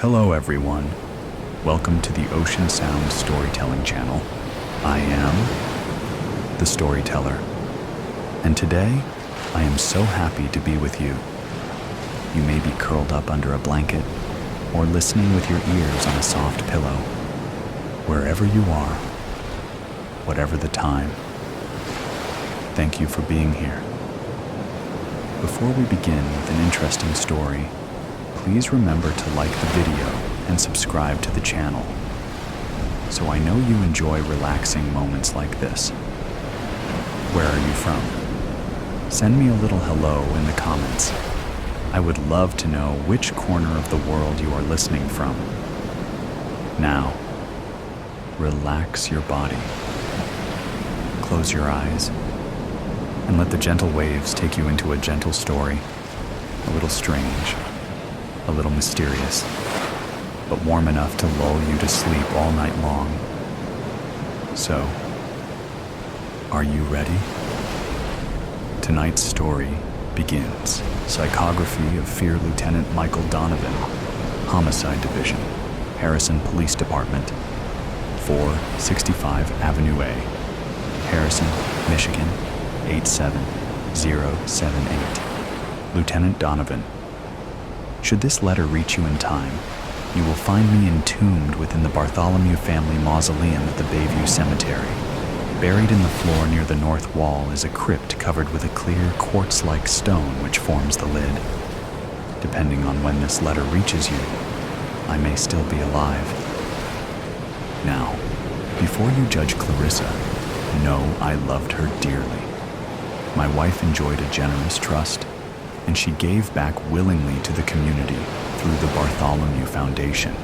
Hello everyone. Welcome to the Ocean Sound Storytelling Channel. I am the storyteller, and today I am so happy to be with you. You may be curled up under a blanket or listening with your ears on a soft pillow. Wherever you are, whatever the time, thank you for being here. Before we begin with an interesting story, please remember to like the video and subscribe to the channel, so I know you enjoy relaxing moments like this. Where are you from? Send me a little hello in the comments. I would love to know which corner of the world you are listening from. Now, relax your body. Close your eyes and let the gentle waves take you into a gentle story, a little strange, a little mysterious, but warm enough to lull you to sleep all night long. So, are you ready? Tonight's story begins. Psychography of Fear, Lieutenant Michael Donovan, Homicide Division, Harrison Police Department, 465 Avenue A, Harrison, Michigan, 87078. Lieutenant Donovan, should this letter reach you in time, you will find me entombed within the Bartholomew family mausoleum at the Bayview Cemetery. Buried in the floor near the north wall is a crypt covered with a clear quartz-like stone which forms the lid. Depending on when this letter reaches you, I may still be alive. Now, before you judge Clarissa, know I loved her dearly. My wife enjoyed a generous trust, and she gave back willingly to the community through the Bartholomew Foundation.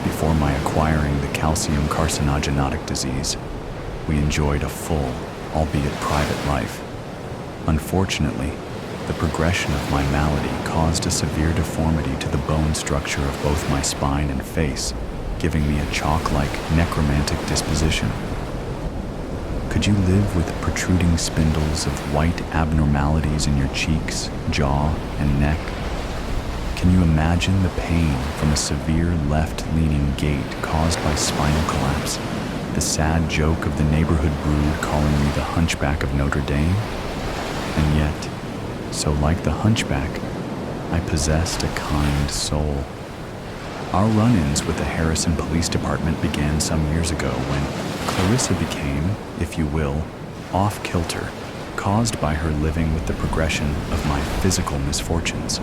Before my acquiring the calcium carcinogenic disease, we enjoyed a full, albeit private life. Unfortunately, the progression of my malady caused a severe deformity to the bone structure of both my spine and face, giving me a chalk-like necromantic disposition. Could you live with protruding spindles of white abnormalities in your cheeks, jaw, and neck? Can you imagine the pain from a severe left-leaning gait caused by spinal collapse? The sad joke of the neighborhood brood calling me the Hunchback of Notre Dame? And yet, so like the Hunchback, I possessed a kind soul. Our run-ins with the Harrison Police Department began some years ago when Clarissa became, if you will, off-kilter, caused by her living with the progression of my physical misfortunes.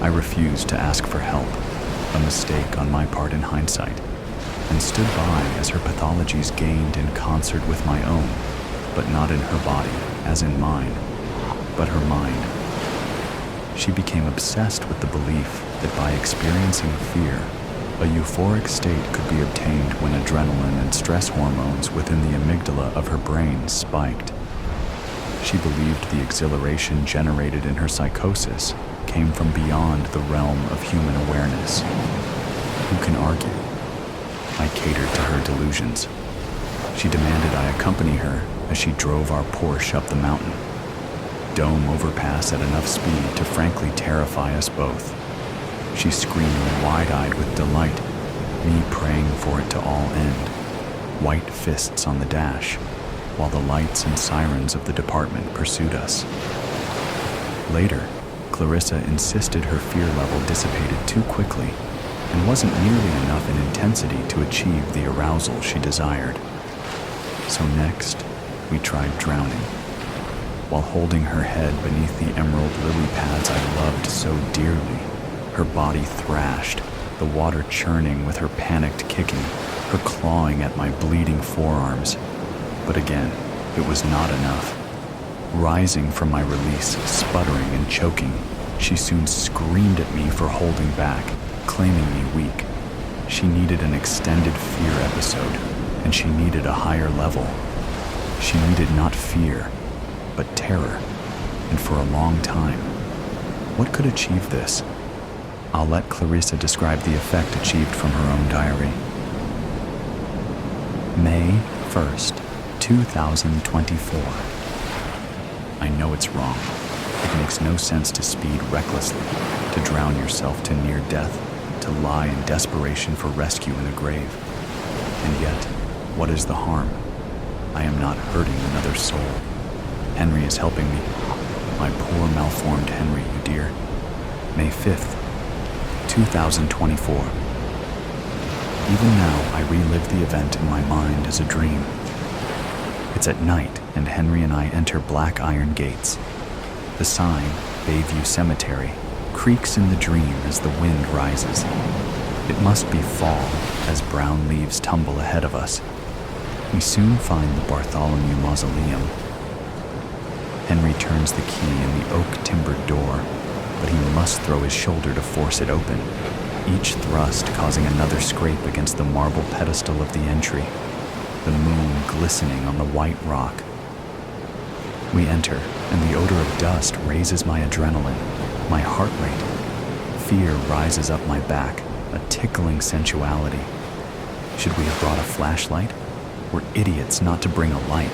I refused to ask for help, a mistake on my part in hindsight, and stood by as her pathologies gained in concert with my own, but not in her body, as in mine, but her mind. She became obsessed with the belief that by experiencing fear, a euphoric state could be obtained when adrenaline and stress hormones within the amygdala of her brain spiked. She believed the exhilaration generated in her psychosis came from beyond the realm of human awareness. Who can argue? I catered to her delusions. She demanded I accompany her as she drove our Porsche up the mountain. Dome overpass at enough speed to frankly terrify us both. She screamed wide-eyed with delight, me praying for it to all end. White fists on the dash, while the lights and sirens of the department pursued us. Later, Clarissa insisted her fear level dissipated too quickly and wasn't nearly enough in intensity to achieve the arousal she desired. So next, we tried drowning. While holding her head beneath the emerald lily pads I loved so dearly, her body thrashed, the water churning with her panicked kicking, her clawing at my bleeding forearms. But again, it was not enough. Rising from my release, sputtering and choking, she soon screamed at me for holding back, claiming me weak. She needed an extended fear episode, and she needed a higher level. She needed not fear, but terror, and for a long time. What could achieve this? I'll let Clarissa describe the effect achieved from her own diary. May 1st, 2024. I know it's wrong. It makes no sense to speed recklessly, to drown yourself to near death, to lie in desperation for rescue in a grave. And yet, what is the harm? I am not hurting another soul. Henry is helping me. My poor malformed Henry, you dear. May 5th, 2024. Even now, I relive the event in my mind as a dream. It's at night, and Henry and I enter black iron gates. The sign, Bayview Cemetery, creaks in the dream as the wind rises. It must be fall, as brown leaves tumble ahead of us. We soon find the Bartholomew Mausoleum. Henry turns the key in the oak-timbered door, but he must throw his shoulder to force it open, each thrust causing another scrape against the marble pedestal of the entry, the moon glistening on the white rock. We enter, and the odor of dust raises my adrenaline, my heart rate. Fear rises up my back, a tickling sensuality. Should we have brought a flashlight? We're idiots not to bring a light.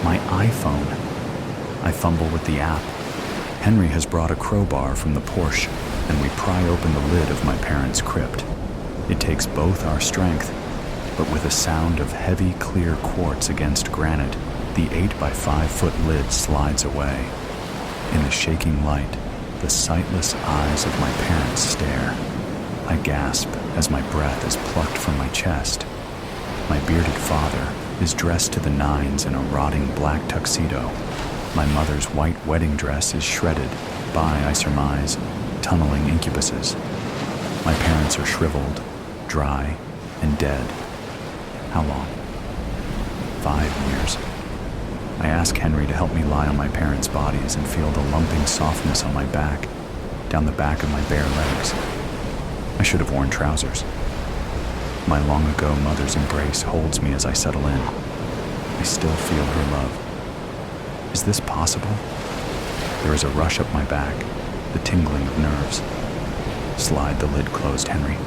My iPhone. I fumble with the app. Henry has brought a crowbar from the Porsche, and we pry open the lid of my parents' crypt. It takes both our strength, but with a sound of heavy, clear quartz against granite, the 8-by-5-foot lid slides away. In the shaking light, the sightless eyes of my parents stare. I gasp as my breath is plucked from my chest. My bearded father is dressed to the nines in a rotting black tuxedo. My mother's white wedding dress is shredded by, I surmise, tunneling incubuses. My parents are shriveled, dry, and dead. How long? 5 years. I ask Henry to help me lie on my parents' bodies and feel the lumping softness on my back, down the back of my bare legs. I should have worn trousers. My long-ago mother's embrace holds me as I settle in. I still feel her love. Is this possible? There is a rush up my back, the tingling of nerves. Slide the lid closed, Henry,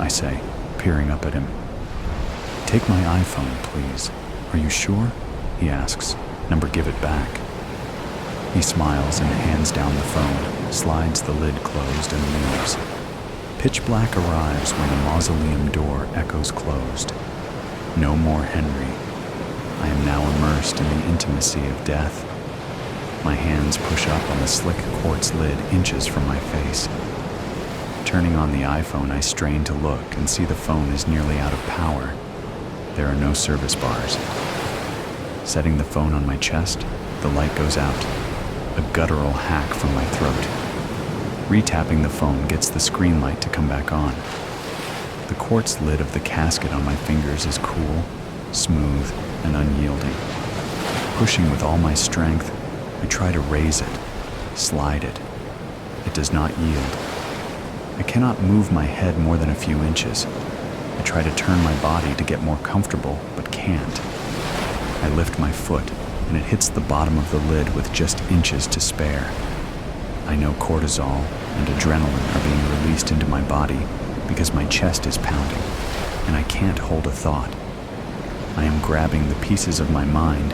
I say, peering up at him. Take my iPhone, please. Are you sure? He asks. Number, give it back. He smiles and hands down the phone, slides the lid closed, and leaves. Pitch black arrives when the mausoleum door echoes closed. No more Henry. I am now immersed in the intimacy of death. My hands push up on the slick quartz lid inches from my face. Turning on the iPhone, I strain to look and see the phone is nearly out of power. There are no service bars. Setting the phone on my chest, the light goes out. A guttural hack from my throat. Retapping the phone gets the screen light to come back on. The quartz lid of the casket on my fingers is cool, smooth, and unyielding. Pushing with all my strength, I try to raise it, slide it. It does not yield. I cannot move my head more than a few inches. I try to turn my body to get more comfortable, but can't. I lift my foot, and it hits the bottom of the lid with just inches to spare. I know cortisol and adrenaline are being released into my body because my chest is pounding, and I can't hold a thought. I am grabbing the pieces of my mind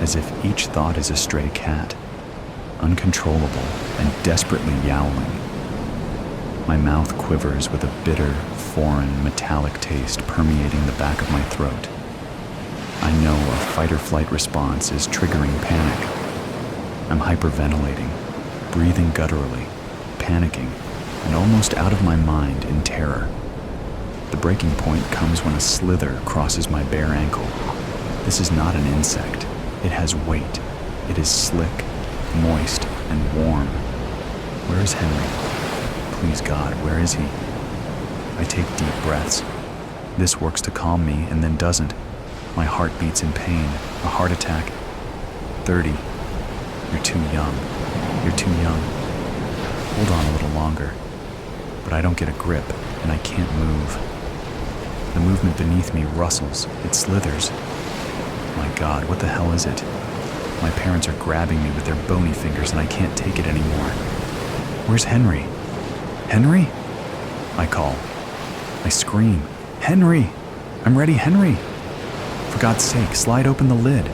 as if each thought is a stray cat, uncontrollable and desperately yowling. My mouth quivers with a bitter, foreign, metallic taste permeating the back of my throat. I know a fight-or-flight response is triggering panic. I'm hyperventilating, breathing gutturally, panicking, and almost out of my mind in terror. The breaking point comes when a slither crosses my bare ankle. This is not an insect. It has weight. It is slick, moist, and warm. Where is Henry? Please God, where is he? I take deep breaths. This works to calm me and then doesn't. My heart beats in pain, a heart attack. 30. You're too young. You're too young. Hold on a little longer. But I don't get a grip, and I can't move. The movement beneath me rustles. It slithers. My God, what the hell is it? My parents are grabbing me with their bony fingers, and I can't take it anymore. Where's Henry? Henry? I call. I scream. Henry! I'm ready, Henry! For God's sake, slide open the lid.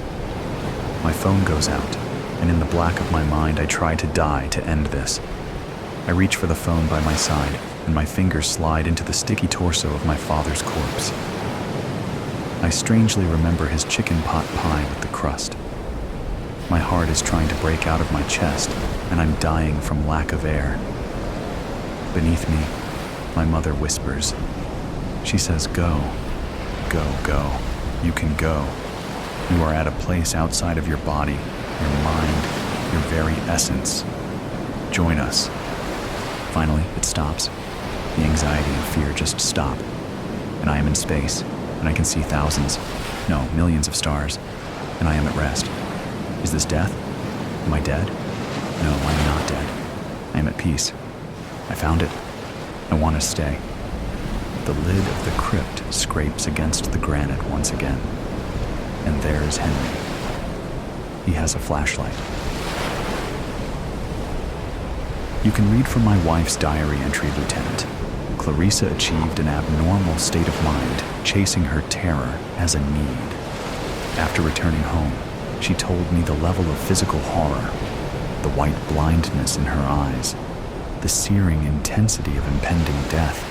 My phone goes out, and in the black of my mind, I try to die to end this. I reach for the phone by my side, and my fingers slide into the sticky torso of my father's corpse. I strangely remember his chicken pot pie with the crust. My heart is trying to break out of my chest, and I'm dying from lack of air. Beneath me, my mother whispers. She says, "Go, go, go. You can go. You are at a place outside of your body, your mind, your very essence. Join us." Finally, it stops. The anxiety and fear just stop, and I am in space, and I can see thousands, no, millions of stars, and I am at rest. Is this death? Am I dead? No, I'm not dead. I am at peace. I found it. I want to stay. The lid of the crypt scrapes against the granite once again, and there is Henry. He has a flashlight. You can read from my wife's diary entry, Lieutenant. Clarissa achieved an abnormal state of mind, chasing her terror as a need. After returning home, she told me the level of physical horror, the white blindness in her eyes, the searing intensity of impending death,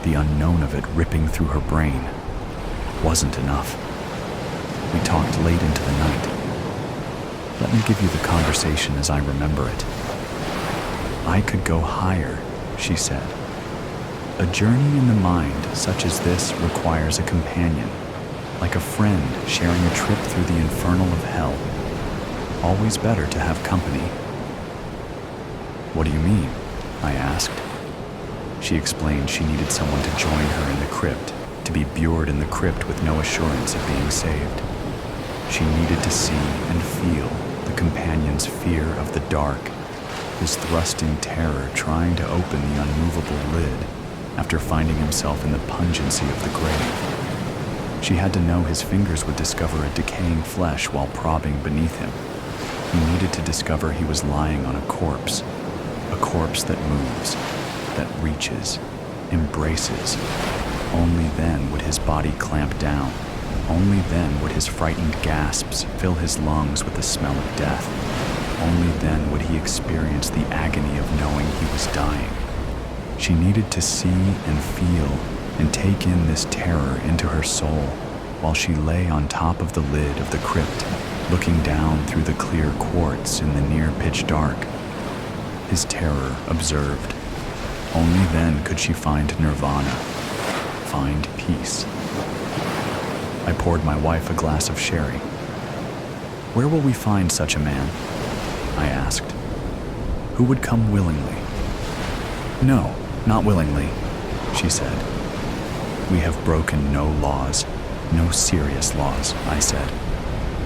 the unknown of it ripping through her brain, wasn't enough. We talked late into the night. Let me give you the conversation as I remember it. "I could go higher," she said. "A journey in the mind such as this requires a companion, like a friend sharing a trip through the infernal of hell. Always better to have company." "What do you mean?" I asked. She explained she needed someone to join her in the crypt, to be bured in the crypt with no assurance of being saved. She needed to see and feel the companion's fear of the dark, his thrusting terror trying to open the unmovable lid after finding himself in the pungency of the grave. She had to know his fingers would discover a decaying flesh while probing beneath him. He needed to discover he was lying on a corpse that moves, that reaches, embraces. Only then would his body clamp down. Only then would his frightened gasps fill his lungs with the smell of death. Only then would he experience the agony of knowing he was dying. She needed to see and feel and take in this terror into her soul while she lay on top of the lid of the crypt, looking down through the clear quartz in the near pitch dark. His terror observed. Only then could she find nirvana, find peace. I poured my wife a glass of sherry. "Where will we find such a man?" I asked. "Who would come willingly?" "No, not willingly," she said. "We have broken no laws, no serious laws," I said.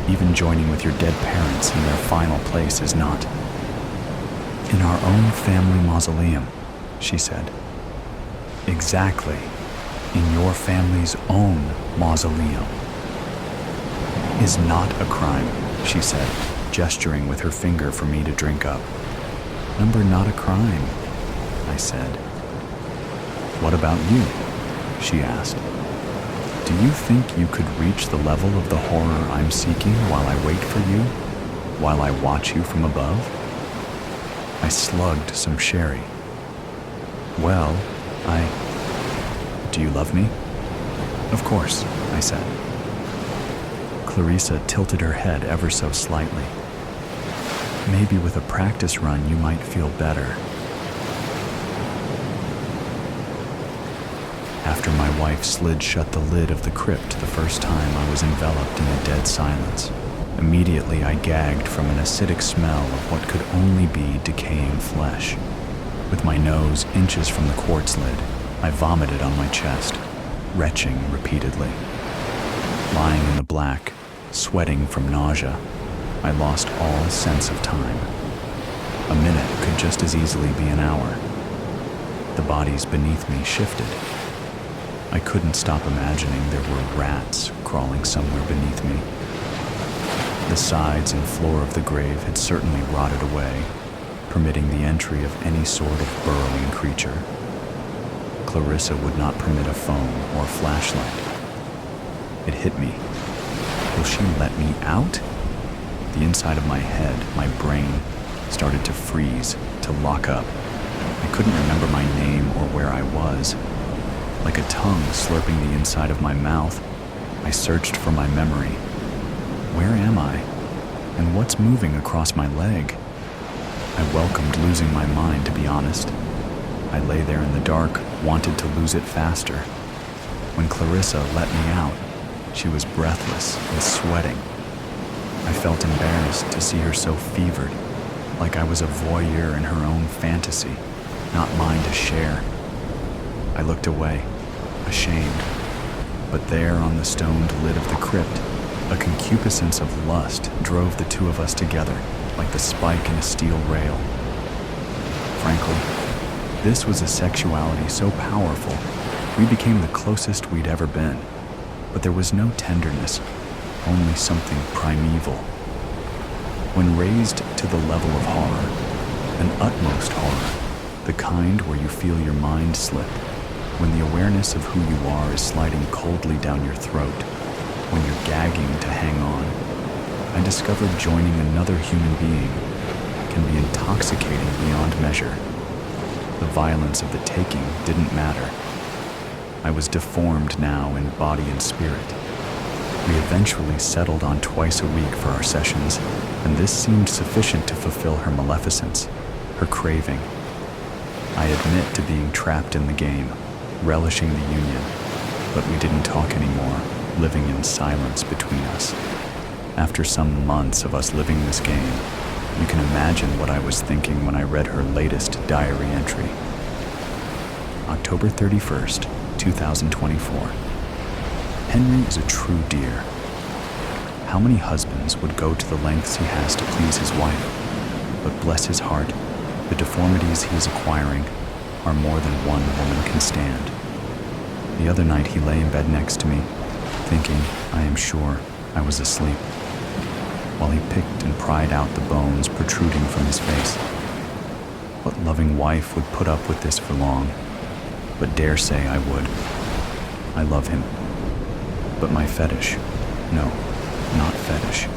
"Even joining with your dead parents in their final place is not." "In our own family mausoleum," she said. "Exactly, in your family's own mausoleum." "Is not a crime," she said, gesturing with her finger for me to drink up. "Number not a crime," I said. "What about you?" she asked. "Do you think you could reach the level of the horror I'm seeking while I wait for you, while I watch you from above?" I slugged some sherry. "Well, Do you love me?" "Of course," I said. Clarissa tilted her head ever so slightly. "Maybe with a practice run you might feel better." After my wife slid shut the lid of the crypt the first time, I was enveloped in a dead silence. Immediately I gagged from an acidic smell of what could only be decaying flesh. With my nose inches from the quartz lid, I vomited on my chest, retching repeatedly. Lying in the black, sweating from nausea, I lost all sense of time. A minute could just as easily be an hour. The bodies beneath me shifted. I couldn't stop imagining there were rats crawling somewhere beneath me. The sides and floor of the grave had certainly rotted away, permitting the entry of any sort of burrowing creature. Clarissa would not permit a phone or flashlight. It hit me. Will she let me out? The inside of my head, my brain, started to freeze, to lock up. I couldn't remember my name or where I was. Like a tongue slurping the inside of my mouth, I searched for my memory. Where am I? And what's moving across my leg? I welcomed losing my mind, to be honest. I lay there in the dark, wanted to lose it faster. When Clarissa let me out, she was breathless and sweating. I felt embarrassed to see her so fevered, like I was a voyeur in her own fantasy, not mine to share. I looked away, ashamed. But there on the stoned lid of the crypt, a concupiscence of lust drove the two of us together, like the spike in a steel rail. Frankly, this was a sexuality so powerful, we became the closest we'd ever been. But there was no tenderness, only something primeval. When raised to the level of horror, an utmost horror, the kind where you feel your mind slip, when the awareness of who you are is sliding coldly down your throat, when you're gagging to hang on, I discovered joining another human being can be intoxicating beyond measure. The violence of the taking didn't matter. I was deformed now in body and spirit. We eventually settled on twice a week for our sessions, and this seemed sufficient to fulfill her maleficence, her craving. I admit to being trapped in the game, relishing the union, but we didn't talk anymore, living in silence between us. After some months of us living this game, you can imagine what I was thinking when I read her latest diary entry. October 31st, 2024. Henry is a true dear. How many husbands would go to the lengths he has to please his wife? But bless his heart, the deformities he is acquiring are more than one woman can stand. The other night he lay in bed next to me, thinking, I am sure, I was asleep, while he picked and pried out the bones protruding from his face. What loving wife would put up with this for long? But dare say I would. I love him. But my fetish, no, not fetish,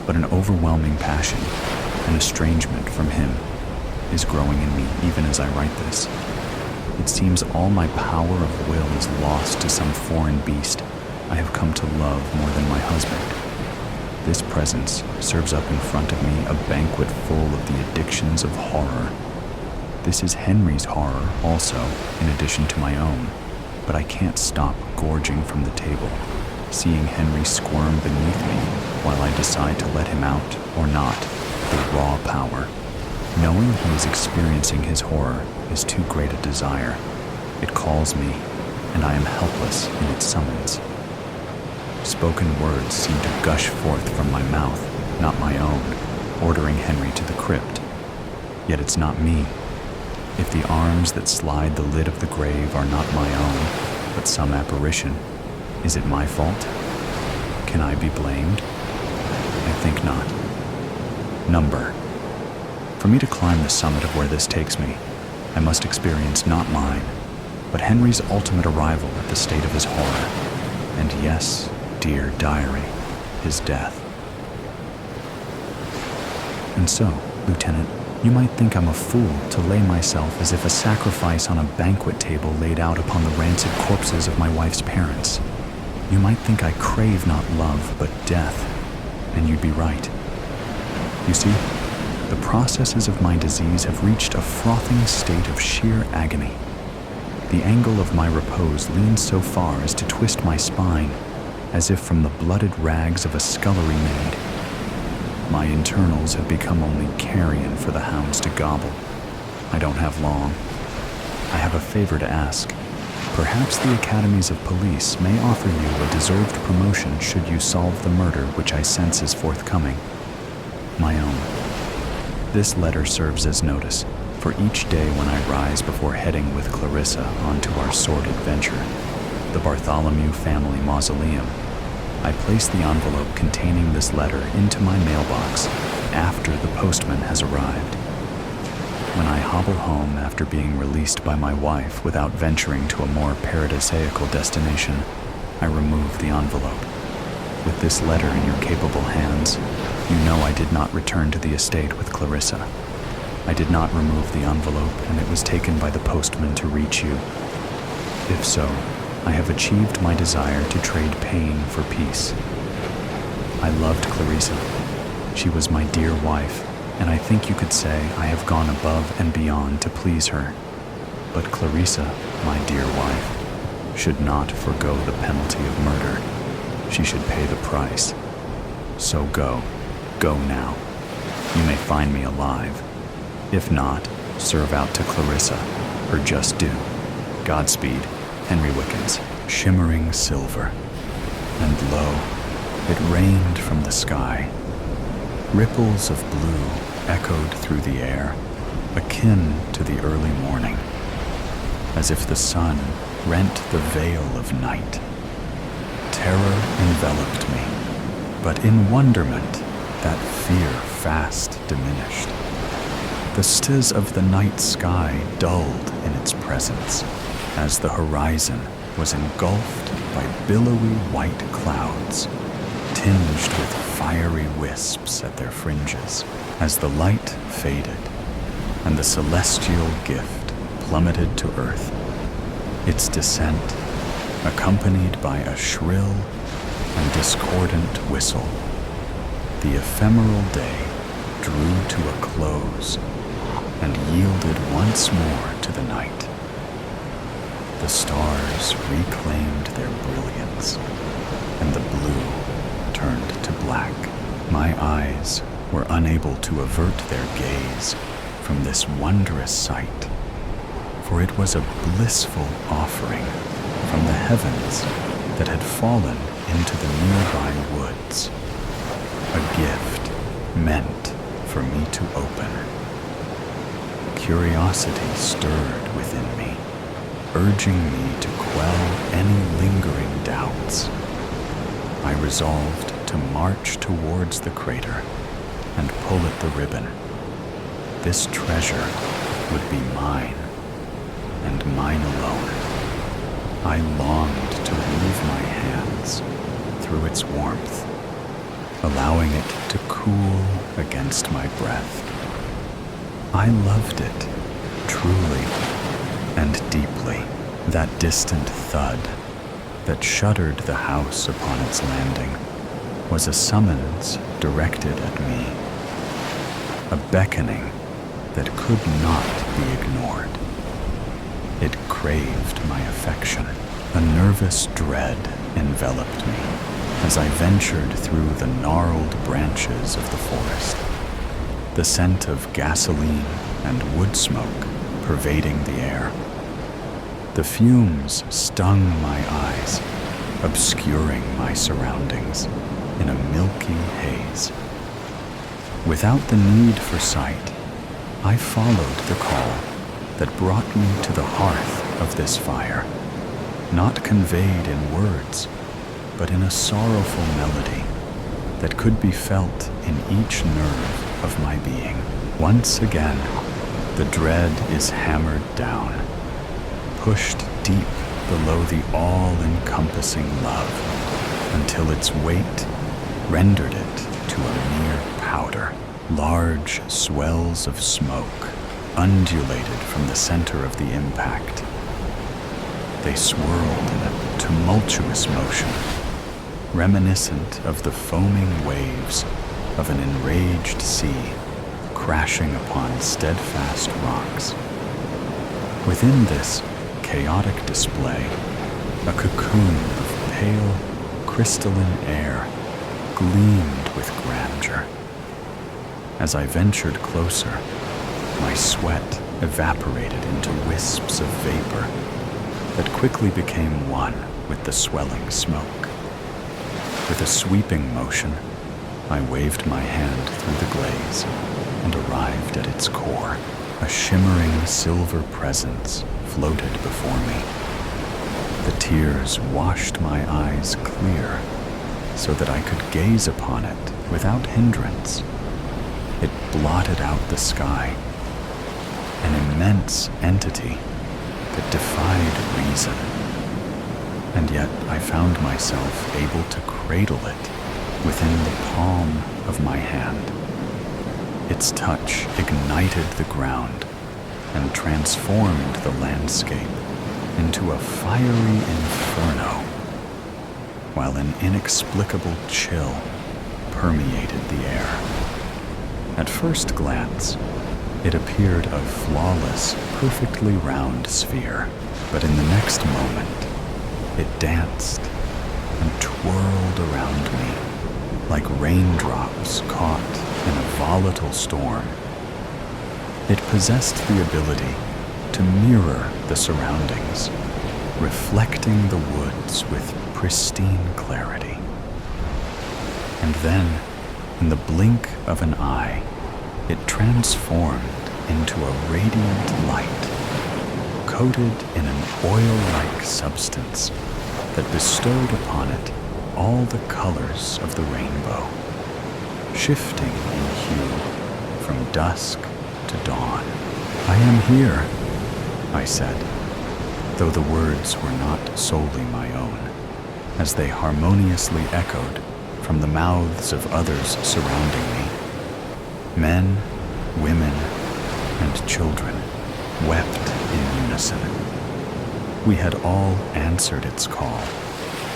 but an overwhelming passion, an estrangement from him, is growing in me even as I write this. It seems all my power of will is lost to some foreign beast I have come to love more than my husband. This presence serves up in front of me a banquet full of the addictions of horror. This is Henry's horror also, in addition to my own, but I can't stop gorging from the table, seeing Henry squirm beneath me while I decide to let him out or not, the raw power. Knowing he is experiencing his horror is too great a desire. It calls me, and I am helpless in its summons. Spoken words seem to gush forth from my mouth, not my own, ordering Henry to the crypt. Yet it's not me. If the arms that slide the lid of the grave are not my own, but some apparition, is it my fault? Can I be blamed? I think not. Number. For me to climb the summit of where this takes me, I must experience not mine, but Henry's ultimate arrival at the state of his horror, and yes, dear diary, his death. And so, Lieutenant, you might think I'm a fool to lay myself as if a sacrifice on a banquet table laid out upon the rancid corpses of my wife's parents. You might think I crave not love, but death, and you'd be right. You see, the processes of my disease have reached a frothing state of sheer agony. The angle of my repose leans so far as to twist my spine, as if from the blooded rags of a scullery maid. My internals have become only carrion for the hounds to gobble. I don't have long. I have a favor to ask. Perhaps the academies of police may offer you a deserved promotion should you solve the murder which I sense is forthcoming. My own. This letter serves as notice for each day when I rise before heading with Clarissa onto our sordid venture, the Bartholomew family mausoleum. I place the envelope containing this letter into my mailbox after the postman has arrived. When I hobble home after being released by my wife without venturing to a more paradisaical destination, I remove the envelope. With this letter in your capable hands, you know I did not return to the estate with Clarissa. I did not remove the envelope, and it was taken by the postman to reach you. If so, I have achieved my desire to trade pain for peace. I loved Clarissa. She was my dear wife, and I think you could say I have gone above and beyond to please her. But Clarissa, my dear wife, should not forgo the penalty of murder. She should pay the price. So go now. You may find me alive. If not, serve out to Clarissa her just due. Godspeed, Henry Wickens. Shimmering Silver. And lo, it rained from the sky. Ripples of blue echoed through the air, akin to the early morning, as if the sun rent the veil of night. Terror enveloped me, but in wonderment that fear fast diminished. The stiz of the night sky dulled in its presence, as the horizon was engulfed by billowy white clouds, tinged with fiery wisps at their fringes, as the light faded and the celestial gift plummeted to earth, its descent accompanied by a shrill and discordant whistle. The ephemeral day drew to a close and yielded once more to the night. The stars reclaimed their brilliance, and the blue turned to black. My eyes were unable to avert their gaze from this wondrous sight, for it was a blissful offering from the heavens that had fallen into the nearby woods, a gift meant for me to open. Curiosity stirred within me, urging me to quell any lingering doubts. I resolved to march towards the crater and pull at the ribbon. This treasure would be mine, and mine alone. I longed to move my hands through its warmth, allowing it to cool against my breath. I loved it, truly and deeply. That distant thud that shuddered the house upon its landing was a summons directed at me, a beckoning that could not be ignored. It craved my affection. A nervous dread enveloped me as I ventured through the gnarled branches of the forest, the scent of gasoline and wood smoke pervading the air. The fumes stung my eyes, obscuring my surroundings in a milky haze. Without the need for sight, I followed the call that brought me to the hearth of this fire, not conveyed in words, but in a sorrowful melody that could be felt in each nerve of my being. Once again, the dread is hammered down, pushed deep below the all-encompassing love, until its weight rendered it to a mere powder. Large swells of smoke undulated from the center of the impact. They swirled in a tumultuous motion, reminiscent of the foaming waves of an enraged sea crashing upon steadfast rocks. Within this chaotic display, a cocoon of pale, crystalline air gleamed with grandeur. As I ventured closer, my sweat evaporated into wisps of vapor that quickly became one with the swelling smoke. With a sweeping motion, I waved my hand through the glaze and arrived at its core. A shimmering silver presence floated before me. The tears washed my eyes clear so that I could gaze upon it without hindrance. It blotted out the sky, an immense entity that defied reason. And yet I found myself able to cradle it within the palm of my hand. Its touch ignited the ground and transformed the landscape into a fiery inferno, while an inexplicable chill permeated the air. At first glance, it appeared a flawless, perfectly round sphere, but in the next moment, it danced and twirled around me like raindrops caught in a volatile storm. It possessed the ability to mirror the surroundings, reflecting the woods with pristine clarity. And then, in the blink of an eye, it transformed into a radiant light, coated in an oil-like substance that bestowed upon it all the colors of the rainbow, shifting in hue from dusk to dawn. "I am here," I said, though the words were not solely my own, as they harmoniously echoed from the mouths of others surrounding me. Men, women, and children wept in unison. We had all answered its call,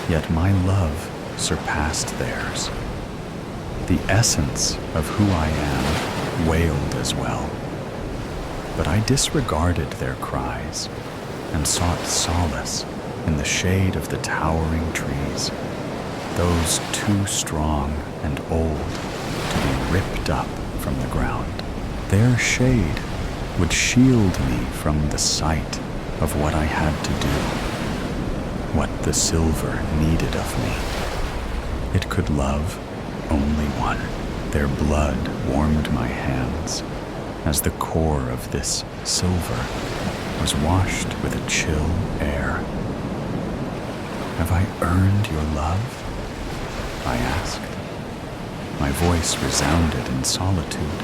yet my love surpassed theirs. The essence of who I am wailed as well, but I disregarded their cries and sought solace in the shade of the towering trees, those too strong and old to be ripped up from the ground. Their shade would shield me from the sight of what I had to do, what the silver needed of me. It could love only one. Their blood warmed my hands as the core of this silver was washed with a chill air. "Have I earned your love?" I asked. My voice resounded in solitude.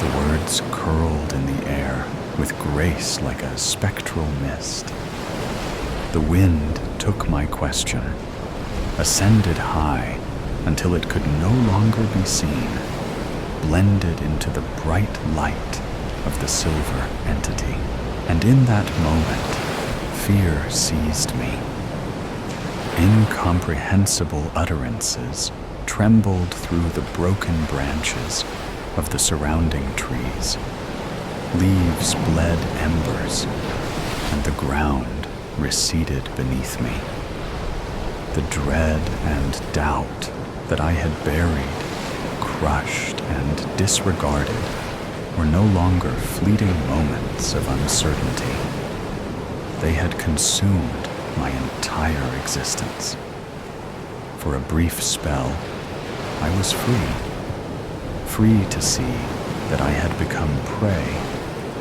The words curled in the air with grace like a spectral mist. The wind took my question, ascended high until it could no longer be seen, blended into the bright light of the silver entity. And in that moment, fear seized me. Incomprehensible utterances trembled through the broken branches of the surrounding trees. Leaves bled embers, and the ground receded beneath me. The dread and doubt that I had buried, crushed, and disregarded were no longer fleeting moments of uncertainty. They had consumed my entire existence. For a brief spell, I was free to see that I had become prey,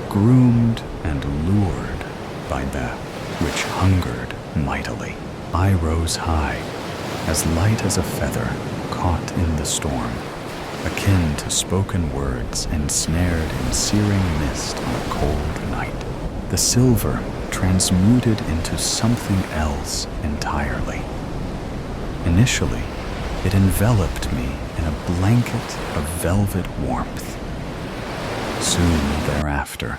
groomed and lured by that which hungered mightily. I rose high, as light as a feather caught in the storm, akin to spoken words ensnared in searing mist on a cold night. The silver transmuted into something else entirely. Initially, it enveloped me in a blanket of velvet warmth. Soon thereafter,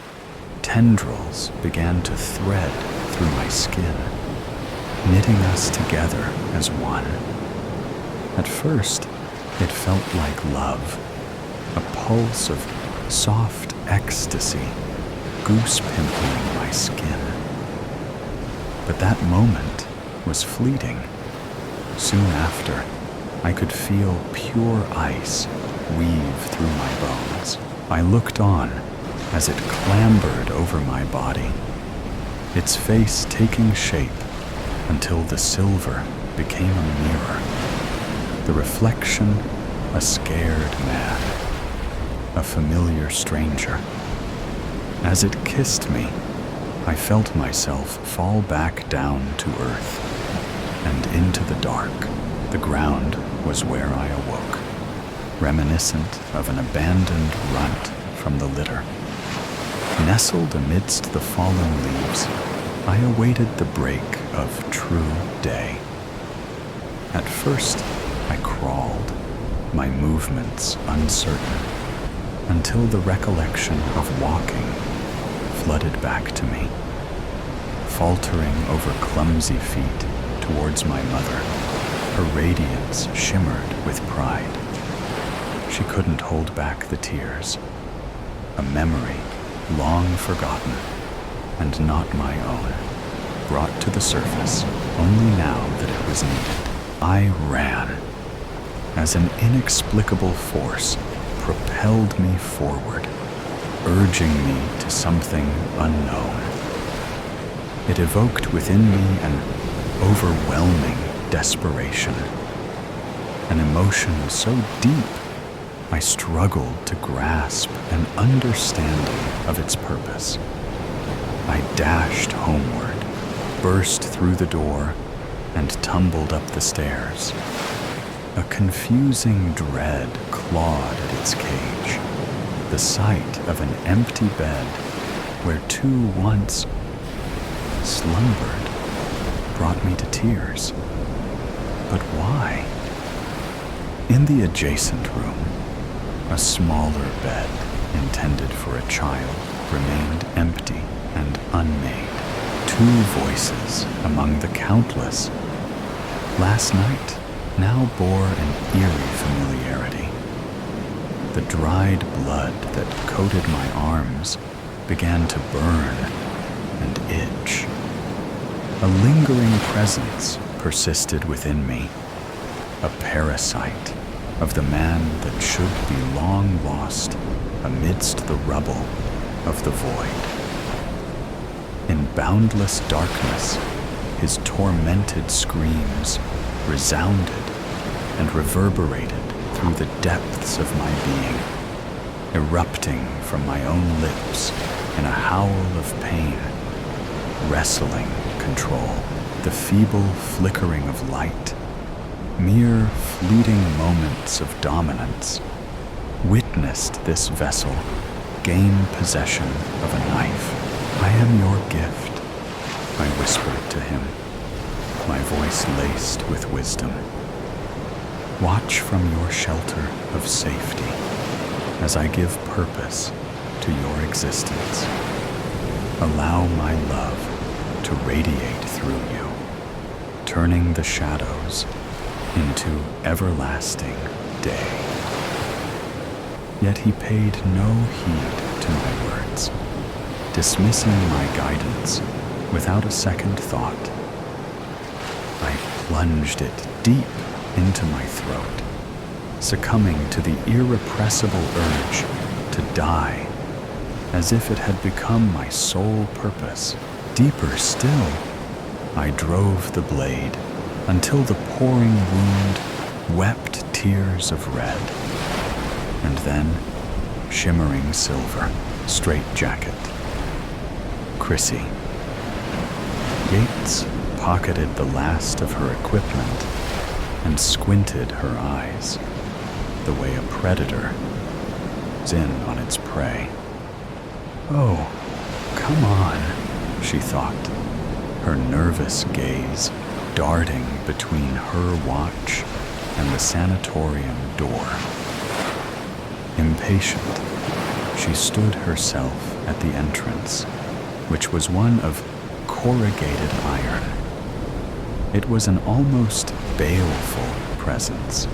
tendrils began to thread through my skin, knitting us together as one. At first, it felt like love, a pulse of soft ecstasy, goose-pimpling my skin. But that moment was fleeting. Soon after, I could feel pure ice weave through my bones. I looked on as it clambered over my body, its face taking shape until the silver became a mirror, the reflection a scared man, a familiar stranger. As it kissed me, I felt myself fall back down to earth and into the dark. The ground was where I awoke, reminiscent of an abandoned runt from the litter. Nestled amidst the fallen leaves, I awaited the break of true day. At first, I crawled, my movements uncertain. until the recollection of walking flooded back to me, faltering over clumsy feet towards my mother. Her radiance shimmered with pride. She couldn't hold back the tears. A memory long forgotten and not my own, brought to the surface only now that it was needed. I ran as an inexplicable force propelled me forward, urging me to something unknown. It evoked within me an overwhelming desperation, an emotion so deep I struggled to grasp an understanding of its purpose. I dashed homeward, burst through the door, and tumbled up the stairs. A confusing dread clawed at its cage. The sight of an empty bed where two once slumbered brought me to tears. But why? In the adjacent room, a smaller bed intended for a child remained empty and unmade. Two voices among the countless last night now bore an eerie familiarity. The dried blood that coated my arms began to burn and itch. A lingering presence persisted within me, a parasite of the man that should be long lost amidst the rubble of the void. In boundless darkness, his tormented screams resounded and reverberated through the depths of my being, erupting from my own lips in a howl of pain, wrestling control. The feeble flickering of light, mere fleeting moments of dominance, witnessed this vessel gain possession of a knife. "I am your gift," I whispered to him, my voice laced with wisdom. "Watch from your shelter of safety as I give purpose to your existence. Allow my love to radiate through you, turning the shadows into everlasting day." Yet he paid no heed to my words, dismissing my guidance without a second thought. I plunged it deep into my throat, succumbing to the irrepressible urge to die, as if it had become my sole purpose. Deeper still, I drove the blade until the pouring wound wept tears of red. And then, Shimmering Silver, Straitjacket. Chrissy. Yates pocketed the last of her equipment and squinted her eyes, the way a predator is in on its prey. "Oh, come on," she thought, her nervous gaze darting between her watch and the sanatorium door. Impatient, she stood herself at the entrance, which was one of corrugated iron. It was an almost baleful presence,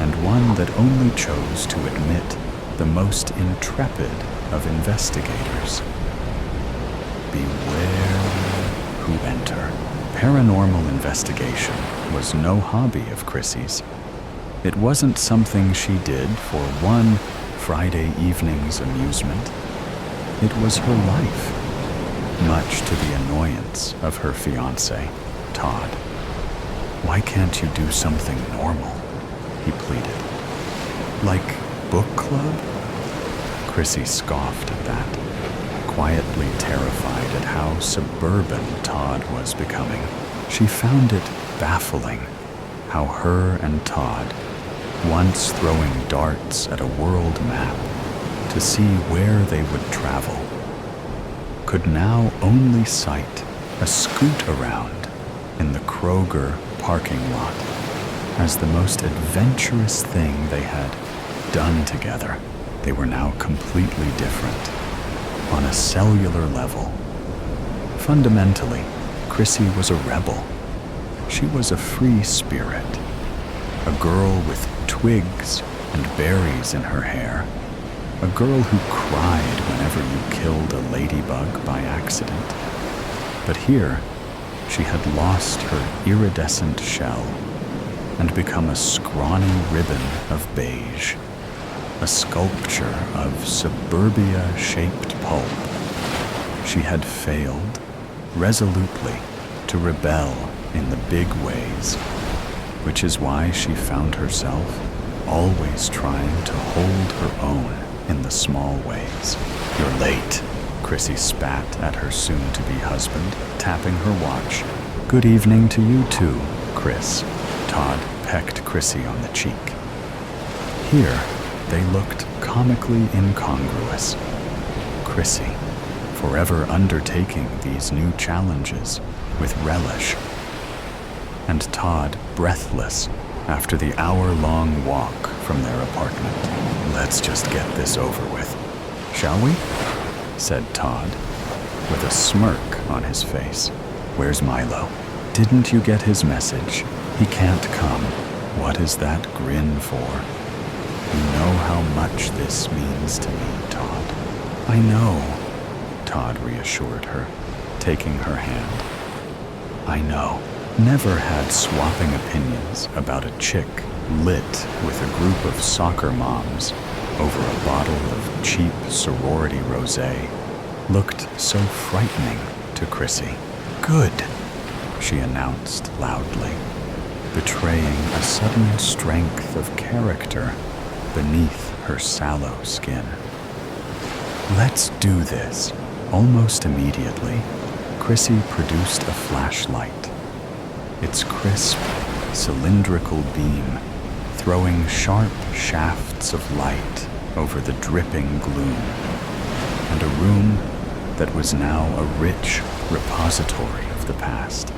and one that only chose to admit the most intrepid of investigators. Beware who enter. Paranormal investigation was no hobby of Chrissy's. It wasn't something she did for one Friday evening's amusement. It was her life, much to the annoyance of her fiancé, Todd. "Why can't you do something normal?" he pleaded. "Like book club?" Chrissy scoffed at that, quietly terrified at how suburban Todd was becoming. She found it baffling how her and Todd, once throwing darts at a world map to see where they would travel, could now only sight a scoot around in the Kroger parking lot as the most adventurous thing they had done together. They were now completely different, on a cellular level. Fundamentally, Chrissy was a rebel. She was a free spirit, a girl with twigs and berries in her hair, a girl who cried whenever you killed a ladybug by accident. But here, she had lost her iridescent shell and become a scrawny ribbon of beige, a sculpture of suburbia-shaped pulp. She had failed, resolutely, to rebel in the big ways, which is why she found herself always trying to hold her own in the small ways. "You're late," Chrissy spat at her soon-to-be husband, tapping her watch. "Good evening to you too, Chris." Todd pecked Chrissy on the cheek. Here, they looked comically incongruous. Chrissy, forever undertaking these new challenges with relish, and Todd breathless after the hour-long walk from their apartment. "Let's just get this over with, shall we?" said Todd, with a smirk on his face. "Where's Milo? Didn't you get his message? He can't come." "What is that grin for? You know how much this means to me, Todd." "I know," Todd reassured her, taking her hand. "I know." Never had swapping opinions about a chick lit with a group of soccer moms over a bottle of cheap sorority rosé looked so frightening to Chrissy. "Good," she announced loudly, betraying a sudden strength of character beneath her sallow skin. "Let's do this." Almost immediately, Chrissy produced a flashlight, its crisp, cylindrical beam throwing sharp shafts of light over the dripping gloom, and a room that was now a rich repository of the past,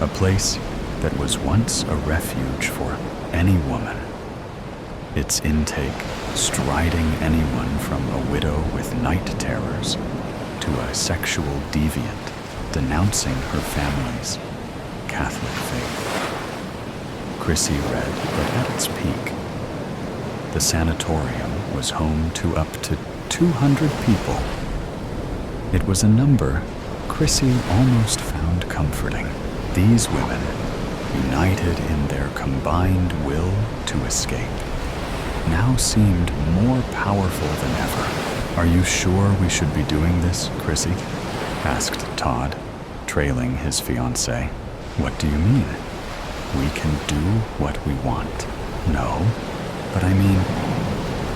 a place that was once a refuge for any woman, its intake striding anyone from a widow with night terrors to a sexual deviant denouncing her family's Catholic faith. Chrissy read that at its peak, the sanatorium was home to up to 200 people. It was a number Chrissy almost found comforting. These women, united in their combined will to escape, now seemed more powerful than ever. "Are you sure we should be doing this, Chrissy?" asked Todd, trailing his fiancée. "What do you mean?" "We can do what we want." "No, but I mean,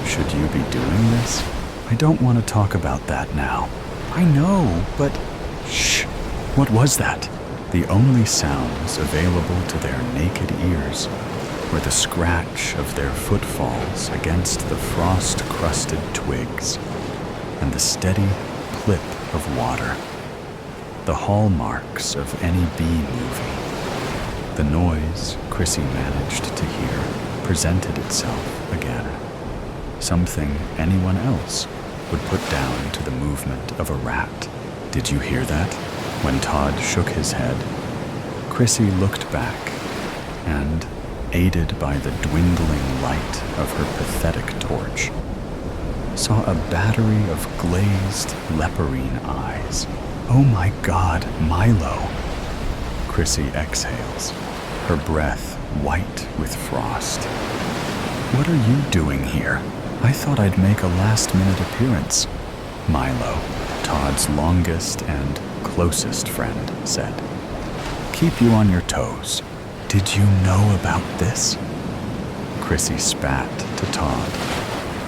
should you be doing this?" "I don't want to talk about that now." "I know, but..." "Shh! What was that?" The only sounds available to their naked ears were the scratch of their footfalls against the frost-crusted twigs and the steady plip of water, the hallmarks of any B movie. The noise Chrissy managed to hear presented itself again, something anyone else would put down to the movement of a rat. "Did you hear that?" When Todd shook his head, Chrissy looked back and, aided by the dwindling light of her pathetic torch, saw a battery of glazed leporine eyes. "Oh my God, Milo!" Chrissy exhales, her breath white with frost. "What are you doing here? I thought I'd make a last-minute appearance." Milo, Todd's longest and closest friend, said, "Keep you on your toes. Did you know about this?" Chrissy spat to Todd,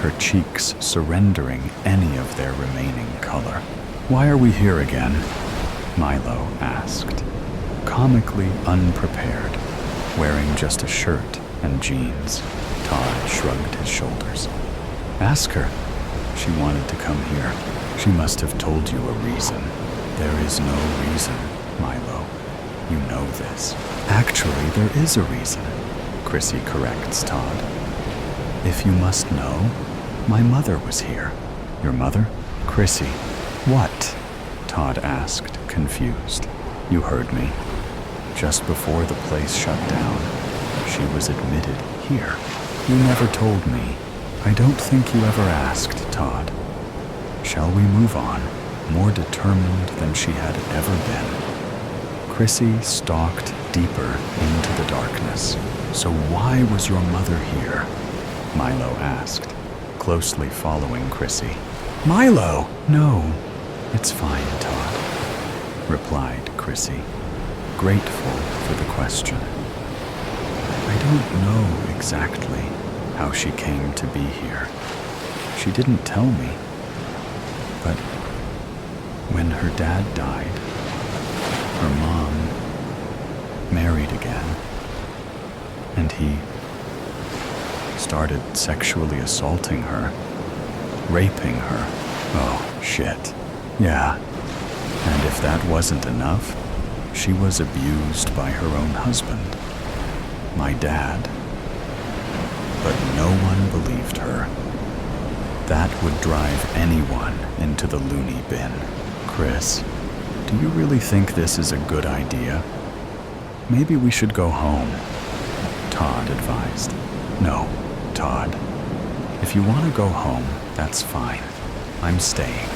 her cheeks surrendering any of their remaining color. "Why are we here again?" Milo asked, comically unprepared, wearing just a shirt and jeans. Todd shrugged his shoulders. "Ask her. She wanted to come here. She must have told you a reason." "There is no reason, Milo. You know this." "Actually, there is a reason," Chrissy corrects Todd. "If you must know, My mother was here. Your mother? Chrissy. What? Todd asked, confused. You heard me. Just before the place shut down, she was admitted here. You never told me. I don't think you ever asked, Todd. Shall we move on, more determined than she had ever been? Chrissy stalked deeper into the darkness. So why was your mother here? Milo asked, closely following Chrissy. Milo! No, it's fine, Todd, replied Chrissy, grateful for the question. I don't know exactly how she came to be here. She didn't tell me. But when her dad died, her mom married again, and he started sexually assaulting her, raping her. Oh, shit. Yeah. And if that wasn't enough, she was abused by her own husband, my dad. But no one believed her. That would drive anyone into the loony bin. Chris, do you really think this is a good idea? Maybe we should go home, Todd advised. No, Todd. If you want to go home, that's fine. I'm staying.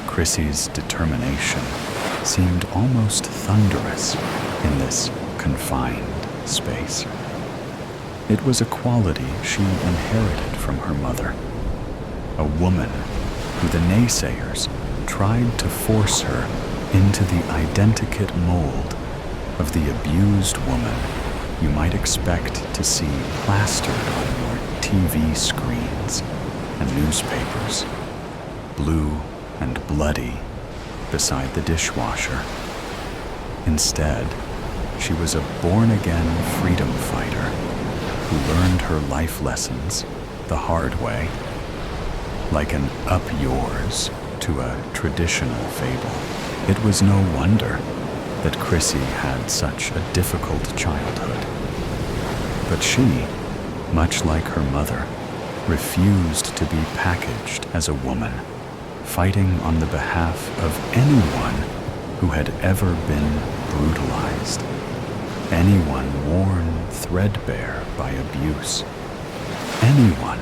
Chrissy's determination seemed almost thunderous in this confined space. It was a quality she inherited from her mother, a woman who the naysayers tried to force her into the identikit mold of the abused woman you might expect to see plastered on your TV screens and newspapers, blue and bloody beside the dishwasher. Instead, she was a born-again freedom fighter who learned her life lessons the hard way, like an up yours to a traditional fable. It was no wonder that Chrissy had such a difficult childhood. But she, much like her mother, refused to be packaged as a woman, fighting on the behalf of anyone who had ever been brutalized, anyone worn threadbare by abuse, anyone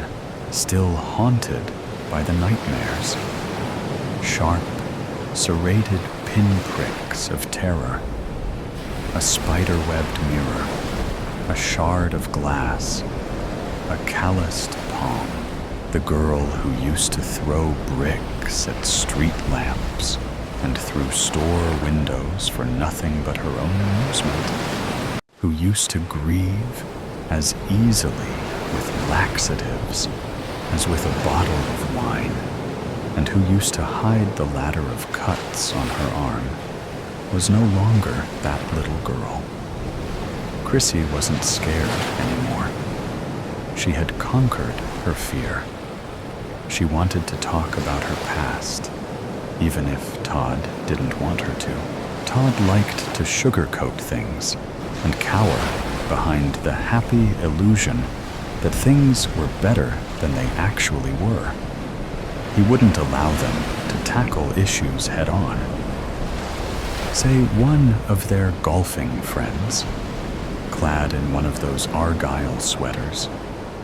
still haunted by the nightmares, sharp, serrated pinpricks of terror, a spider-webbed mirror, a shard of glass, a calloused palm, the girl who used to throw bricks at street lamps and through store windows for nothing but her own amusement, who used to grieve as easily with laxatives as with a bottle of wine, and who used to hide the ladder of cuts on her arm, was no longer that little girl. Chrissy wasn't scared anymore. She had conquered her fear. She wanted to talk about her past, even if Todd didn't want her to. Todd liked to sugarcoat things and cower behind the happy illusion that things were better than they actually were. He wouldn't allow them to tackle issues head-on. Say one of their golfing friends, clad in one of those Argyle sweaters,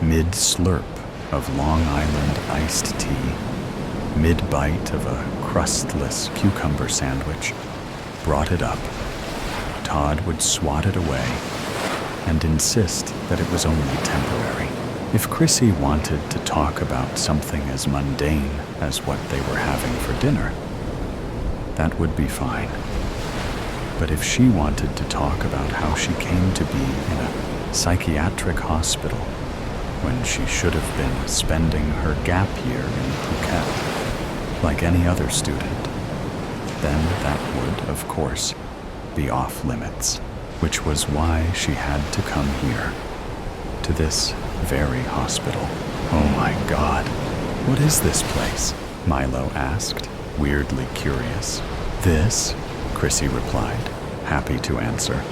mid-slurp of Long Island iced tea, mid-bite of a crustless cucumber sandwich, brought it up. Todd would swat it away and insist that it was only temporary. If Chrissy wanted to talk about something as mundane as what they were having for dinner, that would be fine. But if she wanted to talk about how she came to be in a psychiatric hospital when she should have been spending her gap year in Phuket like any other student, then that would, of course, be off limits, which was why she had to come here, to this very hospital. Oh my God, what is this place? Milo asked, weirdly curious. This, Chrissy replied, happy to answer,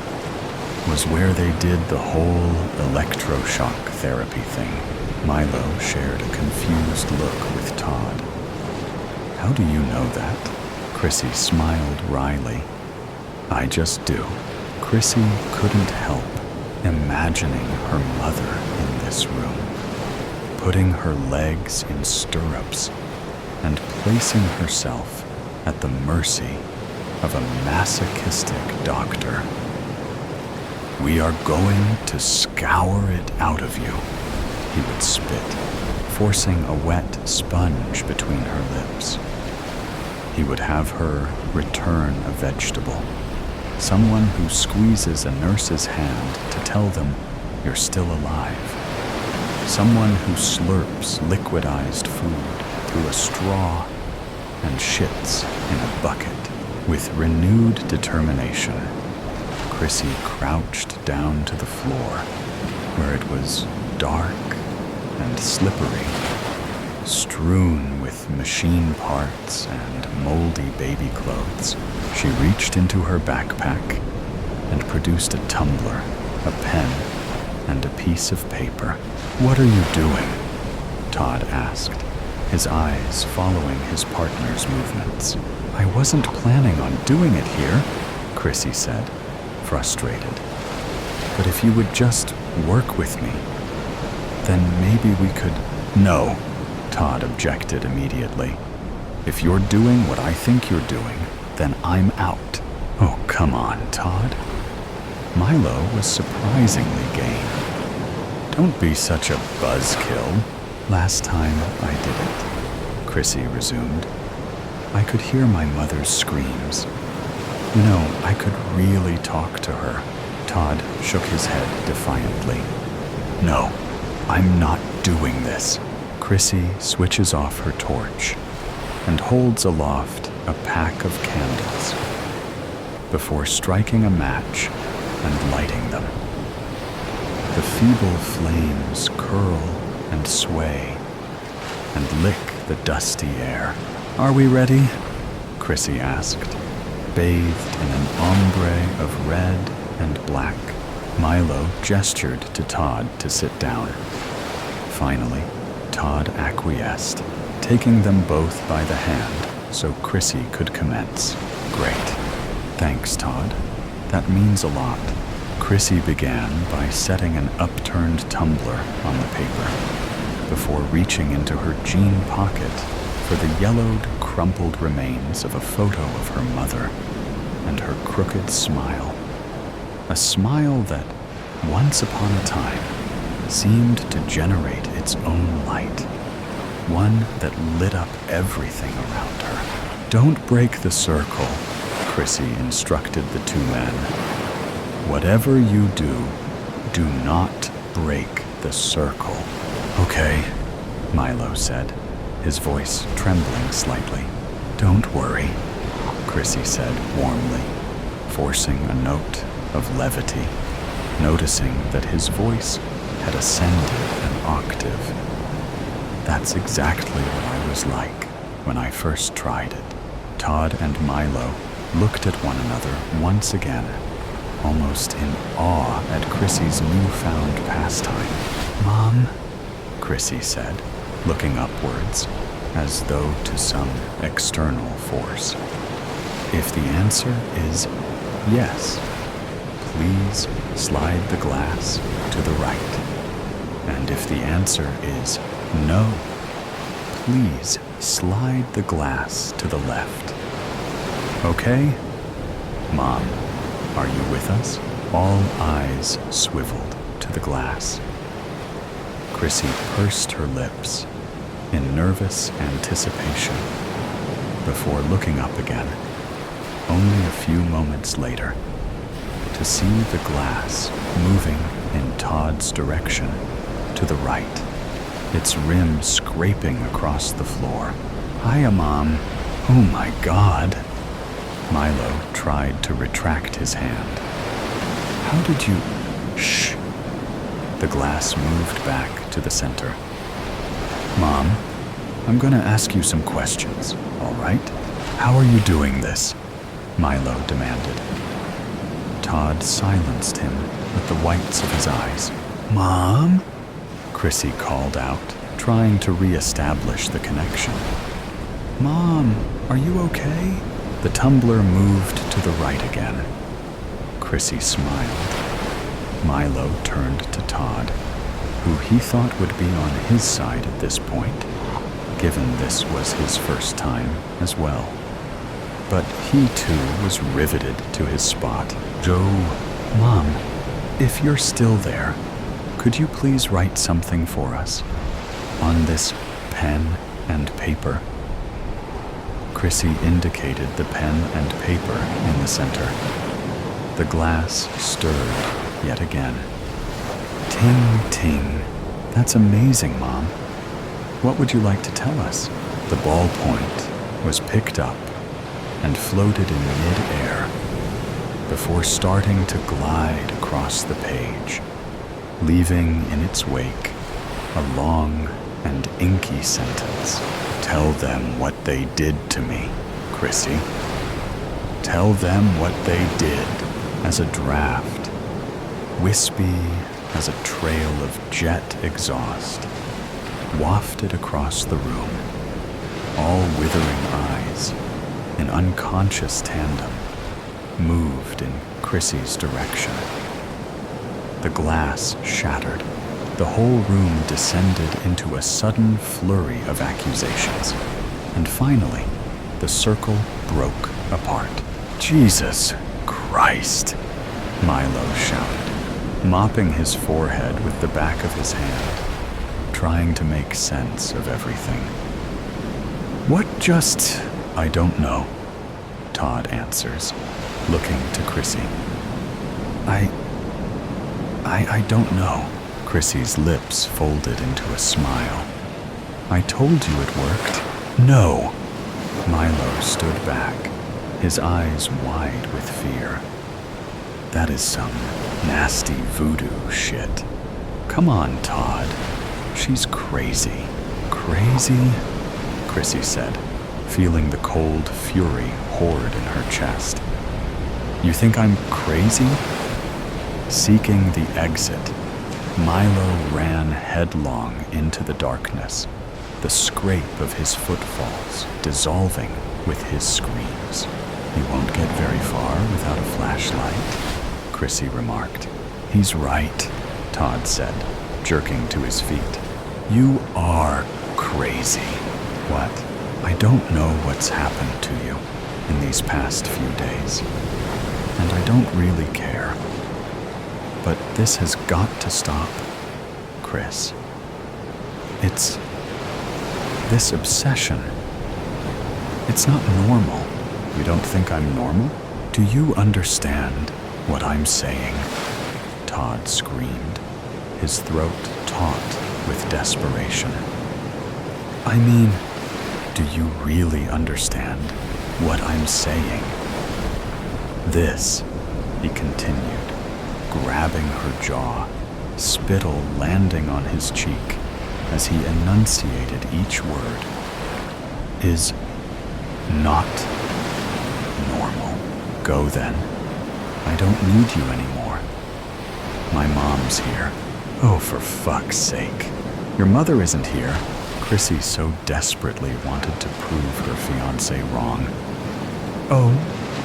was where they did the whole electroshock therapy thing. Milo shared a confused look with Todd. How do you know that? Chrissy smiled wryly. I just do. Chrissy couldn't help imagining her mother in this room, putting her legs in stirrups and placing herself at the mercy of a masochistic doctor. We are going to scour it out of you, he would spit, forcing a wet sponge between her lips. He would have her return a vegetable, someone who squeezes a nurse's hand to tell them you're still alive, someone who slurps liquidized food through a straw and shits in a bucket. With renewed determination, Chrissy crouched down to the floor, where it was dark and slippery, strewn with machine parts and moldy baby clothes. She reached into her backpack and produced a tumbler, a pen, and a piece of paper. What are you doing? Todd asked, his eyes following his partner's movements. I wasn't planning on doing it here, Chrissy said, frustrated. But if you would just work with me, then maybe we could... No, Todd objected immediately. If you're doing what I think you're doing, then I'm out. Oh, come on, Todd. Milo was surprisingly game. Don't be such a buzzkill. Last time I did it, Chrissy resumed, I could hear my mother's screams. You know, I could really talk to her. Todd shook his head defiantly. No, I'm not doing this. Chrissy switches off her torch and holds aloft a pack of candles before striking a match and lighting them. The feeble flames curl and sway and lick the dusty air. Are we ready? Chrissy asked, bathed in an ombre of red and black. Milo gestured to Todd to sit down. Finally, Todd acquiesced, taking them both by the hand so Chrissy could commence. Great. Thanks, Todd. That means a lot. Chrissy began by setting an upturned tumbler on the paper, before reaching into her jean pocket for the yellowed, crumpled remains of a photo of her mother and her crooked smile. A smile that, once upon a time, seemed to generate its own light, one that lit up everything around her. Don't break the circle, Chrissy instructed the two men. Whatever you do, do not break the circle. Okay, Milo said, his voice trembling slightly. Don't worry, Chrissy said warmly, forcing a note of levity, noticing that his voice had ascended an octave. That's exactly what I was like when I first tried it. Todd and Milo looked at one another once again, almost in awe at Chrissy's newfound pastime. Mom, Chrissy said, looking upwards, as though to some external force. If the answer is yes, please slide the glass to the right. And if the answer is no, please slide the glass to the left. Okay? Mom, are you with us? All eyes swiveled to the glass. Chrissy pursed her lips in nervous anticipation before looking up again, only a few moments later, to see the glass moving in Todd's direction to the right, its rim scraping across the floor. Hiya, Mom. Oh my God. Milo tried to retract his hand. How did you... Shh. The glass moved back to the center. Mom, I'm gonna ask you some questions, all right? How are you doing this? Milo demanded. Todd silenced him with the whites of his eyes. Mom? Chrissy called out, trying to re-establish the connection. Mom, are you okay? The tumbler moved to the right again. Chrissy smiled. Milo turned to Todd, who he thought would be on his side at this point, given this was his first time as well. But he too was riveted to his spot. Joe, Mom, if you're still there, could you please write something for us? On this pen and paper? Chrissy indicated the pen and paper in the center. The glass stirred yet again. Ting, ting. That's amazing, Mom. What would you like to tell us? The ballpoint was picked up and floated in mid-air before starting to glide across the page, leaving in its wake a long and inky sentence. Tell them what they did to me, Chrissy. Tell them what they did, as a draft, wispy as a trail of jet exhaust, wafted across the room, all withering eyes, in unconscious tandem, moved in Chrissy's direction. The glass shattered. The whole room descended into a sudden flurry of accusations. And finally, the circle broke apart. Jesus Christ, Milo shouted, mopping his forehead with the back of his hand, trying to make sense of everything. What just... I don't know, Todd answers, looking to Chrissy. I don't know. Chrissy's lips folded into a smile. I told you it worked. No. Milo stood back, his eyes wide with fear. That is some nasty voodoo shit. Come on, Todd. She's crazy. Crazy? Chrissy said, feeling the cold fury hoard in her chest. You think I'm crazy? Seeking the exit, Milo ran headlong into the darkness, the scrape of his footfalls dissolving with his screams. He won't get very far without a flashlight, Chrissy remarked. He's right, Todd said, jerking to his feet. You are crazy. What? I don't know what's happened to you in these past few days, and I don't really care. But this has got to stop, Chris. It's this obsession. It's not normal. You don't think I'm normal? Do you understand what I'm saying? Todd screamed, his throat taut with desperation. I mean, do you really understand what I'm saying? This, he continued, grabbing her jaw, spittle landing on his cheek as he enunciated each word, is not normal. Go then. I don't need you anymore. My mom's here. Oh, for fuck's sake. Your mother isn't here. Chrissy so desperately wanted to prove her fiancé wrong. Oh,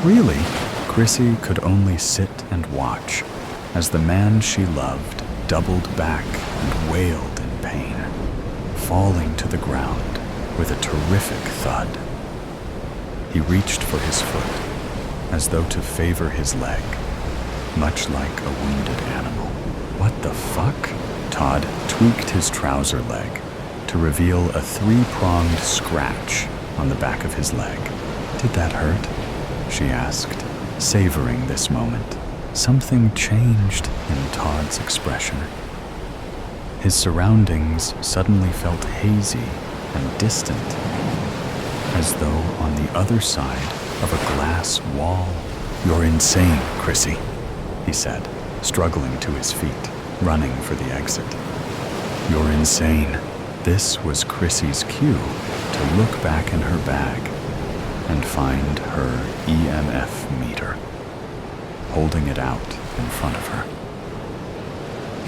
really? Chrissy could only sit and watch as the man she loved doubled back and wailed in pain, falling to the ground with a terrific thud. He reached for his foot, as though to favor his leg, much like a wounded animal. What the fuck? Todd tweaked his trouser leg to reveal a 3-pronged scratch on the back of his leg. Did that hurt? She asked, savoring this moment. Something changed in Todd's expression. His surroundings suddenly felt hazy and distant, as though on the other side of a glass wall. You're insane, Chrissy, he said, struggling to his feet, running for the exit. You're insane. This was Chrissy's cue to look back in her bag and find her EMF meter, holding it out in front of her.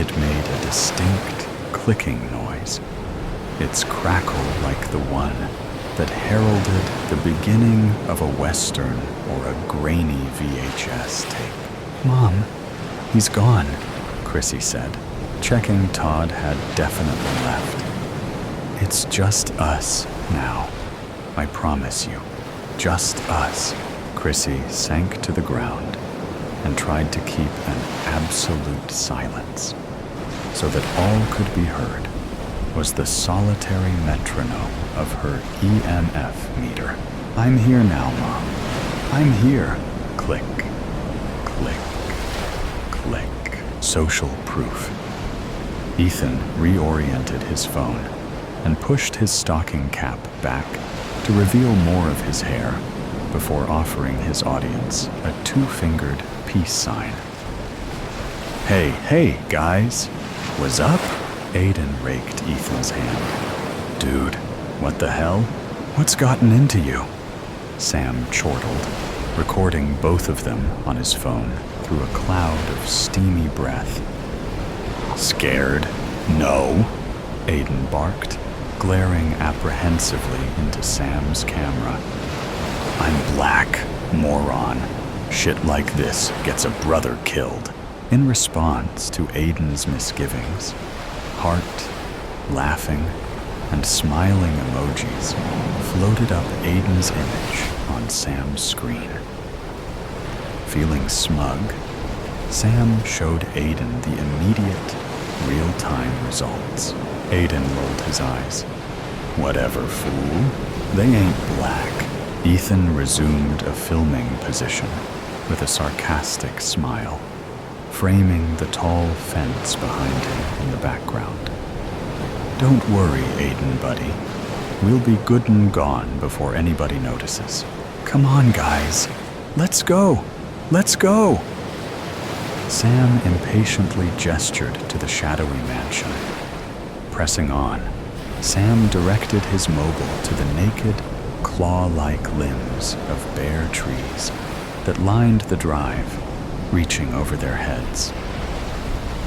It made a distinct clicking noise, its crackle like the one that heralded the beginning of a Western or a grainy VHS tape. "Mom, he's gone," Chrissy said, checking Todd had definitely left. "It's just us now. I promise you, just us." Chrissy sank to the ground and tried to keep an absolute silence, so that all could be heard was the solitary metronome of her EMF meter. "I'm here now, Mom. I'm here." Click, click, click. Social proof. Ethan reoriented his phone and pushed his stocking cap back to reveal more of his hair before offering his audience a two-fingered peace sign. Hey, guys. What's up?" Aiden raked Ethan's hand. "Dude, what the hell? What's gotten into you?" Sam chortled, recording both of them on his phone through a cloud of steamy breath. "Scared? No," Aiden barked, glaring apprehensively into Sam's camera. "I'm black, moron. Shit like this gets a brother killed." In response to Aiden's misgivings, heart, laughing, and smiling emojis floated up Aiden's image on Sam's screen. Feeling smug, Sam showed Aiden the immediate, real-time results. Aiden rolled his eyes. "Whatever, fool. They ain't black." Ethan resumed a filming position with a sarcastic smile, framing the tall fence behind him in the background. "Don't worry, Aiden, buddy. We'll be good and gone before anybody notices. Come on, guys. Let's go. Let's go." Sam impatiently gestured to the shadowy mansion. Pressing on, Sam directed his mobile to the naked, claw-like limbs of bare trees that lined the drive, reaching over their heads.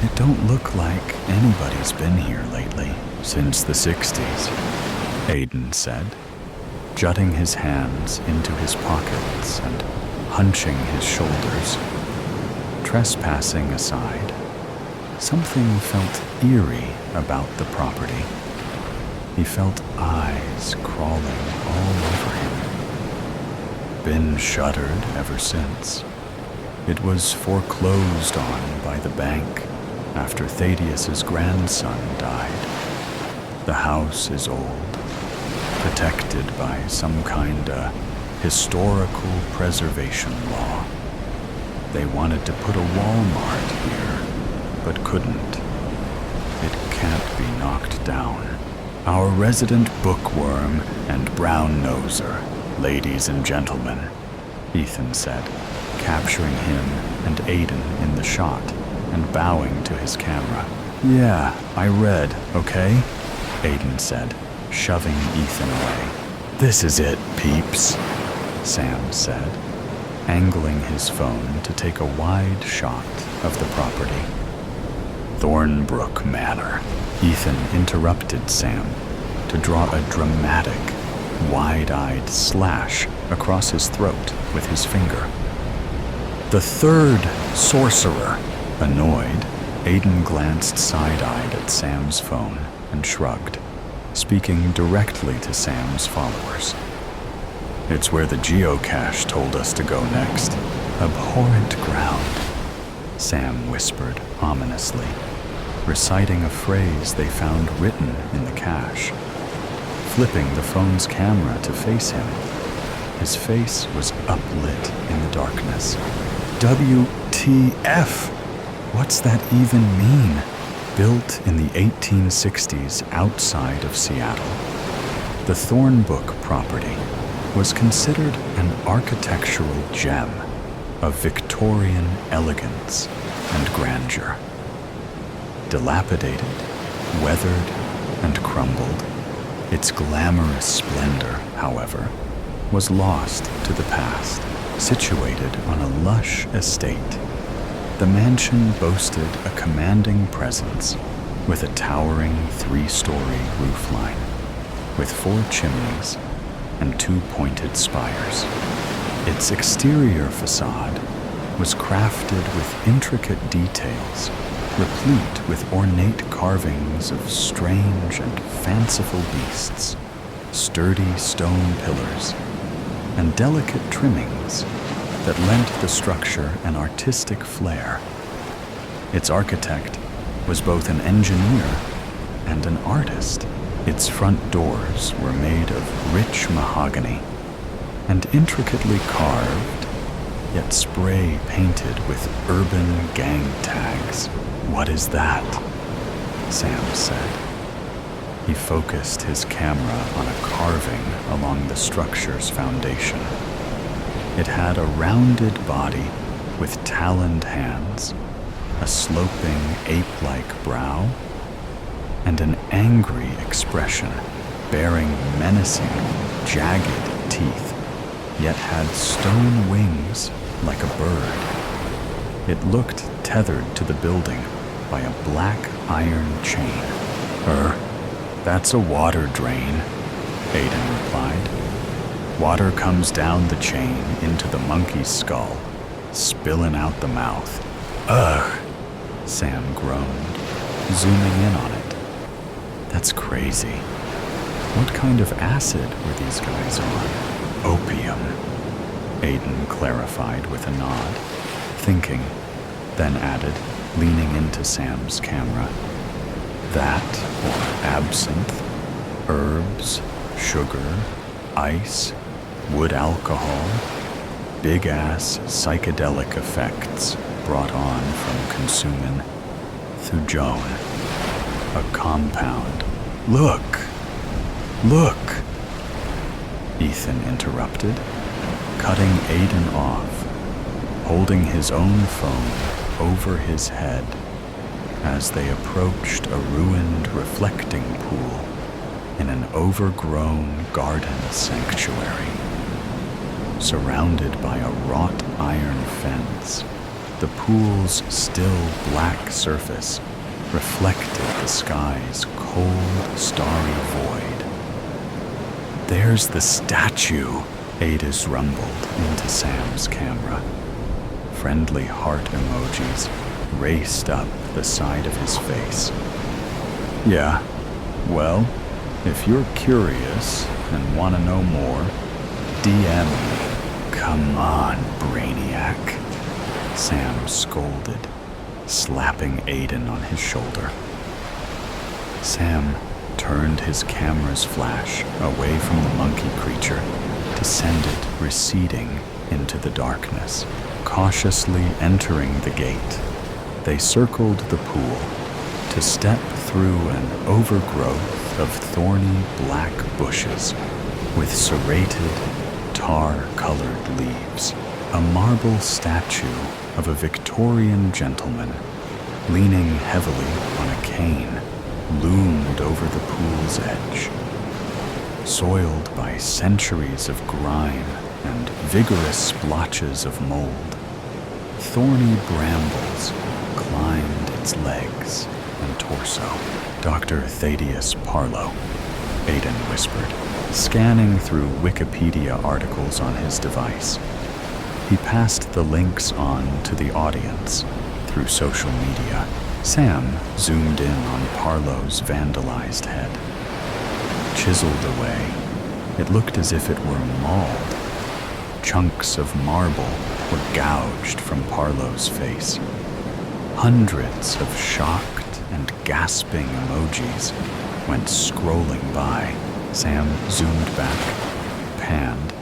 "It don't look like anybody's been here lately, since the 60s, Aiden said, jutting his hands into his pockets and hunching his shoulders. Trespassing aside, something felt eerie about the property. He felt eyes crawling all over him. Been shuttered ever since. It was foreclosed on by the bank after Thaddeus's grandson died. The house is old, protected by some kinda historical preservation law. They wanted to put a Walmart here, but couldn't. It can't be knocked down. Our resident bookworm and brown noser, ladies and gentlemen," Ethan said, capturing him and Aiden in the shot and bowing to his camera. "Yeah, I read, okay?" Aiden said, shoving Ethan away. "This is it, peeps," Sam said, angling his phone to take a wide shot of the property. "Thornbrook Manor." Ethan interrupted Sam to draw a dramatic, wide-eyed slash across his throat with his finger. "The third sorcerer." Annoyed, Aiden glanced side-eyed at Sam's phone and shrugged, speaking directly to Sam's followers. "It's where the geocache told us to go next." "Abhorrent ground," Sam whispered ominously, reciting a phrase they found written in the cache. Flipping the phone's camera to face him, his face was uplit in the darkness. "WTF? What's that even mean?" Built in the 1860s outside of Seattle, the Thornbrook property was considered an architectural gem of Victorian elegance and grandeur. Dilapidated, weathered, and crumbled, its glamorous splendor, however, was lost to the past. Situated on a lush estate, the mansion boasted a commanding presence with a towering 3-story roofline, with 4 chimneys and 2 pointed spires. Its exterior facade was crafted with intricate details, replete with ornate carvings of strange and fanciful beasts, sturdy stone pillars, and delicate trimmings that lent the structure an artistic flair. Its architect was both an engineer and an artist. Its front doors were made of rich mahogany and intricately carved, yet spray painted with urban gang tags. "What is that?" Sam said. He focused his camera on a carving along the structure's foundation. It had a rounded body with taloned hands, a sloping ape-like brow, and an angry expression bearing menacing, jagged teeth, yet had stone wings like a bird. It looked tethered to the building by a black iron chain. That's a water drain," Aiden replied. "Water comes down the chain into the monkey's skull, spilling out the mouth." "Ugh," Sam groaned, zooming in on it. "That's crazy. What kind of acid were these guys on?" "Opium," Aiden clarified with a nod, thinking, then added, leaning into Sam's camera. "That or absinthe, herbs, sugar, ice, wood alcohol, big-ass psychedelic effects brought on from consuming thujone, a compound." Look! Ethan interrupted, cutting Aiden off, holding his own phone over his head as they approached a ruined reflecting pool in an overgrown garden sanctuary. Surrounded by a wrought iron fence, the pool's still black surface reflected the sky's cold, starry void. "There's the statue," Adis rumbled into Sam's camera. Friendly heart emojis raced up the side of his face. "Yeah, well, if you're curious and want to know more, DM me." "Come on, Brainiac," Sam scolded, slapping Aiden on his shoulder. Sam turned his camera's flash away from the monkey creature to send it receding into the darkness. Cautiously entering the gate, they circled the pool to step through an overgrowth of thorny black bushes with serrated, tar-colored leaves. A marble statue of a Victorian gentleman, leaning heavily on a cane, loomed over the pool's edge. Soiled by centuries of grime and vigorous splotches of mold, thorny brambles climbed its legs and torso. "Dr. Thaddeus Parlow," Aiden whispered, scanning through Wikipedia articles on his device. He passed the links on to the audience through social media. Sam zoomed in on Parlow's vandalized head. Chiseled away, it looked as if it were mauled. Chunks of marble were gouged from Parlow's face. Hundreds of shocked and gasping emojis went scrolling by. Sam zoomed back, panned,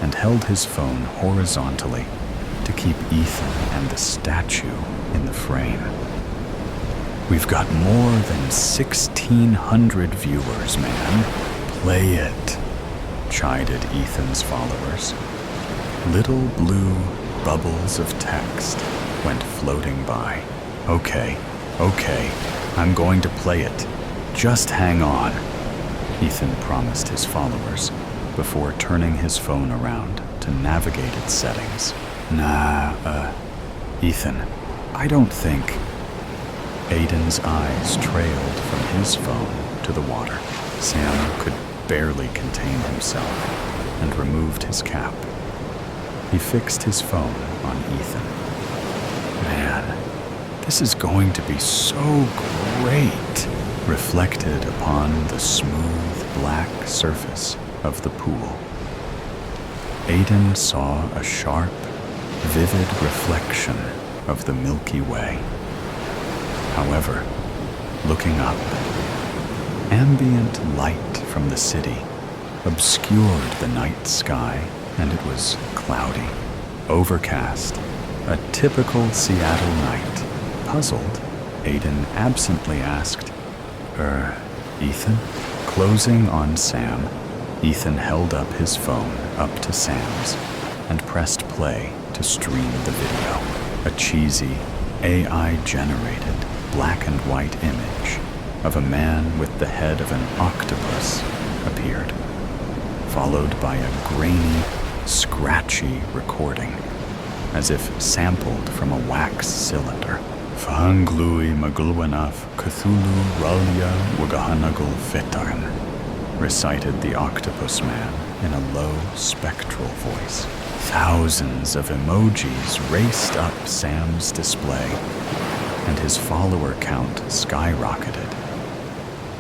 and held his phone horizontally to keep Ethan and the statue in the frame. "We've got more than 1,600 viewers, man. Play it," chided Ethan's followers. Little blue bubbles of text went floating by. Okay, I'm going to play it. Just hang on," Ethan promised his followers before turning his phone around to navigate its settings. Ethan, I don't think..." Aiden's eyes trailed from his phone to the water. Sam could barely contain himself and removed his cap. He fixed his phone on Ethan. Man, this is going to be so great, reflected upon the smooth black surface of the pool. Aiden saw a sharp, vivid reflection of the Milky Way. However, looking up, ambient light from the city obscured the night sky, and it was cloudy, overcast, a typical Seattle night. Puzzled, Aiden absently asked, Ethan? Closing on Sam, Ethan held up his phone up to Sam's and pressed play to stream the video. A cheesy, AI-generated black and white image of a man with the head of an octopus appeared, followed by a grainy, scratchy recording, as if sampled from a wax cylinder. Fahanglui magulwanaf Cthulhu Ralya Wagahanagul Fetarn, recited the octopus man in a low, spectral voice. Thousands of emojis raced up Sam's display, and his follower count skyrocketed.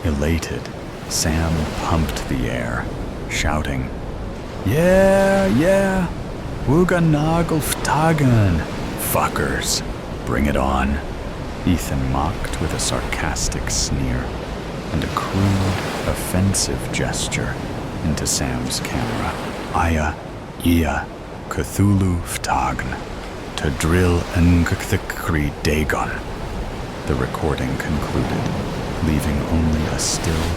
Elated, Sam pumped the air, shouting, Yeah, Wuganagel Ftagan, fuckers, bring it on. Ethan mocked with a sarcastic sneer and a crude, offensive gesture into Sam's camera. Aya, Ia, Cthulhu Ftagn, to drill Ngkthikri Dagon. The recording concluded, leaving only a still,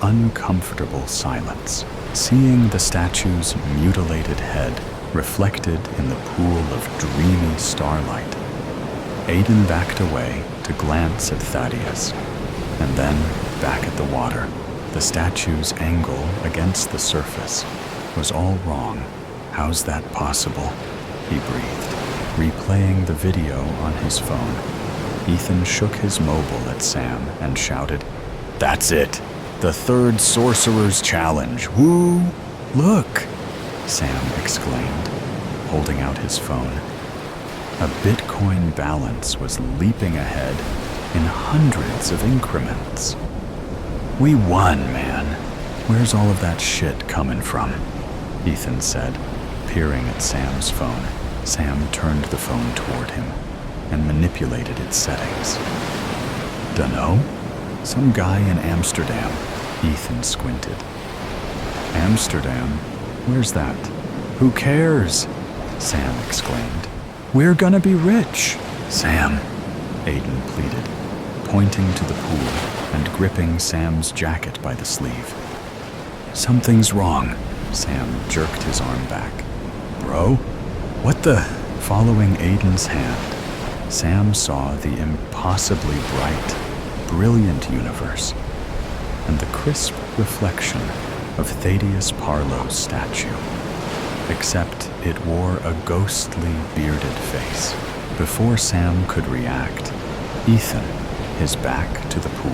uncomfortable silence. Seeing the statue's mutilated head reflected in the pool of dreamy starlight, Aiden backed away to glance at Thaddeus, and then back at the water. The statue's angle against the surface was all wrong. How's that possible? He breathed, replaying the video on his phone. Ethan shook his mobile at Sam and shouted, That's it! The third Sorcerer's Challenge! Woo! Look! Sam exclaimed, holding out his phone. A Bitcoin balance was leaping ahead in hundreds of increments. We won, man. Where's all of that shit coming from? Ethan said, peering at Sam's phone. Sam turned the phone toward him and manipulated its settings. Dunno. Some guy in Amsterdam. Ethan squinted. Amsterdam? Where's that? Who cares? Sam exclaimed. We're gonna be rich. Sam, Aiden pleaded, pointing to the pool and gripping Sam's jacket by the sleeve. Something's wrong. Sam jerked his arm back. Bro? What the? Following Aiden's hand, Sam saw the impossibly bright, brilliant universe and the crisp reflection of Thaddeus Parlow's statue, except it wore a ghostly, bearded face. Before Sam could react, Ethan, his back to the pool,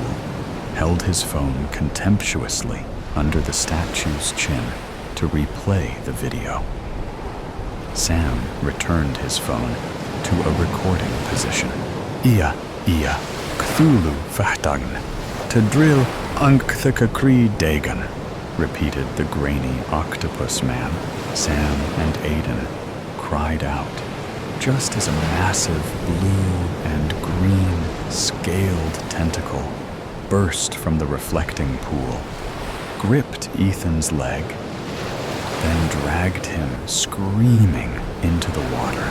held his phone contemptuously under the statue's chin to replay the video. Sam returned his phone to a recording position. Ia, Cthulhu Fahtagn, to drill Unkthikkakri Dagon, repeated the grainy octopus man. Sam and Aiden cried out, just as a massive blue and green scaled tentacle burst from the reflecting pool, gripped Ethan's leg, then dragged him screaming into the water.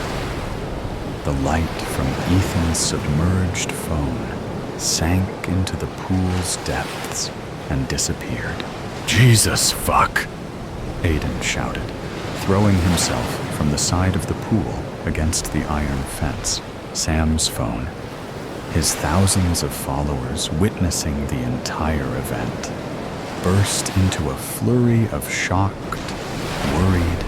The light from Ethan's submerged phone sank into the pool's depths and disappeared. Jesus fuck! Aiden shouted, throwing himself from the side of the pool against the iron fence. Sam's phone, his thousands of followers witnessing the entire event, burst into a flurry of shocked, worried,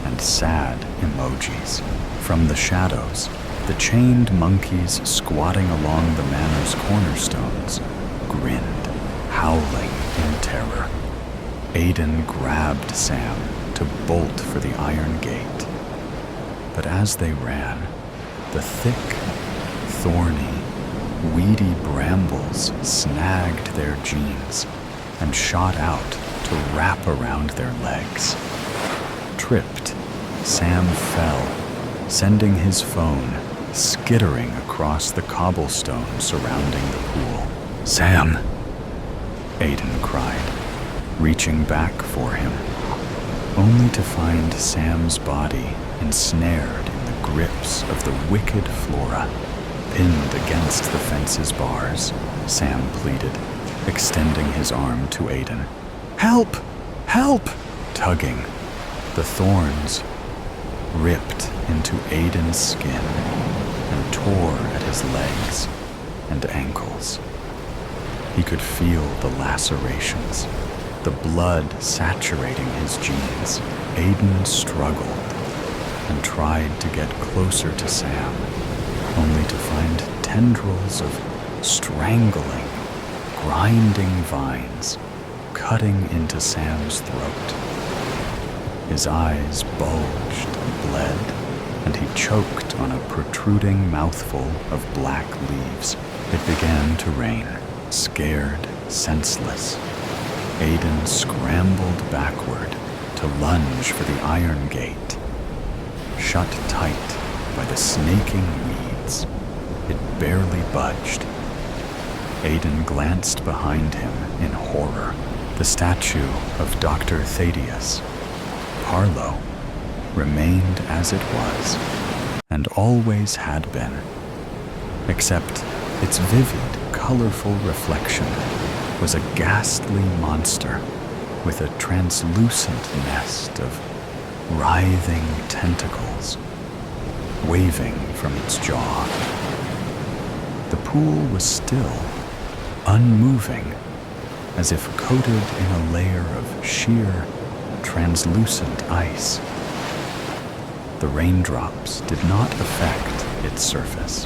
and sad emojis. From the shadows, The chained monkeys squatting along the manor's cornerstones grinned, howling in terror. Aidan grabbed Sam to bolt for the iron gate. But as they ran, the thick, thorny, weedy brambles snagged their jeans and shot out to wrap around their legs. Tripped, Sam fell, sending his phone skittering across the cobblestone surrounding the pool. "Sam!" Aidan cried, reaching back for him, only to find Sam's body ensnared in the grips of the wicked Flora. Pinned against the fence's bars, Sam pleaded, extending his arm to Aidan. "Help! Help!" Tugging, the thorns ripped into Aidan's skin and tore at his legs and ankles. He could feel the lacerations, the blood saturating his jeans. Aidan struggled and tried to get closer to Sam, only to find tendrils of strangling, grinding vines cutting into Sam's throat. His eyes bulged and bled, and he choked on a protruding mouthful of black leaves. It began to rain. Scared, senseless, Aidan scrambled backward to lunge for the iron gate. Shut tight by the snaking weeds, it barely budged. Aidan glanced behind him in horror. The statue of Dr. Thaddeus, Parlow, remained as it was, and always had been, except its vivid, colorful reflection was a ghastly monster with a translucent nest of writhing tentacles waving from its jaw. The pool was still, unmoving, as if coated in a layer of sheer, translucent ice. The raindrops did not affect its surface.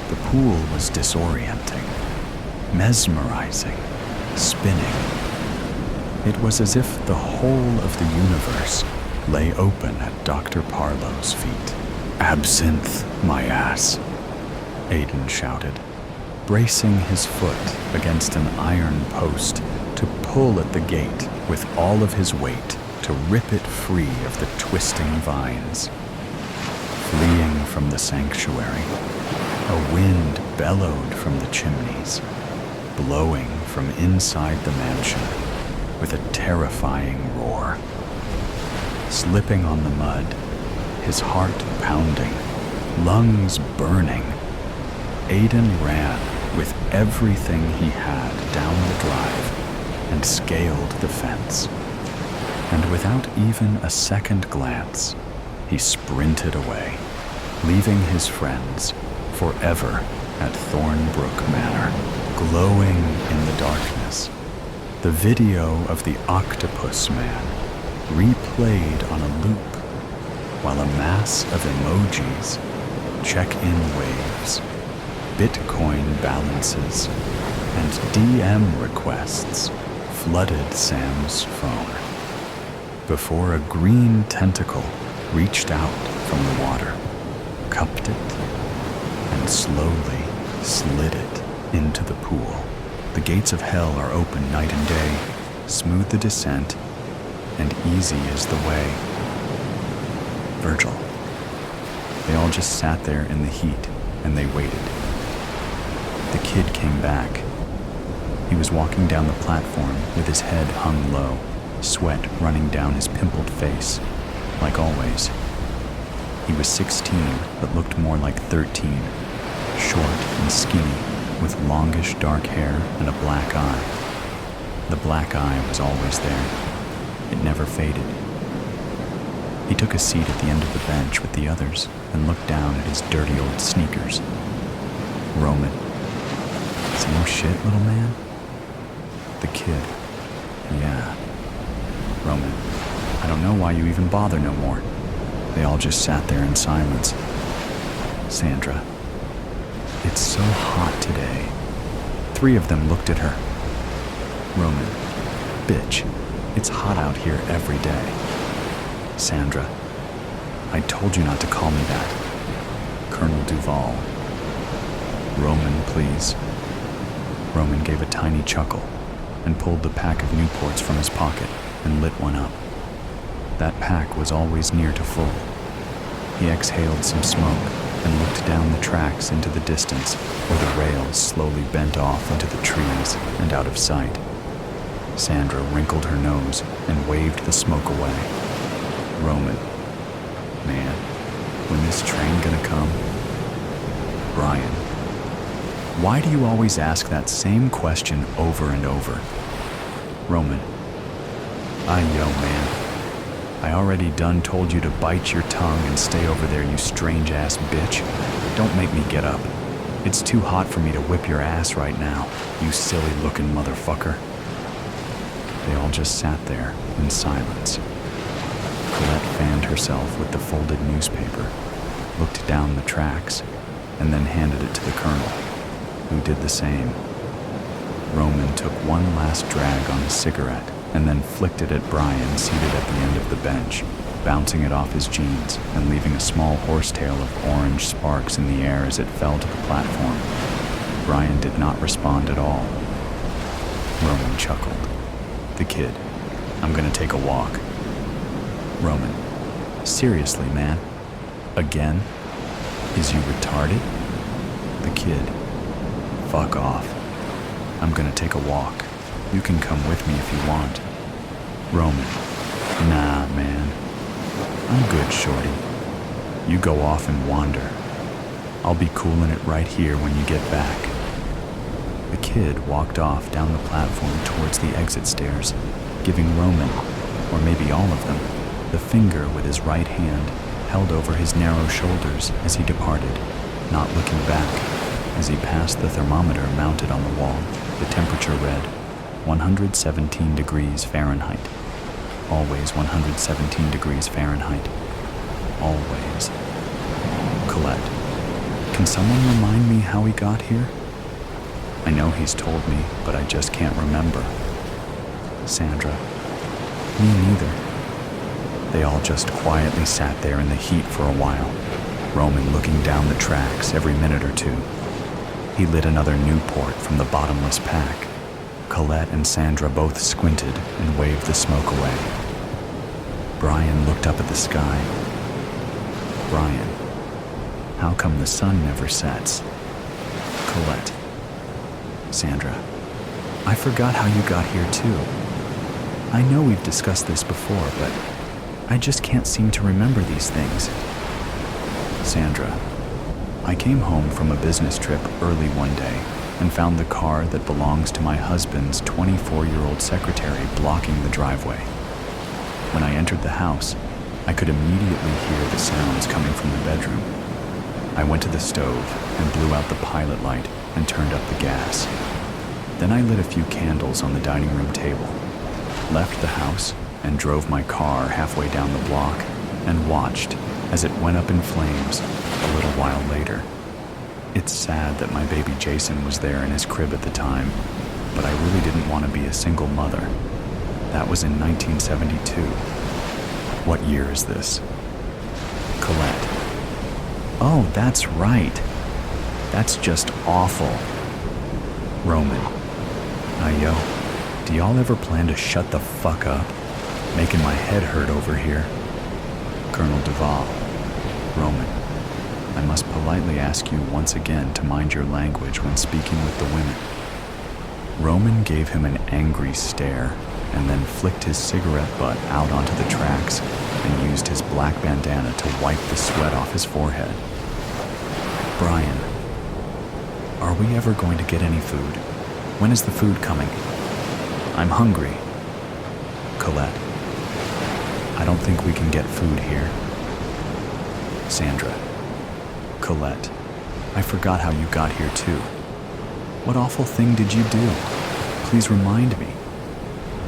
The pool was disorienting, mesmerizing, spinning. It was as if the whole of the universe lay open at Dr. Parlow's feet. "Absinthe, my ass," Aidan shouted, bracing his foot against an iron post to pull at the gate with all of his weight to rip it free of the twisting vines. Fleeing from the sanctuary, a wind bellowed from the chimneys, blowing from inside the mansion with a terrifying roar. Slipping on the mud, his heart pounding, lungs burning, Aidan ran with everything he had down the drive and scaled the fence. And without even a second glance, he sprinted away, leaving his friends forever at Thornbrook Manor, glowing in the darkness. The video of the octopus man replayed on a loop, while a mass of emojis, check-in waves, Bitcoin balances, and DM requests flooded Sam's phone, before a green tentacle reached out from the water, cupped it, and slowly slid it into the pool. The gates of hell are open night and day, smooth the descent, and easy is the way. Virgil. They all just sat there in the heat, and they waited. The kid came back. He was walking down the platform with his head hung low, sweat running down his pimpled face, like always. He was 16, but looked more like 13, short and skinny, with longish dark hair and a black eye. The black eye was always there. It never faded. He took a seat at the end of the bench with the others and looked down at his dirty old sneakers. Roman. "Same shit, little man?" The kid. "Yeah." Roman. "I don't know why you even bother no more." They all just sat there in silence. Sandra, it's so hot today. 3 of them looked at her. Roman, bitch, it's hot out here every day. Sandra, I told you not to call me that. Colonel Duval. Roman, please. Roman gave a tiny chuckle and pulled the pack of Newports from his pocket and lit one up. That pack was always near to full. He exhaled some smoke and looked down the tracks into the distance where the rails slowly bent off into the trees and out of sight. Sandra wrinkled her nose and waved the smoke away. Roman, man, when this train gonna come? Brian, why do you always ask that same question over and over? Roman, yo man, I already done told you to bite your tongue and stay over there, you strange-ass bitch. Don't make me get up. It's too hot for me to whip your ass right now, you silly-looking motherfucker. They all just sat there in silence. Colette fanned herself with the folded newspaper, looked down the tracks, and then handed it to the colonel, who did the same. Roman took one last drag on his cigarette and then flicked it at Brian seated at the end of the bench, bouncing it off his jeans and leaving a small horsetail of orange sparks in the air as it fell to the platform. Brian did not respond at all. Roman chuckled. The kid, I'm gonna take a walk. Roman, seriously, man? Again? Is you retarded? The kid, fuck off. I'm gonna take a walk. You can come with me if you want. Roman, nah, man. I'm good, shorty. You go off and wander. I'll be cooling it right here when you get back. The kid walked off down the platform towards the exit stairs, giving Roman, or maybe all of them, the finger with his right hand held over his narrow shoulders as he departed, not looking back. As he passed the thermometer mounted on the wall, the temperature read 117 degrees Fahrenheit. Always 117 degrees Fahrenheit. Always. Colette, can someone remind me how he got here? I know he's told me, but I just can't remember. Sandra, me neither. They all just quietly sat there in the heat for a while, Roman looking down the tracks every minute or two. He lit another Newport from the bottomless pack. Colette and Sandra both squinted and waved the smoke away. Brian looked up at the sky. Brian, how come the sun never sets? Colette. Sandra, I forgot how you got here too. I know we've discussed this before, but I just can't seem to remember these things. Sandra, I came home from a business trip early one day and found the car that belongs to my husband's 24-year-old secretary blocking the driveway. When I entered the house, I could immediately hear the sounds coming from the bedroom. I went to the stove and blew out the pilot light and turned up the gas. Then I lit a few candles on the dining room table, left the house, and drove my car halfway down the block and watched as it went up in flames a little while later. It's sad that my baby Jason was there in his crib at the time, but I really didn't want to be a single mother. That was in 1972. What year is this? Colette. Oh, that's right. That's just awful. Roman. Yo, do y'all ever plan to shut the fuck up? Making my head hurt over here. Colonel Duval. Roman. I must politely ask you once again to mind your language when speaking with the women. Roman gave him an angry stare and then flicked his cigarette butt out onto the tracks and used his black bandana to wipe the sweat off his forehead. Brian, are we ever going to get any food? When is the food coming? I'm hungry. Colette, I don't think we can get food here. Sandra. Colette, I forgot how you got here too. What awful thing did you do? Please remind me.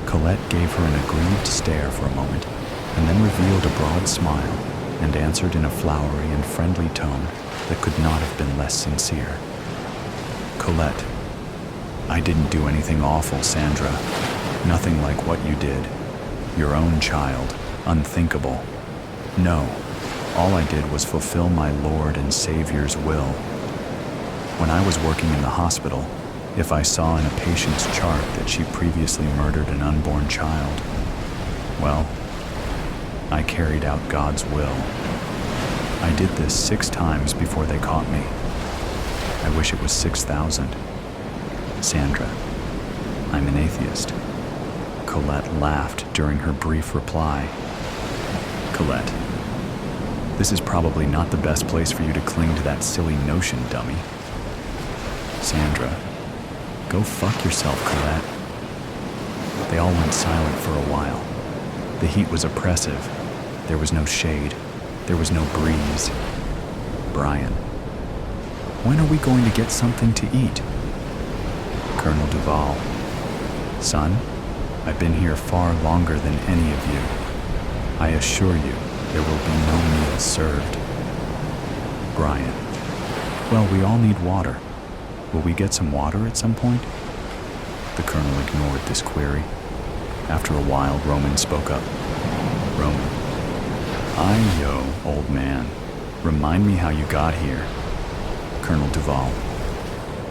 Colette gave her an aggrieved stare for a moment and then revealed a broad smile and answered in a flowery and friendly tone that could not have been less sincere. Colette, I didn't do anything awful, Sandra. Nothing like what you did. Your own child. Unthinkable. No, all I did was fulfill my Lord and Savior's will. When I was working in the hospital, if I saw in a patient's chart that she previously murdered an unborn child, well, I carried out God's will. I did this 6 times before they caught me. I wish it was 6,000. Sandra, I'm an atheist. Colette laughed during her brief reply. Colette, this is probably not the best place for you to cling to that silly notion, dummy. Sandra, go fuck yourself, Colette. They all went silent for a while. The heat was oppressive. There was no shade. There was no breeze. Brian, when are we going to get something to eat? Colonel Duval, son, I've been here far longer than any of you. I assure you, there will be no meal served. Brian, well, we all need water. Will we get some water at some point? The colonel ignored this query. After a while, Roman spoke up. Roman, yo, old man. Remind me how you got here. Colonel Duval,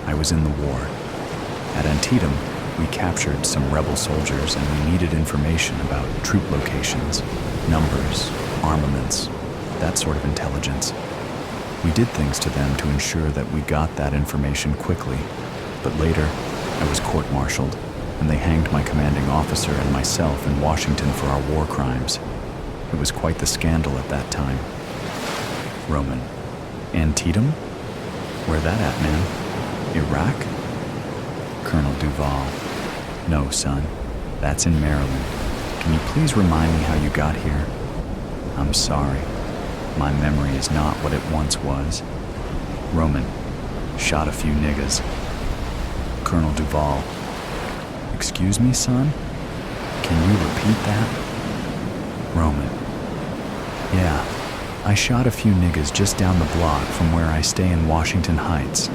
I was in the war. At Antietam, we captured some rebel soldiers and we needed information about troop locations, numbers, armaments, that sort of intelligence. We did things to them to ensure that we got that information quickly, but later I was court-martialed and they hanged my commanding officer and myself in Washington for our war crimes. It was quite the scandal at that time. Roman, Antietam? Where that at, man? Iraq? Colonel Duval, no, son, that's in Maryland. Can you please remind me how you got here? I'm sorry. My memory is not what it once was. Roman, shot a few niggas. Colonel Duval, excuse me, son? Can you repeat that? Roman, yeah, I shot a few niggas just down the block from where I stay in Washington Heights.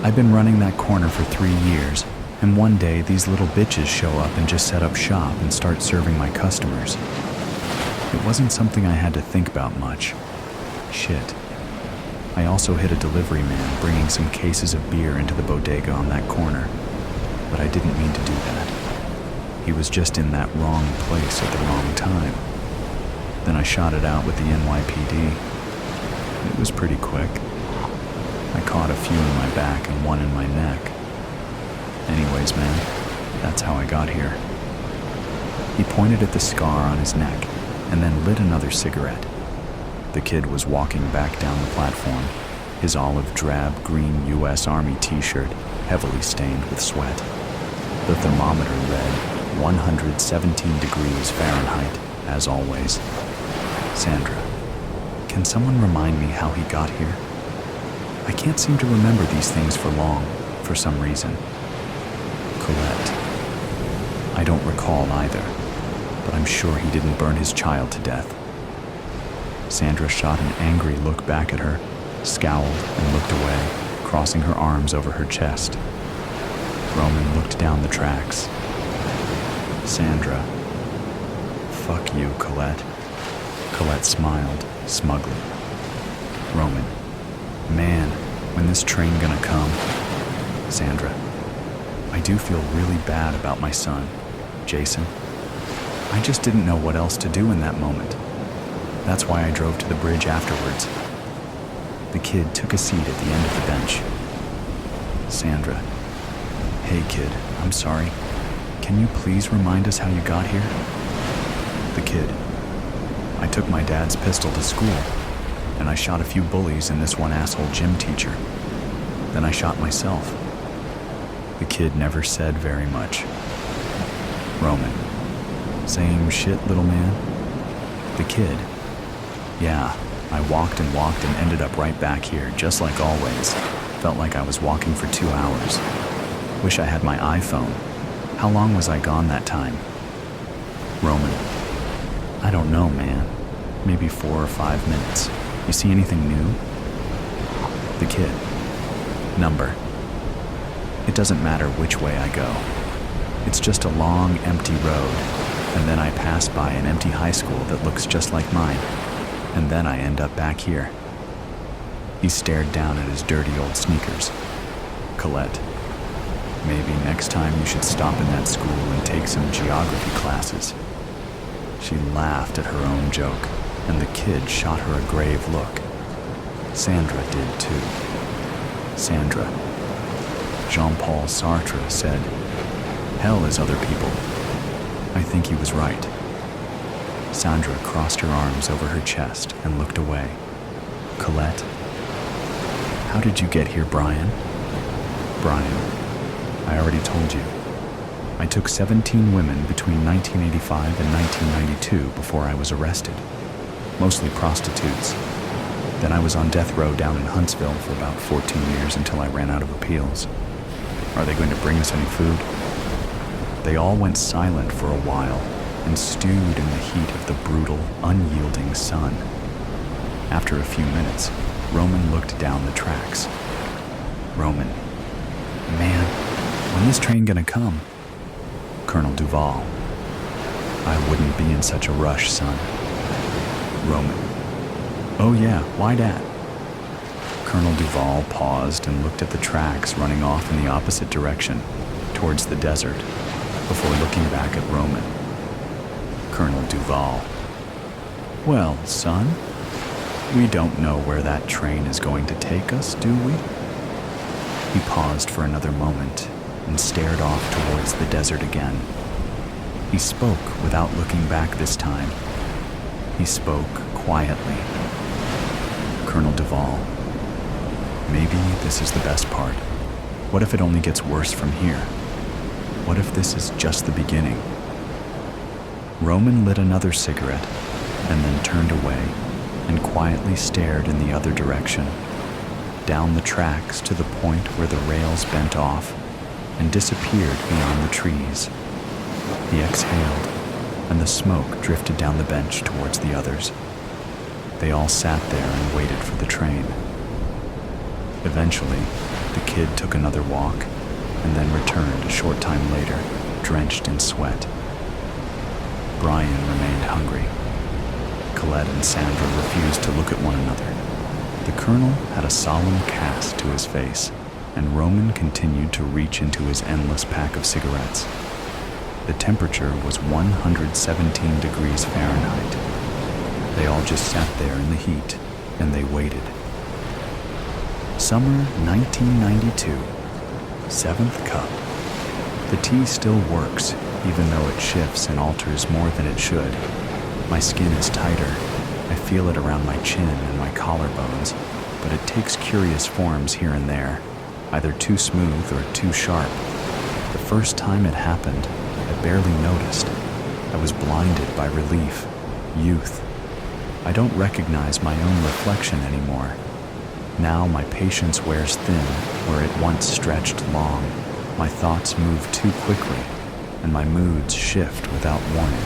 I've been running that corner for 3 years, and one day these little bitches show up and just set up shop and start serving my customers. It wasn't something I had to think about much. Shit. I also hit a delivery man bringing some cases of beer into the bodega on that corner, but I didn't mean to do that. He was just in that wrong place at the wrong time. Then I shot it out with the NYPD. It was pretty quick. I caught a few in my back and one in my neck. Anyways, man, that's how I got here. He pointed at the scar on his neck and then lit another cigarette. The kid was walking back down the platform, his olive drab green U.S. Army t-shirt heavily stained with sweat. The thermometer read 117 degrees Fahrenheit, as always. Sandra, can someone remind me how he got here? I can't seem to remember these things for long, for some reason. Colette, I don't recall either, but I'm sure he didn't burn his child to death. Sandra shot an angry look back at her, scowled and looked away, crossing her arms over her chest. Roman looked down the tracks. Sandra, fuck you, Colette. Colette smiled, smugly. Roman, man, when this train gonna come? Sandra, I do feel really bad about my son, Jason. I just didn't know what else to do in that moment. That's why I drove to the bridge afterwards. The kid took a seat at the end of the bench. Sandra, hey kid, I'm sorry. Can you please remind us how you got here? The kid, I took my dad's pistol to school, and I shot a few bullies and this one asshole gym teacher. Then I shot myself. The kid never said very much. Roman, same shit, little man? The kid, yeah, I walked and ended up right back here, just like always. Felt like I was walking for 2 hours. Wish I had my iPhone. How long was I gone that time? Roman, I don't know, man. Maybe 4 or 5 minutes. You see anything new? The kid. Number. It doesn't matter which way I go. It's just a long, empty road, and then I pass by an empty high school that looks just like mine, and then I end up back here. He stared down at his dirty old sneakers. Colette, maybe next time you should stop in that school and take some geography classes. She laughed at her own joke, and the kid shot her a grave look. Sandra did too. Sandra. Jean-Paul Sartre said, "Hell is other people." I think he was right. Sandra crossed her arms over her chest and looked away. Colette. How did you get here, Brian? Brian, I already told you. I took 17 women between 1985 and 1992 before I was arrested. Mostly prostitutes. Then I was on death row down in Huntsville for about 14 years until I ran out of appeals. Are they going to bring us any food? They all went silent for a while and stewed in the heat of the brutal, unyielding sun. After a few minutes, Roman looked down the tracks. Roman. Man, when is train gonna come? Colonel Duval. I wouldn't be in such a rush, son. Roman. Oh yeah, why dat? Colonel Duval paused and looked at the tracks running off in the opposite direction, towards the desert, before looking back at Roman. Colonel Duval. Well, son, we don't know where that train is going to take us, do we? He paused for another moment and stared off towards the desert again. He spoke without looking back this time. He spoke quietly. Colonel Duval. Maybe this is the best part. What if it only gets worse from here? What if this is just the beginning? Roman lit another cigarette and then turned away and quietly stared in the other direction, down the tracks to the point where the rails bent off and disappeared beyond the trees. He exhaled, and the smoke drifted down the bench towards the others. They all sat there and waited for the train. Eventually, the kid took another walk and then returned a short time later, drenched in sweat. Brian remained hungry. Colette and Sandra refused to look at one another. The colonel had a solemn cast to his face, and Roman continued to reach into his endless pack of cigarettes. The temperature was 117 degrees Fahrenheit. They all just sat there in the heat, and they waited. Summer 1992. 7th cup. The tea still works, even though it shifts and alters more than it should. My skin is tighter. I feel it around my chin and my collarbones, but it takes curious forms here and there, either too smooth or too sharp. The first time it happened, I barely noticed. I was blinded by relief, youth. I don't recognize my own reflection anymore. Now my patience wears thin where it once stretched long. My thoughts move too quickly, and my moods shift without warning.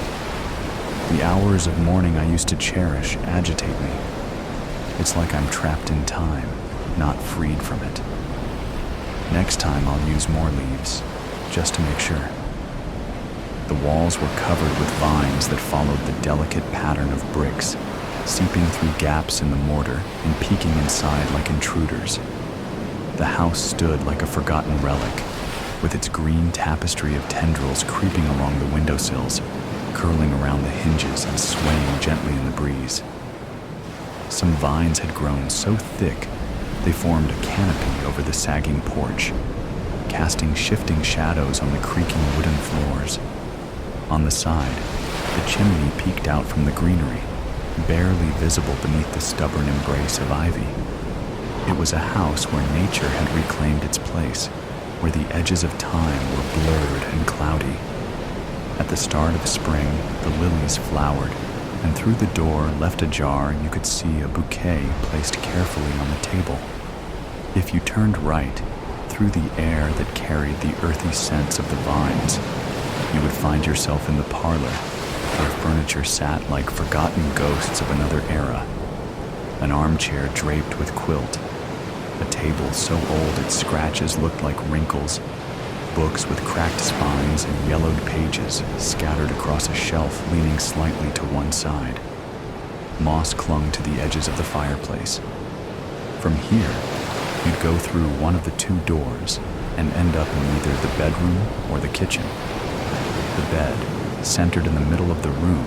The hours of morning I used to cherish agitate me. It's like I'm trapped in time, not freed from it. Next time I'll use more leaves, just to make sure. The walls were covered with vines that followed the delicate pattern of bricks, seeping through gaps in the mortar and peeking inside like intruders. The house stood like a forgotten relic, with its green tapestry of tendrils creeping along the windowsills, curling around the hinges and swaying gently in the breeze. Some vines had grown so thick they formed a canopy over the sagging porch, casting shifting shadows on the creaking wooden floors. On the side, the chimney peeked out from the greenery, barely visible beneath the stubborn embrace of ivy. It was a house where nature had reclaimed its place, where the edges of time were blurred and cloudy. At the start of spring, the lilies flowered, and through the door left ajar you could see a bouquet placed carefully on the table. If you turned right, through the air that carried the earthy scents of the vines, you would find yourself in the parlor, where furniture sat like forgotten ghosts of another era. An armchair draped with quilt, a table so old its scratches looked like wrinkles, books with cracked spines and yellowed pages scattered across a shelf leaning slightly to one side. Moss clung to the edges of the fireplace. From here, you'd go through one of the two doors and end up in either the bedroom or the kitchen. The bed, centered in the middle of the room,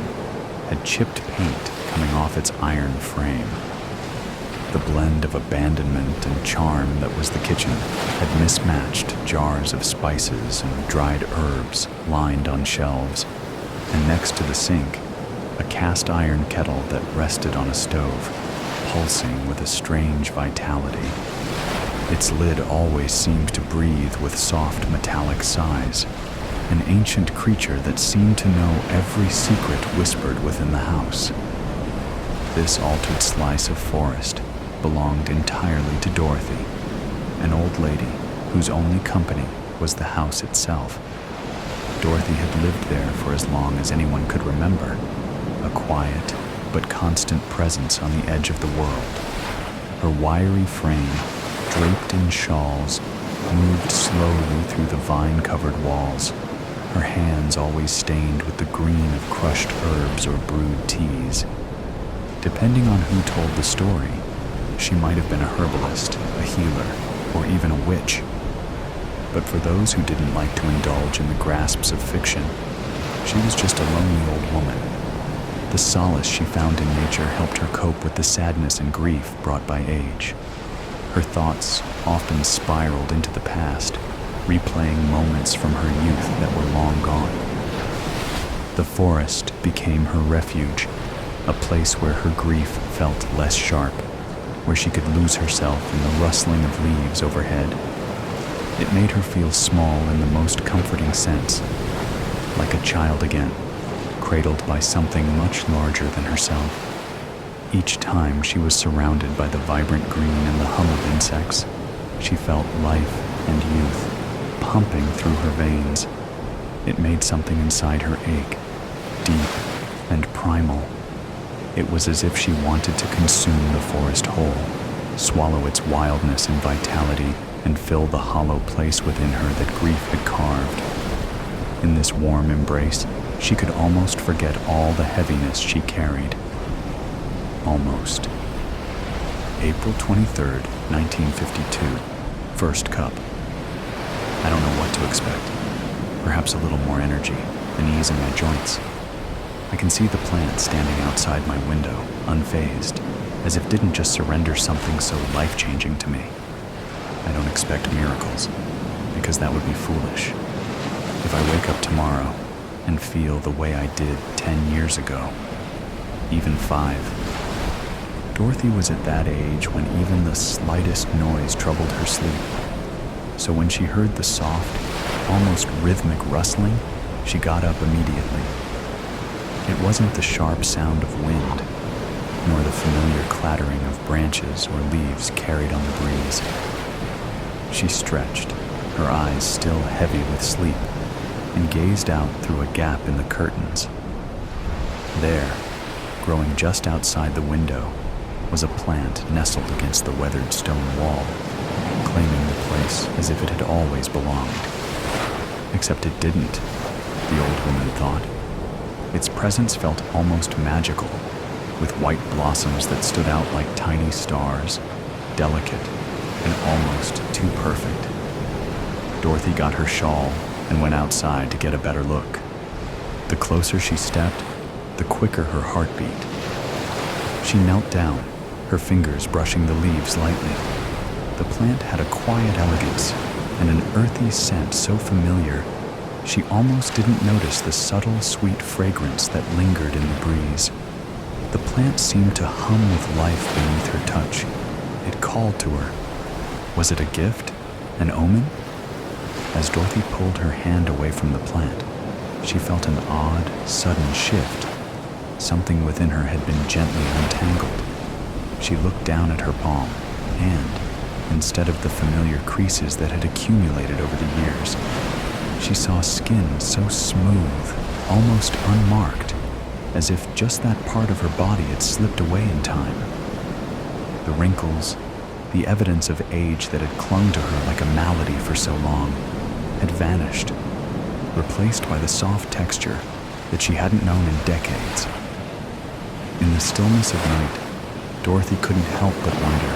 had chipped paint coming off its iron frame. The blend of abandonment and charm that was the kitchen had mismatched jars of spices and dried herbs lined on shelves, and next to the sink, a cast iron kettle that rested on a stove, pulsing with a strange vitality. Its lid always seemed to breathe with soft metallic sighs, an ancient creature that seemed to know every secret whispered within the house. This altered slice of forest belonged entirely to Dorothy, an old lady whose only company was the house itself. Dorothy had lived there for as long as anyone could remember, a quiet but constant presence on the edge of the world. Her wiry frame, draped in shawls, moved slowly through the vine-covered walls, her hands always stained with the green of crushed herbs or brewed teas. Depending on who told the story, she might have been a herbalist, a healer, or even a witch. But for those who didn't like to indulge in the grasps of fiction, she was just a lonely old woman. The solace she found in nature helped her cope with the sadness and grief brought by age. Her thoughts often spiraled into the past, replaying moments from her youth that were long gone. The forest became her refuge, a place where her grief felt less sharp, where she could lose herself in the rustling of leaves overhead. It made her feel small in the most comforting sense, like a child again, cradled by something much larger than herself. Each time she was surrounded by the vibrant green and the hum of insects, she felt life and youth pumping through her veins. It made something inside her ache, deep and primal. It was as if she wanted to consume the forest whole, swallow its wildness and vitality, and fill the hollow place within her that grief had carved. In this warm embrace, she could almost forget all the heaviness she carried. Almost. April 23rd, 1952. First cup. I don't know what to expect. Perhaps a little more energy, an ease in my joints. I can see the plant standing outside my window, unfazed, as if it didn't just surrender something so life-changing to me. I don't expect miracles, because that would be foolish. If I wake up tomorrow and feel the way I did 10 years ago, even 5. Dorothy was at that age when even the slightest noise troubled her sleep. So when she heard the soft, almost rhythmic rustling, she got up immediately. It wasn't the sharp sound of wind, nor the familiar clattering of branches or leaves carried on the breeze. She stretched, her eyes still heavy with sleep, and gazed out through a gap in the curtains. There, growing just outside the window, was a plant nestled against the weathered stone wall, claiming the place as if it had always belonged. Except it didn't, the old woman thought. Its presence felt almost magical, with white blossoms that stood out like tiny stars, delicate and almost too perfect. Dorothy got her shawl and went outside to get a better look. The closer she stepped, the quicker her heart beat. She knelt down, her fingers brushing the leaves lightly. The plant had a quiet elegance and an earthy scent so familiar, she almost didn't notice the subtle, sweet fragrance that lingered in the breeze. The plant seemed to hum with life beneath her touch. It called to her. Was it a gift? An omen? As Dorothy pulled her hand away from the plant, she felt an odd, sudden shift. Something within her had been gently untangled. She looked down at her palm, and, instead of the familiar creases that had accumulated over the years, she saw skin so smooth, almost unmarked, as if just that part of her body had slipped away in time. The wrinkles, the evidence of age that had clung to her like a malady for so long, had vanished, replaced by the soft texture that she hadn't known in decades. In the stillness of night, Dorothy couldn't help but wonder,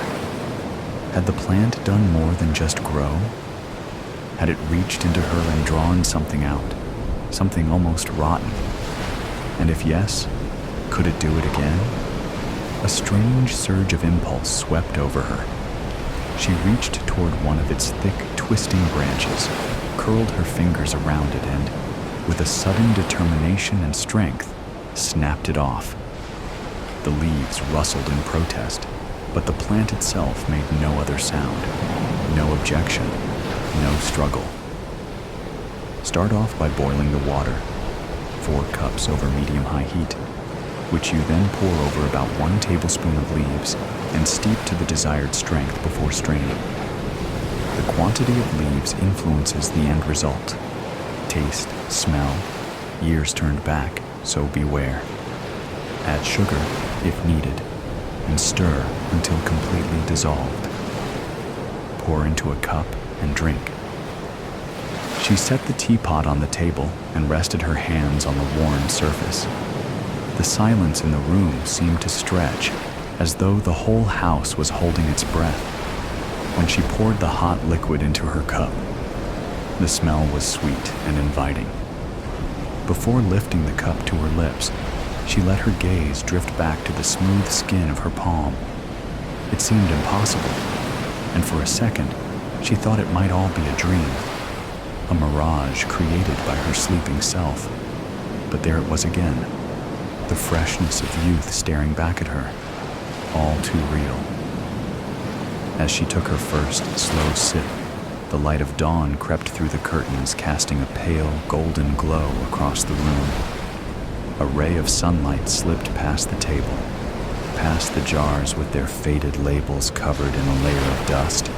had the plant done more than just grow? Had it reached into her and drawn something out, something almost rotten? And if yes, could it do it again? A strange surge of impulse swept over her. She reached toward one of its thick, twisting branches, curled her fingers around it, and, with a sudden determination and strength, snapped it off. The leaves rustled in protest, but the plant itself made no other sound, no objection, no struggle. Start off by boiling the water, 4 cups over medium-high heat, which you then pour over about 1 tablespoon of leaves and steep to the desired strength before straining. The quantity of leaves influences the end result. Taste, smell, years turned back, so beware. Add sugar, if needed, and stir until completely dissolved. Pour into a cup and drink. She set the teapot on the table and rested her hands on the worn surface. The silence in the room seemed to stretch, as though the whole house was holding its breath. When she poured the hot liquid into her cup, the smell was sweet and inviting. Before lifting the cup to her lips, she let her gaze drift back to the smooth skin of her palm. It seemed impossible, and for a second, she thought it might all be a dream, a mirage created by her sleeping self. But there it was again, the freshness of youth staring back at her, all too real. As she took her first slow sip, the light of dawn crept through the curtains, casting a pale, golden glow across the room. A ray of sunlight slipped past the table, past the jars with their faded labels covered in a layer of dust,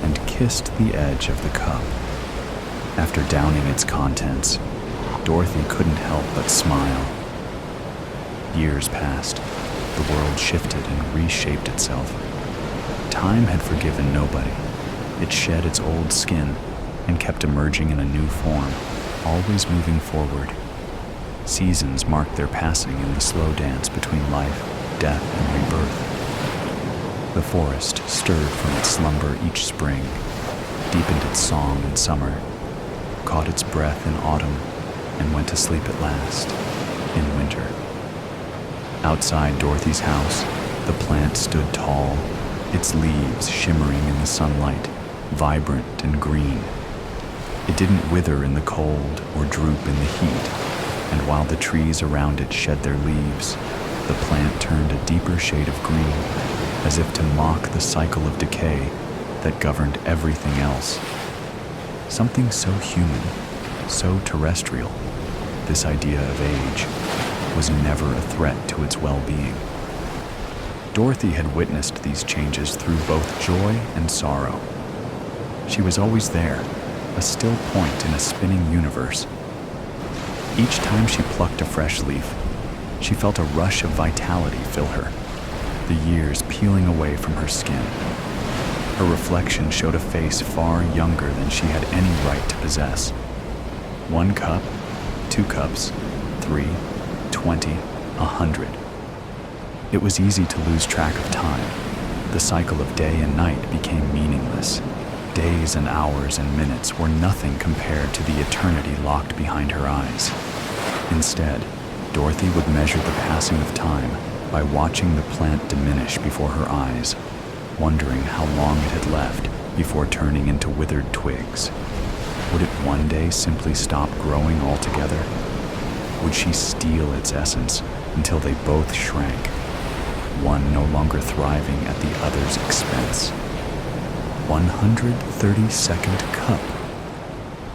and kissed the edge of the cup. After downing its contents, Dorothy couldn't help but smile. Years passed. The world shifted and reshaped itself. Time had forgiven nobody. It shed its old skin and kept emerging in a new form, always moving forward. Seasons marked their passing in the slow dance between life, death, and rebirth. The forest stirred from its slumber each spring, deepened its song in summer, caught its breath in autumn, and went to sleep at last, in winter. Outside Dorothy's house, the plant stood tall, its leaves shimmering in the sunlight, vibrant and green. It didn't wither in the cold or droop in the heat, and while the trees around it shed their leaves, the plant turned a deeper shade of green, as if to mock the cycle of decay that governed everything else. Something so human, so terrestrial, this idea of age, was never a threat to its well-being. Dorothy had witnessed these changes through both joy and sorrow. She was always there, a still point in a spinning universe. Each time she plucked a fresh leaf, she felt a rush of vitality fill her, the years peeling away from her skin. Her reflection showed a face far younger than she had any right to possess. 1 cup, 2 cups, 3, 20, 100. It was easy to lose track of time. The cycle of day and night became meaningless. Days and hours and minutes were nothing compared to the eternity locked behind her eyes. Instead, Dorothy would measure the passing of time by watching the plant diminish before her eyes, wondering how long it had left before turning into withered twigs. Would it one day simply stop growing altogether? Would she steal its essence until they both shrank, one no longer thriving at the other's expense? 132nd cup.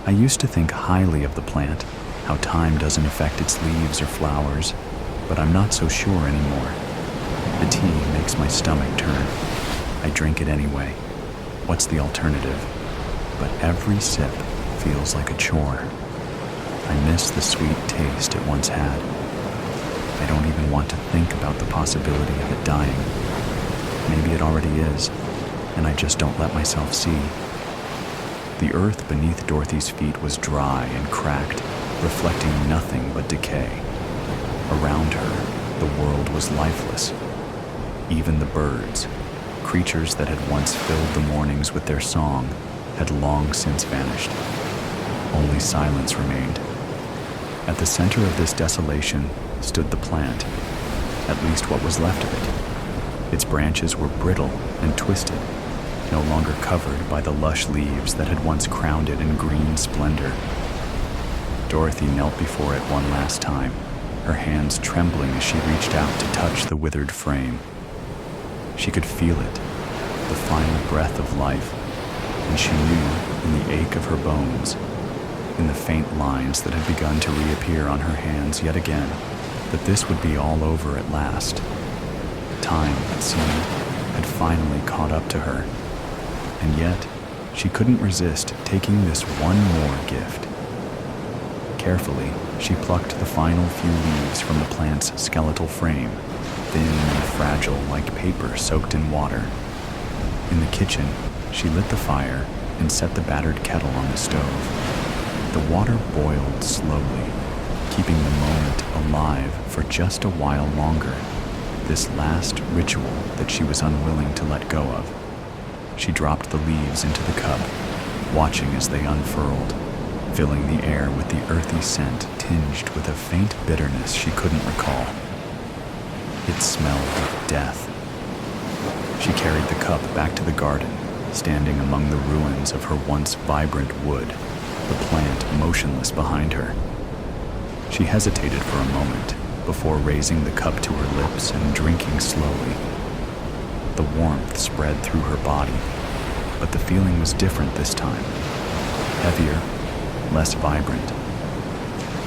I used to think highly of the plant, how time doesn't affect its leaves or flowers, but I'm not so sure anymore. The tea makes my stomach turn. I drink it anyway. What's the alternative? But every sip feels like a chore. I miss the sweet taste it once had. I don't even want to think about the possibility of it dying. Maybe it already is, and I just don't let myself see. The earth beneath Dorothy's feet was dry and cracked, reflecting nothing but decay. Around her, the world was lifeless. Even the birds, creatures that had once filled the mornings with their song, had long since vanished. Only silence remained. At the center of this desolation stood the plant, at least what was left of it. Its branches were brittle and twisted, no longer covered by the lush leaves that had once crowned it in green splendor. Dorothy knelt before it one last time, her hands trembling as she reached out to touch the withered frame. She could feel it, the final breath of life, and she knew in the ache of her bones, in the faint lines that had begun to reappear on her hands yet again, that this would be all over at last. Time, it seemed, had finally caught up to her, and yet she couldn't resist taking this one more gift. Carefully, she plucked the final few leaves from the plant's skeletal frame, thin and fragile like paper soaked in water. In the kitchen, she lit the fire and set the battered kettle on the stove. The water boiled slowly, keeping the moment alive for just a while longer, this last ritual that she was unwilling to let go of. She dropped the leaves into the cup, watching as they unfurled, filling the air with the earthy scent tinged with a faint bitterness she couldn't recall. It smelled of death. She carried the cup back to the garden, standing among the ruins of her once vibrant wood, the plant motionless behind her. She hesitated for a moment before raising the cup to her lips and drinking slowly. The warmth spread through her body, but the feeling was different this time. Heavier, less vibrant.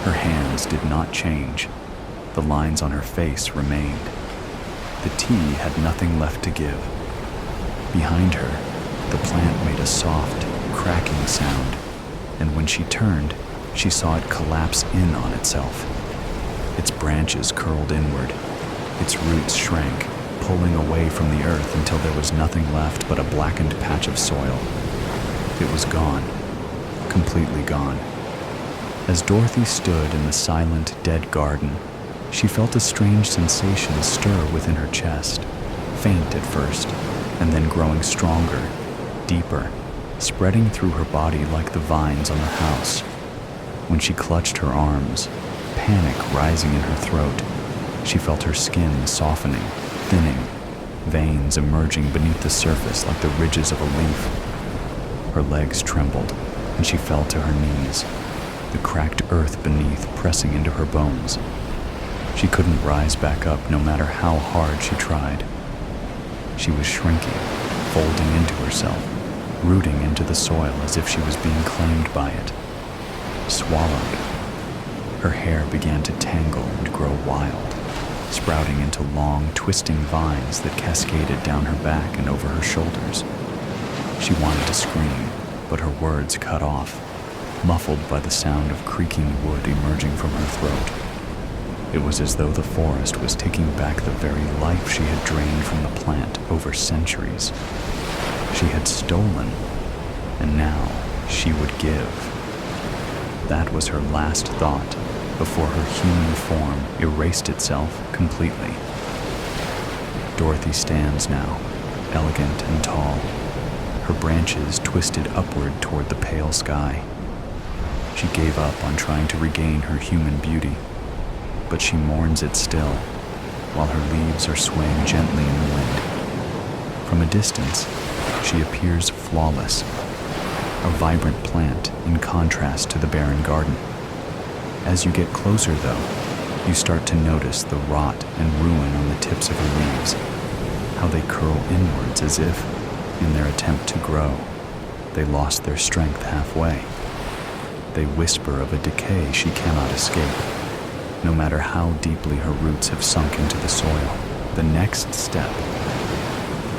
Her hands did not change. The lines on her face remained. The tea had nothing left to give. Behind her, the plant made a soft, cracking sound, and when she turned, she saw it collapse in on itself. Its branches curled inward. Its roots shrank, pulling away from the earth until there was nothing left but a blackened patch of soil. It was gone, completely gone. As Dorothy stood in the silent, dead garden, she felt a strange sensation stir within her chest, faint at first, and then growing stronger, deeper, spreading through her body like the vines on the house. When she clutched her arms, panic rising in her throat, she felt her skin softening, thinning, veins emerging beneath the surface like the ridges of a leaf. Her legs trembled, and she fell to her knees, the cracked earth beneath pressing into her bones. She couldn't rise back up no matter how hard she tried. She was shrinking, folding into herself, rooting into the soil as if she was being claimed by it. Swallowed. Her hair began to tangle and grow wild, sprouting into long, twisting vines that cascaded down her back and over her shoulders. She wanted to scream, but her words cut off, muffled by the sound of creaking wood emerging from her throat. It was as though the forest was taking back the very life she had drained from the plant over centuries. She had stolen, and now she would give. That was her last thought before her human form erased itself completely. Dorothy stands now, elegant and tall, her branches twisted upward toward the pale sky. She gave up on trying to regain her human beauty, but she mourns it still, while her leaves are swaying gently in the wind. From a distance, she appears flawless, a vibrant plant in contrast to the barren garden. As you get closer, though, you start to notice the rot and ruin on the tips of her leaves, how they curl inwards as if, in their attempt to grow, they lost their strength halfway. They whisper of a decay she cannot escape. No matter how deeply her roots have sunk into the soil, the next step.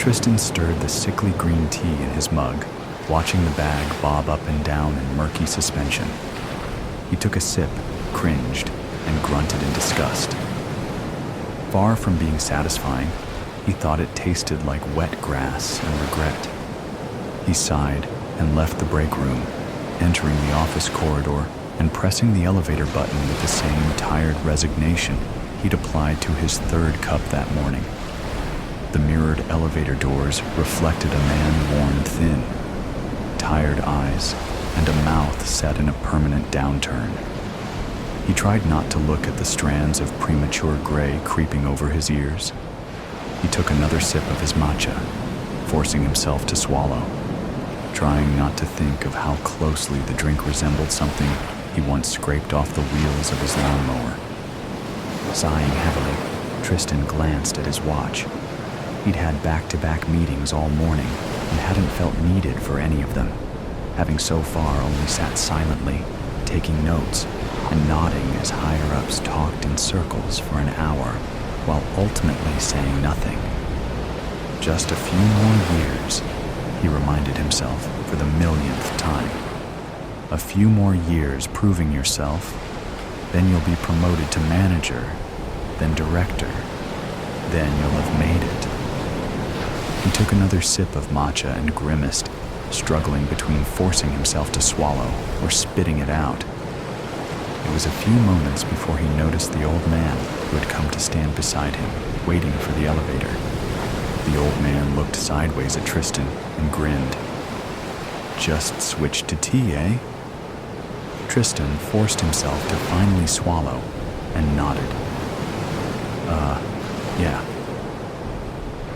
Tristan stirred the sickly green tea in his mug, watching the bag bob up and down in murky suspension. He took a sip, cringed, and grunted in disgust. Far from being satisfying, he thought it tasted like wet grass and regret. He sighed and left the break room, entering the office corridor and pressing the elevator button with the same tired resignation he'd applied to his third cup that morning. The mirrored elevator doors reflected a man worn thin, tired eyes, and a mouth set in a permanent downturn. He tried not to look at the strands of premature gray creeping over his ears. He took another sip of his matcha, forcing himself to swallow, trying not to think of how closely the drink resembled something he once scraped off the wheels of his lawnmower. Sighing heavily, Tristan glanced at his watch. He'd had back-to-back meetings all morning and hadn't felt needed for any of them, having so far only sat silently, taking notes and nodding as higher-ups talked in circles for an hour while ultimately saying nothing. Just a few more years, he reminded himself for the millionth time. A few more years proving yourself, then you'll be promoted to manager, then director, then you'll have made it. He took another sip of matcha and grimaced, struggling between forcing himself to swallow or spitting it out. It was a few moments before he noticed the old man who had come to stand beside him, waiting for the elevator. The old man looked sideways at Tristan and grinned. Just switched to tea, eh? Tristan forced himself to finally swallow and nodded. Yeah.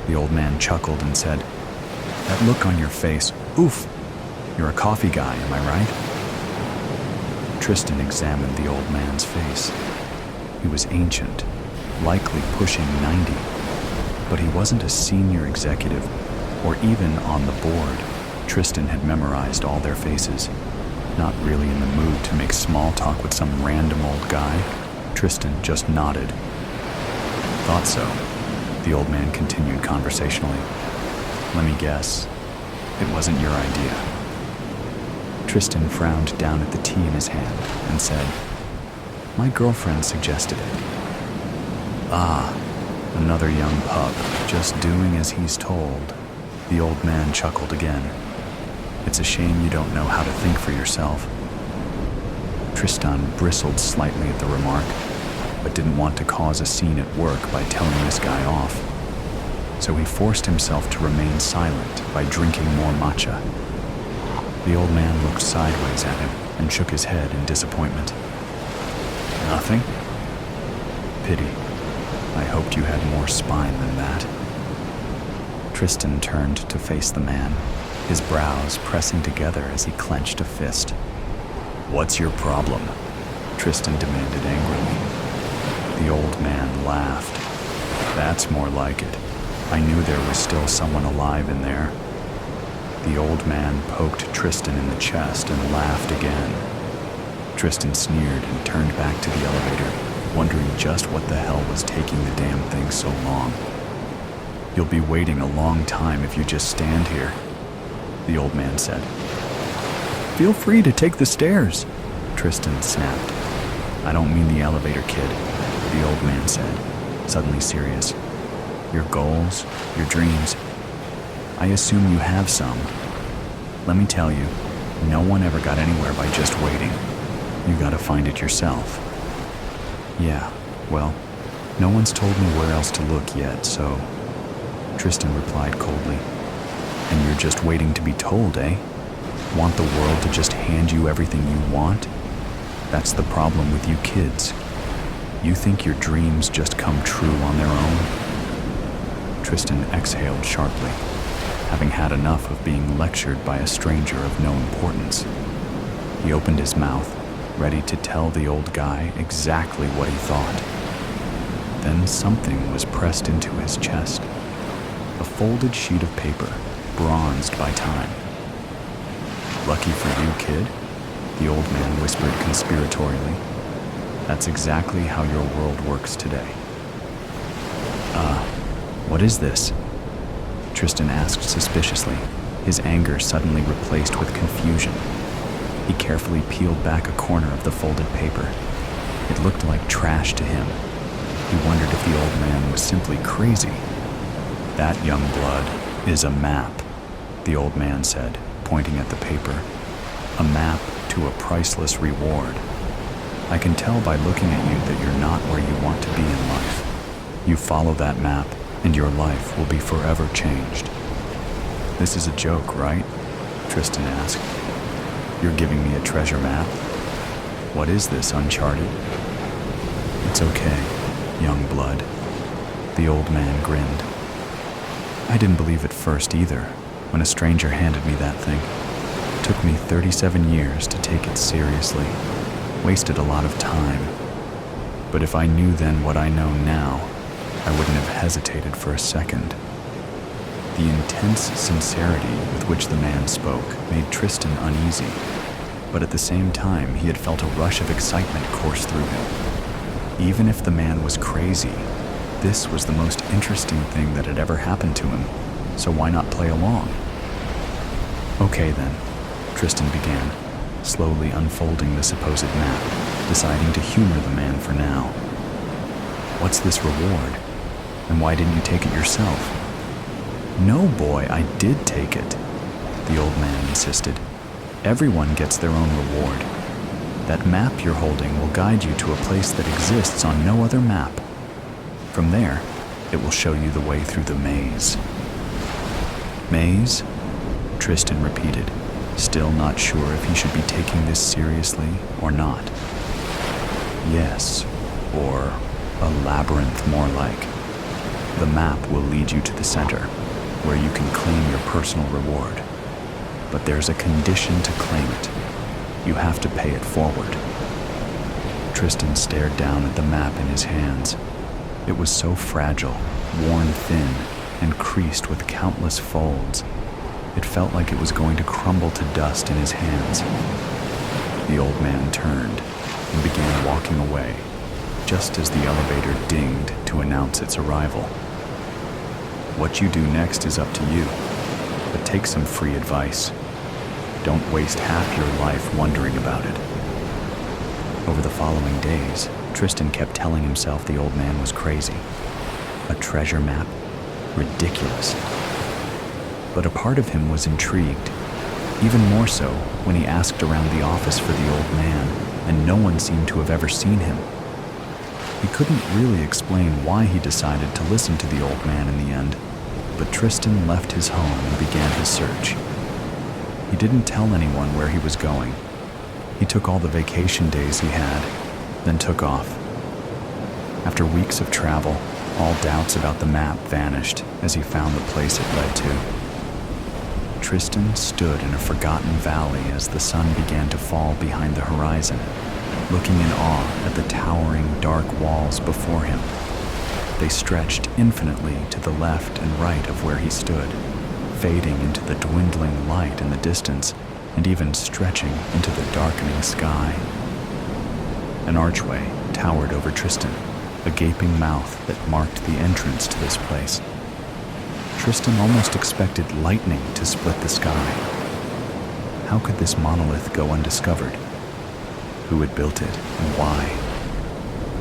The old man chuckled and said, "That look on your face, oof, you're a coffee guy, am I right?" Tristan examined the old man's face. He was ancient, likely pushing 90, but he wasn't a senior executive or even on the board. Tristan had memorized all their faces, not really in the mood to make small talk with some random old guy. Tristan just nodded. "Thought so," the old man continued conversationally. "Let me guess, it wasn't your idea." Tristan frowned down at the tea in his hand and said, "My girlfriend suggested it." "Ah, another young pup, just doing as he's told." The old man chuckled again. "It's a shame you don't know how to think for yourself." Tristan bristled slightly at the remark, but didn't want to cause a scene at work by telling this guy off. So he forced himself to remain silent by drinking more matcha. The old man looked sideways at him and shook his head in disappointment. "Nothing? Pity. I hoped you had more spine than that." Tristan turned to face the man, his brows pressing together as he clenched a fist. "What's your problem?" Tristan demanded angrily. The old man laughed. "That's more like it. I knew there was still someone alive in there." The old man poked Tristan in the chest and laughed again. Tristan sneered and turned back to the elevator, wondering just what the hell was taking the damn thing so long. "You'll be waiting a long time if you just stand here," the old man said. "Feel free to take the stairs," Tristan snapped. "I don't mean the elevator, kid," the old man said, suddenly serious. "Your goals, your dreams, I assume you have some. Let me tell you, no one ever got anywhere by just waiting. You gotta find it yourself." "Yeah, well, no one's told me where else to look yet, so," Tristan replied coldly. "And you're just waiting to be told, eh? Want the world to just hand you everything you want? That's the problem with you kids. You think your dreams just come true on their own?" Tristan exhaled sharply, having had enough of being lectured by a stranger of no importance. He opened his mouth, ready to tell the old guy exactly what he thought. Then something was pressed into his chest. A folded sheet of paper, bronzed by time. "Lucky for you, kid," the old man whispered conspiratorially. "That's exactly how your world works today." What is this?" Tristan asked suspiciously, his anger suddenly replaced with confusion. He carefully peeled back a corner of the folded paper. It looked like trash to him. He wondered if the old man was simply crazy. "That, young blood, is a map," the old man said, pointing at the paper. "A map to a priceless reward. I can tell by looking at you that you're not where you want to be in life. You follow that map, and your life will be forever changed." "This is a joke, right?" Tristan asked. "You're giving me a treasure map? What is this, Uncharted?" "It's okay, young blood," the old man grinned. "I didn't believe at first either, when a stranger handed me that thing. It took me 37 years to take it seriously. Wasted a lot of time. But if I knew then what I know now, I wouldn't have hesitated for a second." The intense sincerity with which the man spoke made Tristan uneasy, but at the same time he had felt a rush of excitement course through him. Even if the man was crazy, this was the most interesting thing that had ever happened to him, so why not play along? "Okay then," Tristan began, slowly unfolding the supposed map, deciding to humor the man for now. "What's this reward? And why didn't you take it yourself?" "No, boy, I did take it," the old man insisted. "Everyone gets their own reward. That map you're holding will guide you to a place that exists on no other map. From there, it will show you the way through the maze." "Maze?" Tristan repeated, still not sure if he should be taking this seriously or not. "Yes, or a labyrinth more like. The map will lead you to the center, where you can claim your personal reward. But there's a condition to claim it. You have to pay it forward." Tristan stared down at the map in his hands. It was so fragile, worn thin, and creased with countless folds. It felt like it was going to crumble to dust in his hands. The old man turned and began walking away, just as the elevator dinged to announce its arrival. "What you do next is up to you, but take some free advice. Don't waste half your life wondering about it." Over the following days, Tristan kept telling himself the old man was crazy. A treasure map? Ridiculous. But a part of him was intrigued, even more so when he asked around the office for the old man, and no one seemed to have ever seen him. He couldn't really explain why he decided to listen to the old man in the end, but Tristan left his home and began his search. He didn't tell anyone where he was going. He took all the vacation days he had, then took off. After weeks of travel, all doubts about the map vanished as he found the place it led to. Tristan stood in a forgotten valley as the sun began to fall behind the horizon, looking in awe at the towering dark walls before him. They stretched infinitely to the left and right of where he stood, fading into the dwindling light in the distance and even stretching into the darkening sky. An archway towered over Tristan, a gaping mouth that marked the entrance to this place. Tristan almost expected lightning to split the sky. How could this monolith go undiscovered? Who had built it and why?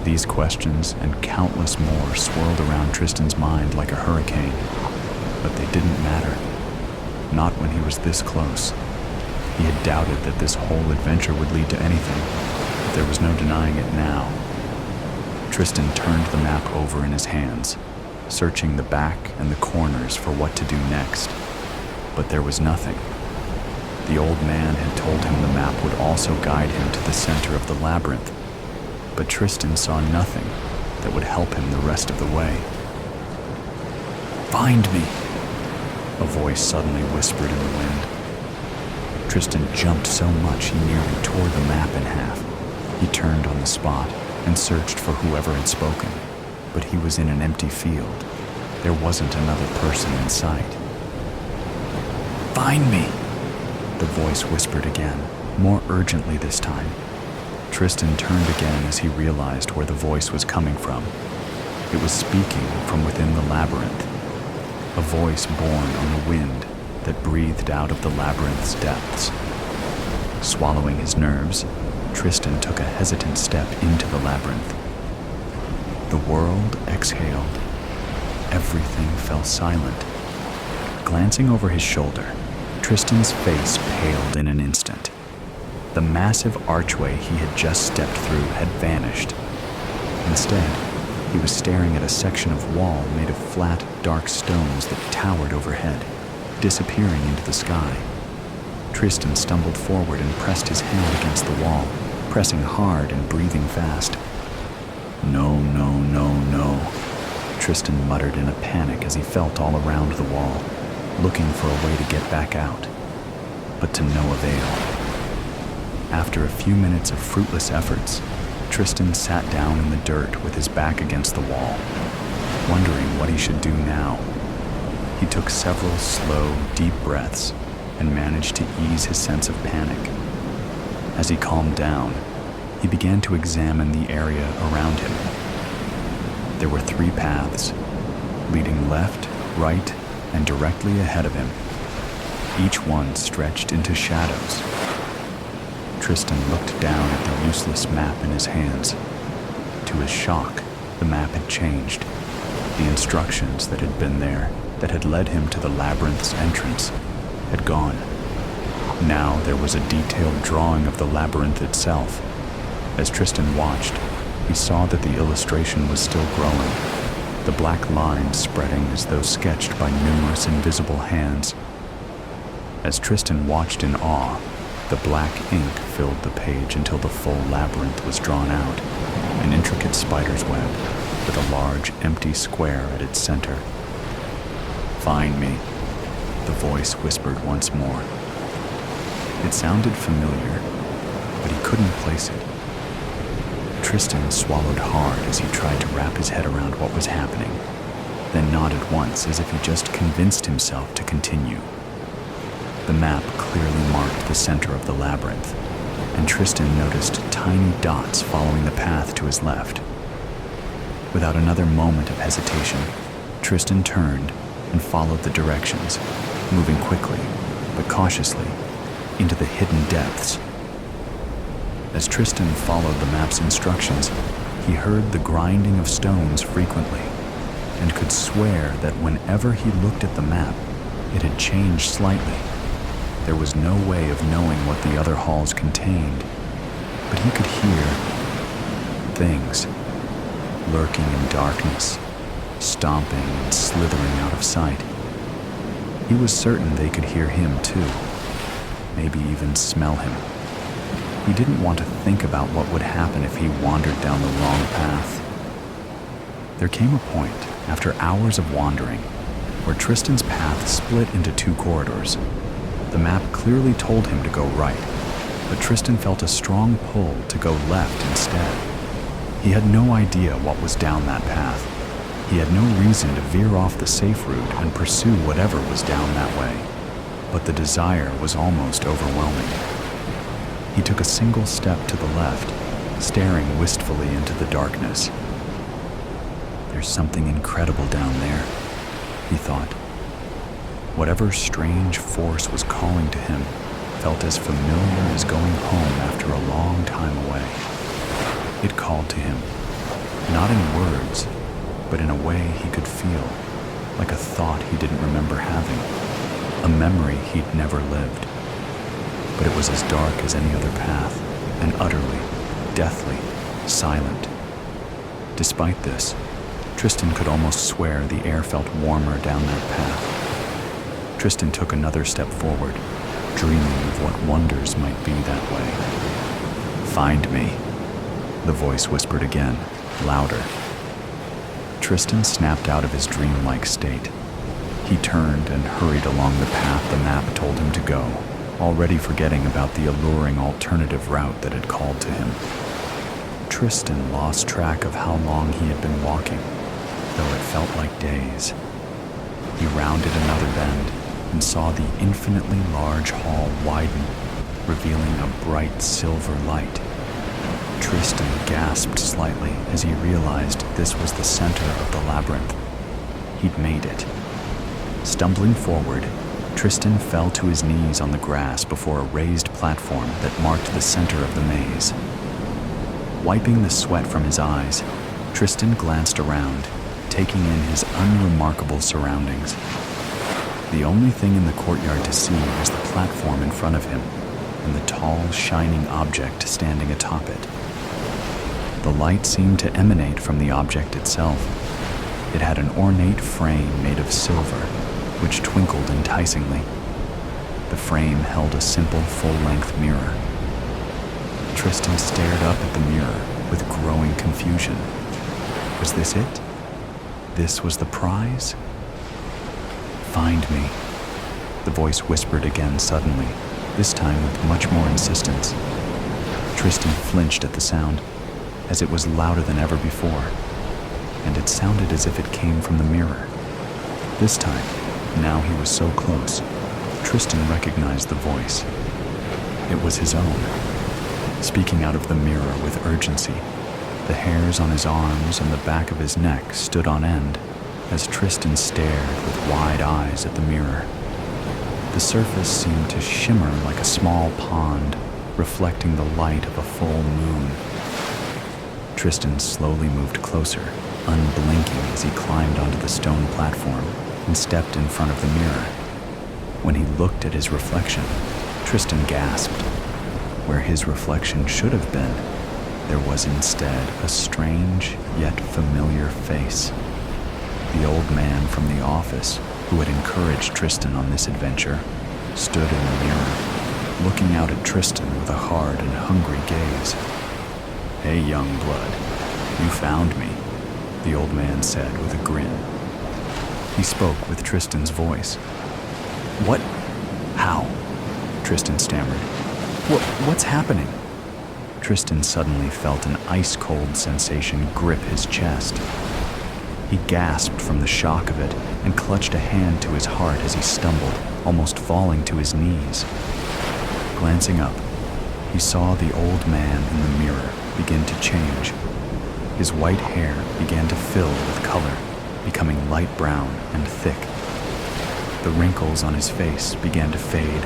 These questions and countless more swirled around Tristan's mind like a hurricane, but they didn't matter. Not when he was this close. He had doubted that this whole adventure would lead to anything, but there was no denying it now. Tristan turned the map over in his hands, searching the back and the corners for what to do next. But there was nothing. The old man had told him the map would also guide him to the center of the labyrinth, but Tristan saw nothing that would help him the rest of the way. "Find me!" a voice suddenly whispered in the wind. Tristan jumped so much he nearly tore the map in half. He turned on the spot and searched for whoever had spoken, but he was in an empty field. There wasn't another person in sight. "Find me!" the voice whispered again, more urgently this time. Tristan turned again as he realized where the voice was coming from. It was speaking from within the labyrinth, a voice born on the wind that breathed out of the labyrinth's depths. Swallowing his nerves, Tristan took a hesitant step into the labyrinth. The world exhaled. Everything fell silent. Glancing over his shoulder, Tristan's face paled in an instant. The massive archway he had just stepped through had vanished. Instead, he was staring at a section of wall made of flat, dark stones that towered overhead, disappearing into the sky. Tristan stumbled forward and pressed his hand against the wall, pressing hard and breathing fast. No, no, no, no, Tristan muttered in a panic as he felt all around the wall, looking for a way to get back out, but to no avail. After a few minutes of fruitless efforts, Tristan sat down in the dirt with his back against the wall, wondering what he should do now. He took several slow, deep breaths and managed to ease his sense of panic. As he calmed down, he began to examine the area around him. There were 3 paths, leading left, right, and directly ahead of him. Each one stretched into shadows. Tristan looked down at the useless map in his hands. To his shock, the map had changed. The instructions that had been there, that had led him to the labyrinth's entrance, had gone. Now there was a detailed drawing of the labyrinth itself. As Tristan watched, he saw that the illustration was still growing, the black lines spreading as though sketched by numerous invisible hands. As Tristan watched in awe, the black ink filled the page until the full labyrinth was drawn out, an intricate spider's web with a large, empty square at its center. "Find me," the voice whispered once more. It sounded familiar, but he couldn't place it. Tristan swallowed hard as he tried to wrap his head around what was happening, then nodded once as if he just convinced himself to continue. The map clearly marked the center of the labyrinth, and Tristan noticed tiny dots following the path to his left. Without another moment of hesitation, Tristan turned and followed the directions, moving quickly, but cautiously, into the hidden depths. As Tristan followed the map's instructions, he heard the grinding of stones frequently, and could swear that whenever he looked at the map, it had changed slightly. There was no way of knowing what the other halls contained, but he could hear things lurking in darkness, stomping and slithering out of sight. He was certain they could hear him too, maybe even smell him. He didn't want to think about what would happen if he wandered down the wrong path. There came a point, after hours of wandering, where Tristan's path split into 2 corridors. The map clearly told him to go right, but Tristan felt a strong pull to go left instead. He had no idea what was down that path. He had no reason to veer off the safe route and pursue whatever was down that way, but the desire was almost overwhelming. He took a single step to the left, staring wistfully into the darkness. "There's something incredible down there," he thought. Whatever strange force was calling to him felt as familiar as going home after a long time away. It called to him, not in words, but in a way he could feel, like a thought he didn't remember having, a memory he'd never lived. But it was as dark as any other path, and utterly, deathly, silent. Despite this, Tristan could almost swear the air felt warmer down that path. Tristan took another step forward, dreaming of what wonders might be that way. "Find me," the voice whispered again, louder. Tristan snapped out of his dreamlike state. He turned and hurried along the path the map told him to go, already forgetting about the alluring alternative route that had called to him. Tristan lost track of how long he had been walking, though it felt like days. He rounded another bend and saw the infinitely large hall widen, revealing a bright silver light. Tristan gasped slightly as he realized this was the center of the labyrinth. He'd made it. Stumbling forward, Tristan fell to his knees on the grass before a raised platform that marked the center of the maze. Wiping the sweat from his eyes, Tristan glanced around, taking in his unremarkable surroundings. The only thing in the courtyard to see was the platform in front of him and the tall, shining object standing atop it. The light seemed to emanate from the object itself. It had an ornate frame made of silver, which twinkled enticingly. The frame held a simple, full-length mirror. Tristan stared up at the mirror with growing confusion. Was this it? This was the prize? Find me, the voice whispered again suddenly, this time with much more insistence. Tristan flinched at the sound, as it was louder than ever before, and it sounded as if it came from the mirror. This time, now he was so close, Tristan recognized the voice. It was his own, speaking out of the mirror with urgency. The hairs on his arms and the back of his neck stood on end as Tristan stared with wide eyes at the mirror. The surface seemed to shimmer like a small pond, reflecting the light of a full moon. Tristan slowly moved closer, unblinking as he climbed onto the stone platform and stepped in front of the mirror. When he looked at his reflection, Tristan gasped. Where his reflection should have been, there was instead a strange yet familiar face. The old man from the office, who had encouraged Tristan on this adventure, stood in the mirror, looking out at Tristan with a hard and hungry gaze. "Hey, young blood, you found me," the old man said with a grin. He spoke with Tristan's voice. "What? How?" Tristan stammered. What's happening?" Tristan suddenly felt an ice-cold sensation grip his chest. He gasped from the shock of it and clutched a hand to his heart as he stumbled, almost falling to his knees. Glancing up, he saw the old man in the mirror begin to change. His white hair began to fill with color, becoming light brown and thick. The wrinkles on his face began to fade,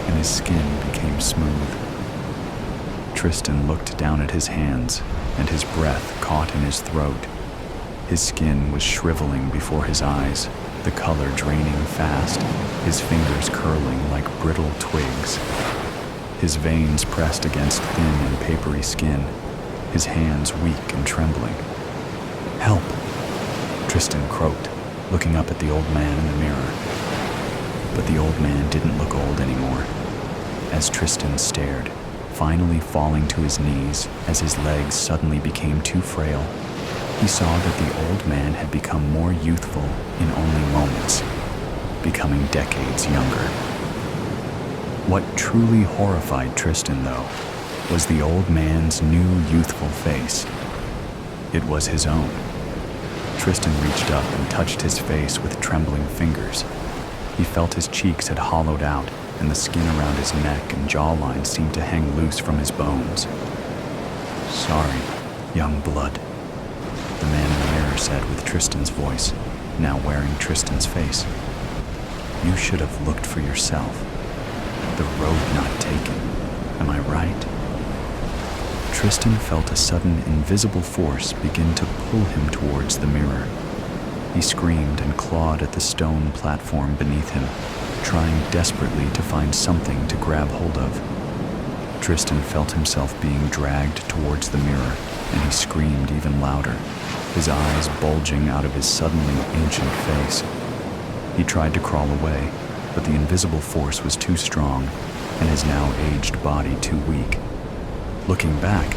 and his skin became smooth. Tristan looked down at his hands, and his breath caught in his throat. His skin was shriveling before his eyes, the color draining fast, his fingers curling like brittle twigs. His veins pressed against thin and papery skin, his hands weak and trembling. "Help!" Tristan croaked, looking up at the old man in the mirror. But the old man didn't look old anymore. As Tristan stared, finally falling to his knees as his legs suddenly became too frail, he saw that the old man had become more youthful in only moments, becoming decades younger. What truly horrified Tristan, though, was the old man's new youthful face. It was his own. Tristan reached up and touched his face with trembling fingers. He felt his cheeks had hollowed out, and the skin around his neck and jawline seemed to hang loose from his bones. "Sorry, young blood," the man in the mirror said with Tristan's voice, now wearing Tristan's face. "You should have looked for yourself. The road not taken, am I right?" Tristan felt a sudden invisible force begin to pull him towards the mirror. He screamed and clawed at the stone platform beneath him, trying desperately to find something to grab hold of. Tristan felt himself being dragged towards the mirror, and he screamed even louder, his eyes bulging out of his suddenly ancient face. He tried to crawl away, but the invisible force was too strong, and his now aged body too weak. Looking back,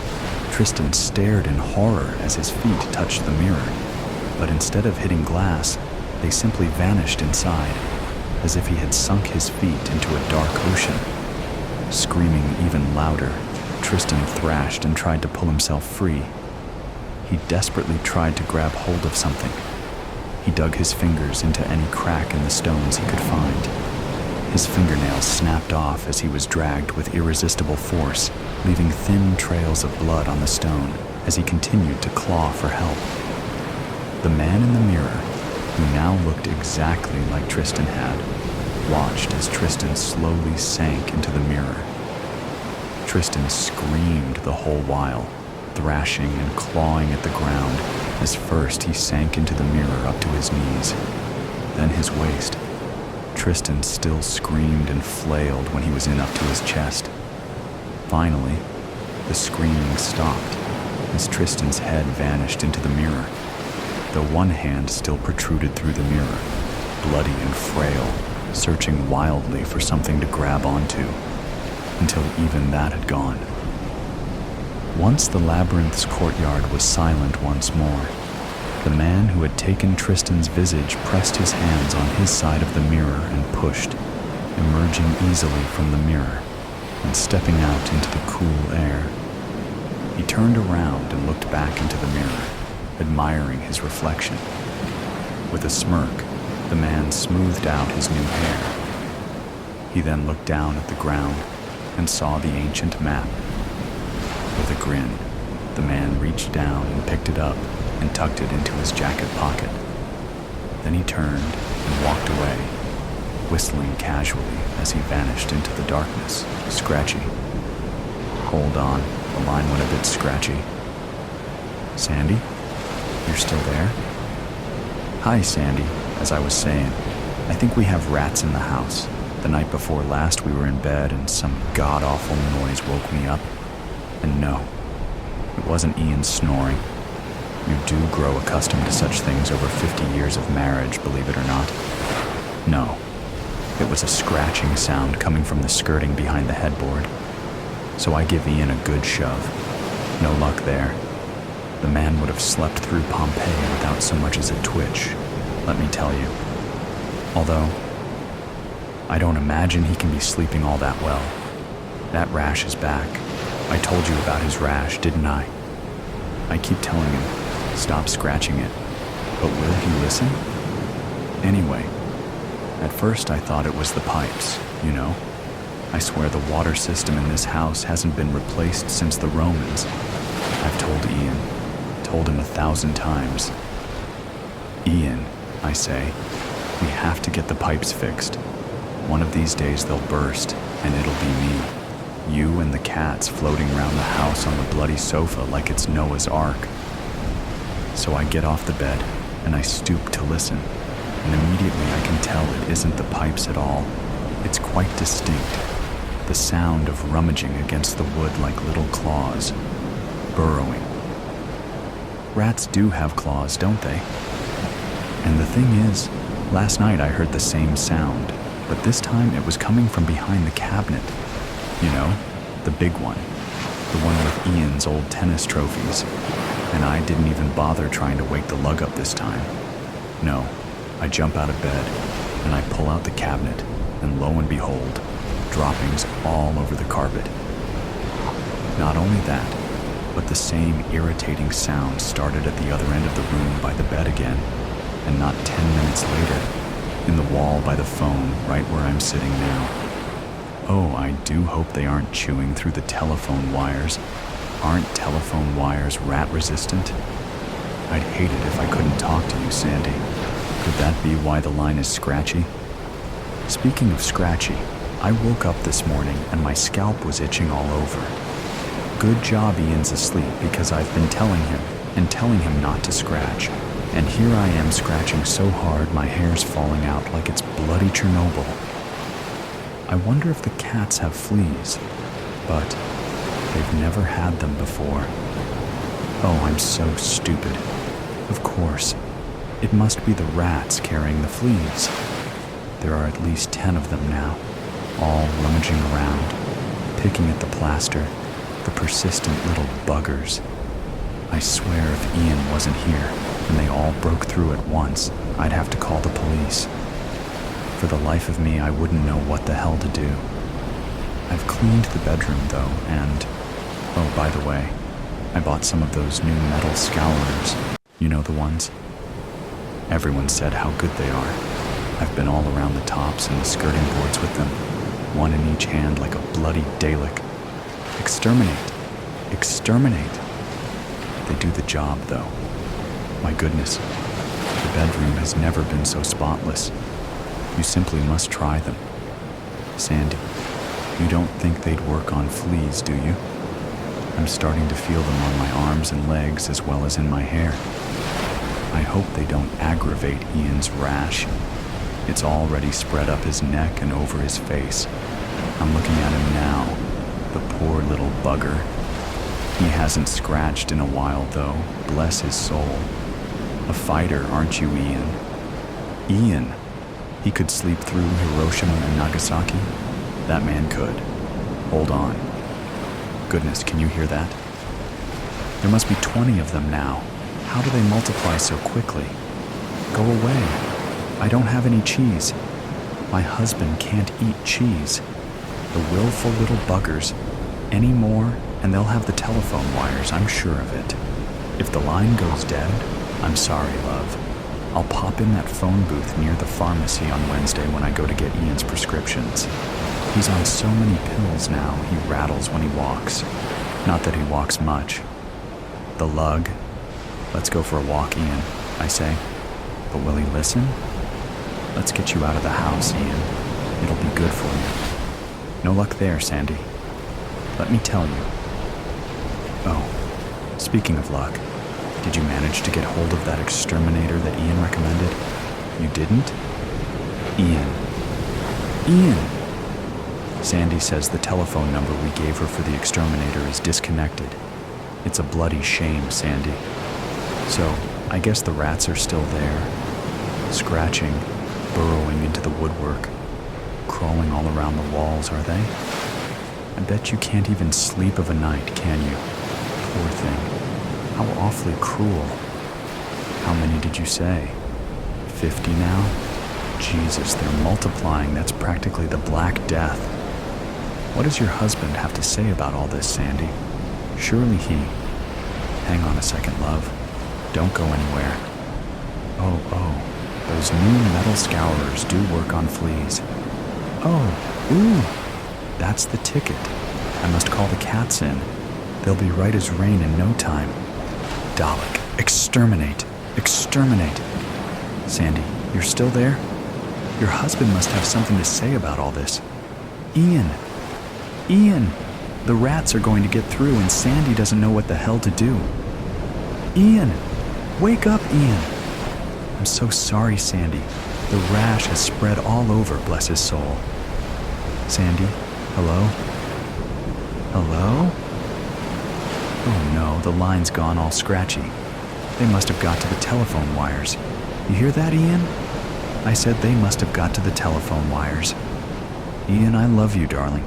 Tristan stared in horror as his feet touched the mirror, but instead of hitting glass, they simply vanished inside, as if he had sunk his feet into a dark ocean. Screaming even louder, Tristan thrashed and tried to pull himself free. He desperately tried to grab hold of something. He dug his fingers into any crack in the stones he could find. His fingernails snapped off as he was dragged with irresistible force, leaving thin trails of blood on the stone as he continued to claw for help. The man in the mirror, who now looked exactly like Tristan had, watched as Tristan slowly sank into the mirror. Tristan screamed the whole while, thrashing and clawing at the ground as first he sank into the mirror up to his knees, then his waist. Tristan still screamed and flailed when he was in up to his chest. Finally, the screaming stopped as Tristan's head vanished into the mirror, though one hand still protruded through the mirror, bloody and frail, searching wildly for something to grab onto, until even that had gone. Once the labyrinth's courtyard was silent once more, the man who had taken Tristan's visage pressed his hands on his side of the mirror and pushed, emerging easily from the mirror and stepping out into the cool air. He turned around and looked back into the mirror, admiring his reflection. With a smirk, the man smoothed out his new hair. He then looked down at the ground and saw the ancient map. With a grin, the man reached down and picked it up and tucked it into his jacket pocket. Then he turned and walked away, whistling casually as he vanished into the darkness. Scratchy. Hold on, the line went a bit scratchy. Sandy? You're still there? Hi, Sandy. As I was saying, I think we have rats in the house. The night before last we were in bed and some god-awful noise woke me up. And no, it wasn't Ian snoring. You do grow accustomed to such things over 50 years of marriage, believe it or not. No, it was a scratching sound coming from the skirting behind the headboard. So I give Ian a good shove. No luck there. The man would have slept through Pompeii without so much as a twitch, let me tell you. Although, I don't imagine he can be sleeping all that well. That rash is back. I told you about his rash, didn't I? I keep telling him, stop scratching it. But will he listen? Anyway, at first I thought it was the pipes, you know. I swear the water system in this house hasn't been replaced since the Romans. I've told Ian, told him 1,000 times. Ian, I say, we have to get the pipes fixed. One of these days they'll burst, and it'll be me. You and the cats floating around the house on the bloody sofa like it's Noah's Ark. So I get off the bed, and I stoop to listen, and immediately I can tell it isn't the pipes at all. It's quite distinct. The sound of rummaging against the wood like little claws, burrowing. Rats do have claws, don't they? And the thing is, last night I heard the same sound, but this time it was coming from behind the cabinet. You know, the big one. The one with Ian's old tennis trophies. And I didn't even bother trying to wake the lug up this time. No, I jump out of bed, and I pull out the cabinet, and lo and behold, droppings all over the carpet. Not only that, but the same irritating sound started at the other end of the room by the bed again, and not 10 minutes later, in the wall by the phone right where I'm sitting now. Oh, I do hope they aren't chewing through the telephone wires. Aren't telephone wires rat-resistant? I'd hate it if I couldn't talk to you, Sandy. Could that be why the line is scratchy? Speaking of scratchy, I woke up this morning and my scalp was itching all over. Good job Ian's asleep because I've been telling him not to scratch. And here I am scratching so hard my hair's falling out like it's bloody Chernobyl. I wonder if the cats have fleas, but they've never had them before. Oh, I'm so stupid. Of course, it must be the rats carrying the fleas. There are at least 10 of them now, all rummaging around, picking at the plaster, the persistent little buggers. I swear if Ian wasn't here and they all broke through at once, I'd have to call the police. For the life of me, I wouldn't know what the hell to do. I've cleaned the bedroom, though, and... oh, by the way, I bought some of those new metal scourers. You know the ones? Everyone said how good they are. I've been all around the tops and the skirting boards with them, one in each hand like a bloody Dalek. Exterminate! Exterminate! They do the job, though. My goodness, the bedroom has never been so spotless. You simply must try them. Sandy, you don't think they'd work on fleas, do you? I'm starting to feel them on my arms and legs as well as in my hair. I hope they don't aggravate Ian's rash. It's already spread up his neck and over his face. I'm looking at him now, the poor little bugger. He hasn't scratched in a while though, bless his soul. A fighter, aren't you, Ian? Ian? He could sleep through Hiroshima and Nagasaki? That man could. Hold on. Goodness, can you hear that? There must be 20 of them now. How do they multiply so quickly? Go away. I don't have any cheese. My husband can't eat cheese. The willful little buggers. Any more, and they'll have the telephone wires, I'm sure of it. If the line goes dead, I'm sorry, love. I'll pop in that phone booth near the pharmacy on Wednesday when I go to get Ian's prescriptions. He's on so many pills now, he rattles when he walks. Not that he walks much. The lug. Let's go for a walk, Ian, I say. But will he listen? Let's get you out of the house, Ian. It'll be good for you. No luck there, Sandy. Let me tell you. Oh, speaking of luck, did you manage to get hold of that exterminator that Ian recommended? You didn't? Ian. Ian! Sandy says the telephone number we gave her for the exterminator is disconnected. It's a bloody shame, Sandy. So, I guess the rats are still there, scratching, burrowing into the woodwork, crawling all around the walls, are they? I bet you can't even sleep of a night, can you? Poor thing. How awfully cruel. How many did you say? 50 now? Jesus, they're multiplying. That's practically the Black Death. What does your husband have to say about all this, Sandy? Surely he... Hang on a second, love. Don't go anywhere. Oh, those new metal scourers do work on fleas. Oh, ooh, that's the ticket. I must call the cats in. They'll be right as rain in no time. Dalek, exterminate, exterminate. Sandy, you're still there? Your husband must have something to say about all this. Ian, the rats are going to get through and Sandy doesn't know what the hell to do. Ian, wake up, Ian. I'm so sorry, Sandy. The rash has spread all over, bless his soul. Sandy, hello? Hello? Oh no, the line's gone all scratchy. They must have got to the telephone wires. You hear that, Ian? I said they must have got to the telephone wires. Ian, I love you, darling.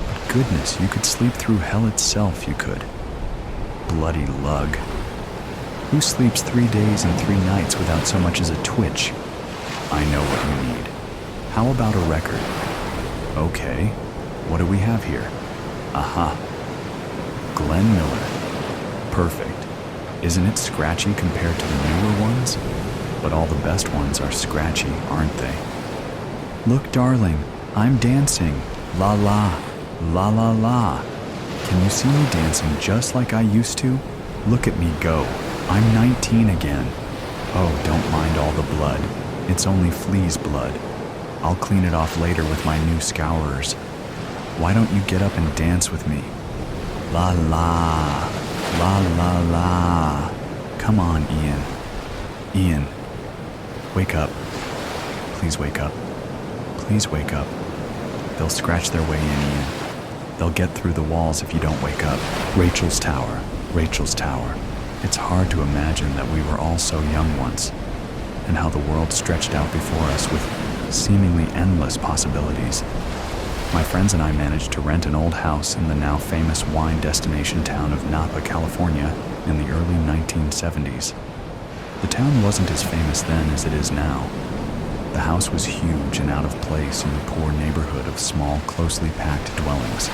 But goodness, you could sleep through hell itself, you could. Bloody lug. Who sleeps 3 days and 3 nights without so much as a twitch? I know what you need. How about a record? Okay, what do we have here? Aha. Glenn Miller. Perfect. Isn't it scratchy compared to the newer ones? But all the best ones are scratchy, aren't they? Look, darling, I'm dancing. La la, la la la. Can you see me dancing just like I used to? Look at me go. I'm 19 again. Oh, don't mind all the blood. It's only flea's blood. I'll clean it off later with my new scourers. Why don't you get up and dance with me? La la, la la la. Come on, Ian. Ian, wake up. Please wake up. Please wake up. They'll scratch their way in, Ian. They'll get through the walls if you don't wake up. Rachael's tower. Rachael's tower. It's hard to imagine that we were all so young once, and how the world stretched out before us with seemingly endless possibilities. My friends and I managed to rent an old house in the now famous wine destination town of Napa, California, in the early 1970s. The town wasn't as famous then as it is now. The house was huge and out of place in the poor neighborhood of small, closely packed dwellings.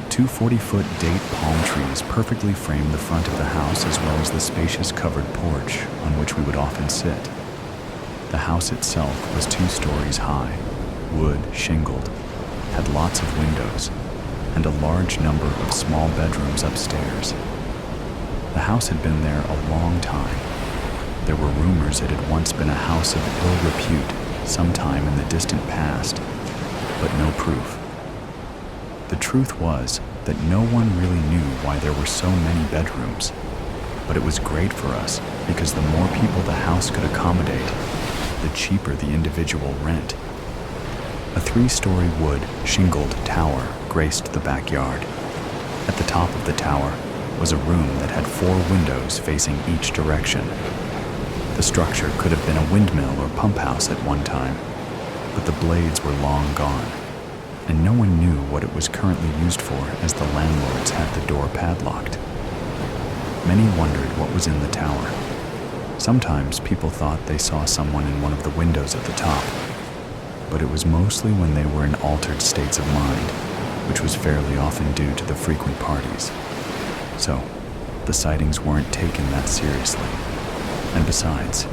2 40-foot date palm trees perfectly framed the front of the house as well as the spacious covered porch on which we would often sit. The house itself was 2 stories high, wood shingled, had lots of windows, and a large number of small bedrooms upstairs. The house had been there a long time. There were rumors it had once been a house of ill repute sometime in the distant past, but no proof. The truth was, that no one really knew why there were so many bedrooms. But it was great for us because the more people the house could accommodate, the cheaper the individual rent. A 3-story wood shingled tower graced the backyard. At the top of the tower was a room that had 4 windows facing each direction. The structure could have been a windmill or pump house at one time, but the blades were long gone, and no one knew what it was currently used for as the landlords had the door padlocked. Many wondered what was in the tower. Sometimes people thought they saw someone in one of the windows at the top, but it was mostly when they were in altered states of mind, which was fairly often due to the frequent parties. So, the sightings weren't taken that seriously. And besides,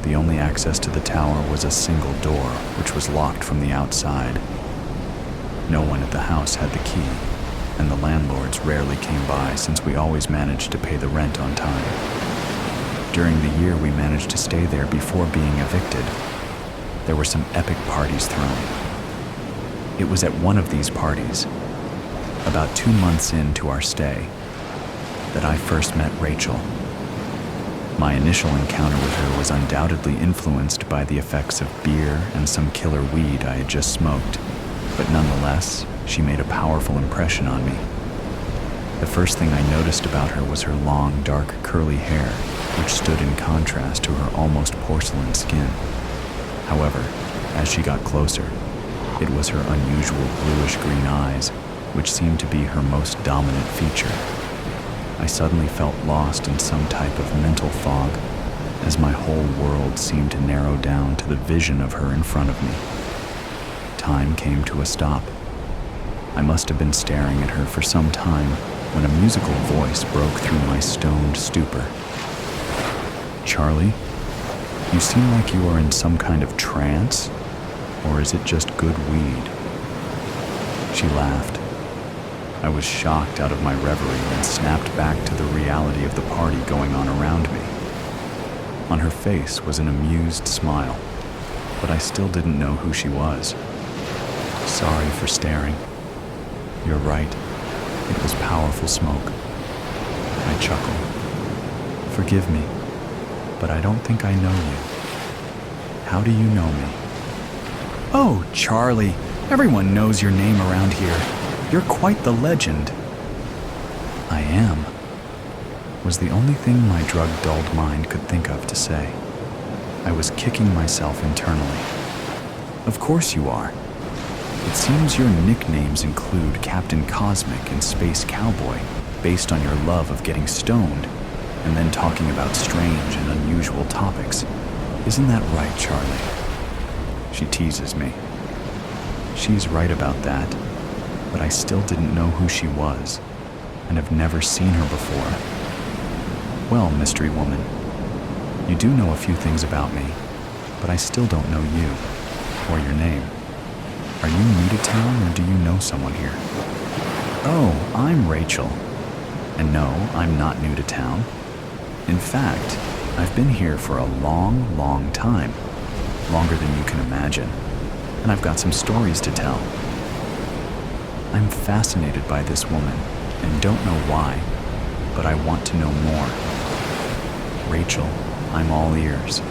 the only access to the tower was a single door, which was locked from the outside. No one at the house had the key, and the landlords rarely came by since we always managed to pay the rent on time. During the year we managed to stay there before being evicted, there were some epic parties thrown. It was at one of these parties, about 2 months into our stay, that I first met Rachael. My initial encounter with her was undoubtedly influenced by the effects of beer and some killer weed I had just smoked, but nonetheless, she made a powerful impression on me. The first thing I noticed about her was her long, dark, curly hair, which stood in contrast to her almost porcelain skin. However, as she got closer, it was her unusual bluish-green eyes, which seemed to be her most dominant feature. I suddenly felt lost in some type of mental fog, as my whole world seemed to narrow down to the vision of her in front of me. Time came to a stop. I must have been staring at her for some time when a musical voice broke through my stoned stupor. "Charlie, you seem like you are in some kind of trance, or is it just good weed?" She laughed. I was shocked out of my reverie and snapped back to the reality of the party going on around me. On her face was an amused smile, but I still didn't know who she was. "Sorry for staring. You're right. It was powerful smoke." I chuckled. "Forgive me, but I don't think I know you. How do you know me?" "Oh, Charlie, everyone knows your name around here. You're quite the legend." "I am," was the only thing my drug-dulled mind could think of to say. I was kicking myself internally. "Of course you are. It seems your nicknames include Captain Cosmic and Space Cowboy, based on your love of getting stoned, and then talking about strange and unusual topics. Isn't that right, Charlie?" She teases me. She's right about that, but I still didn't know who she was, and have never seen her before. "Well, mystery woman, you do know a few things about me, but I still don't know you, or your name. Are you new to town, or do you know someone here?" "Oh, I'm Rachael. And no, I'm not new to town. In fact, I've been here for a long, long time, longer than you can imagine, and I've got some stories to tell." I'm fascinated by this woman and don't know why, but I want to know more. "Rachael, I'm all ears.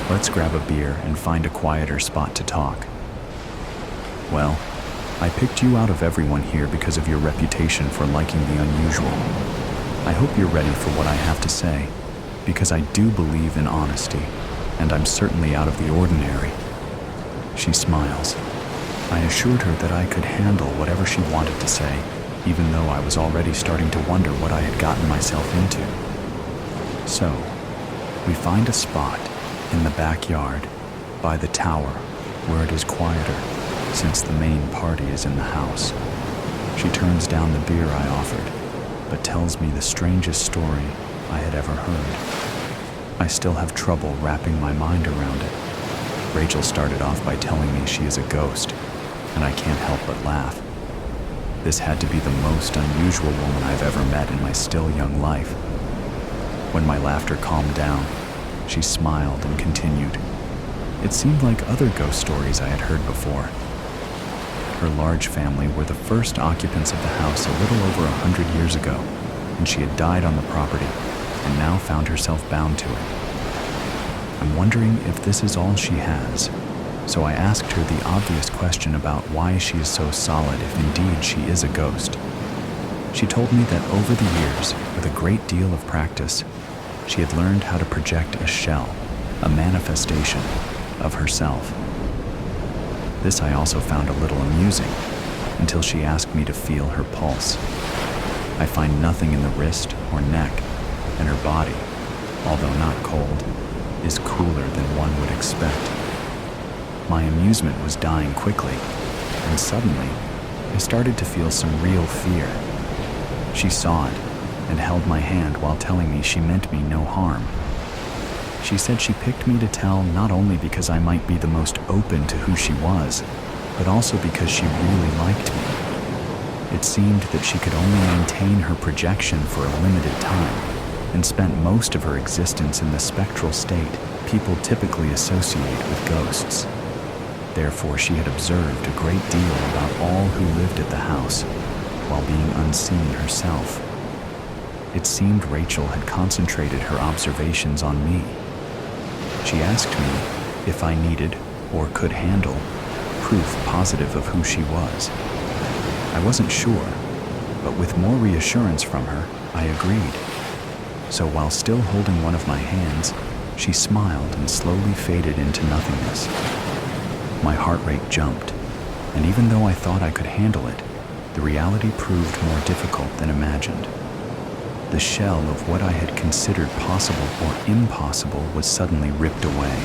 Let's grab a beer and find a quieter spot to talk." "Well, I picked you out of everyone here because of your reputation for liking the unusual. I hope you're ready for what I have to say, because I do believe in honesty, and I'm certainly out of the ordinary." She smiles. I assured her that I could handle whatever she wanted to say, even though I was already starting to wonder what I had gotten myself into. So, we find a spot in the backyard by the tower where it is quieter, since the main party is in the house. She turns down the beer I offered, but tells me the strangest story I had ever heard. I still have trouble wrapping my mind around it. Rachael started off by telling me she is a ghost, and I can't help but laugh. This had to be the most unusual woman I've ever met in my still young life. When my laughter calmed down, she smiled and continued. It seemed like other ghost stories I had heard before. her large family were the first occupants of the house a little over 100 years ago, and she had died on the property and now found herself bound to it. I'm wondering if this is all she has, so I asked her the obvious question about why she is so solid if indeed she is a ghost. She told me that over the years, with a great deal of practice, she had learned how to project a shell, a manifestation of herself. This I also found a little amusing, until she asked me to feel her pulse. I find nothing in the wrist or neck, and her body, although not cold, is cooler than one would expect. My amusement was dying quickly, and suddenly, I started to feel some real fear. She saw it, and held my hand while telling me she meant me no harm. She said she picked me to tell not only because I might be the most open to who she was, but also because she really liked me. It seemed that she could only maintain her projection for a limited time, and spent most of her existence in the spectral state people typically associate with ghosts. Therefore, she had observed a great deal about all who lived at the house, while being unseen herself. It seemed Rachael had concentrated her observations on me. She asked me if I needed, or could handle, proof positive of who she was. I wasn't sure, but with more reassurance from her, I agreed. So while still holding one of my hands, she smiled and slowly faded into nothingness. My heart rate jumped, and even though I thought I could handle it, the reality proved more difficult than imagined. The shell of what I had considered possible or impossible was suddenly ripped away.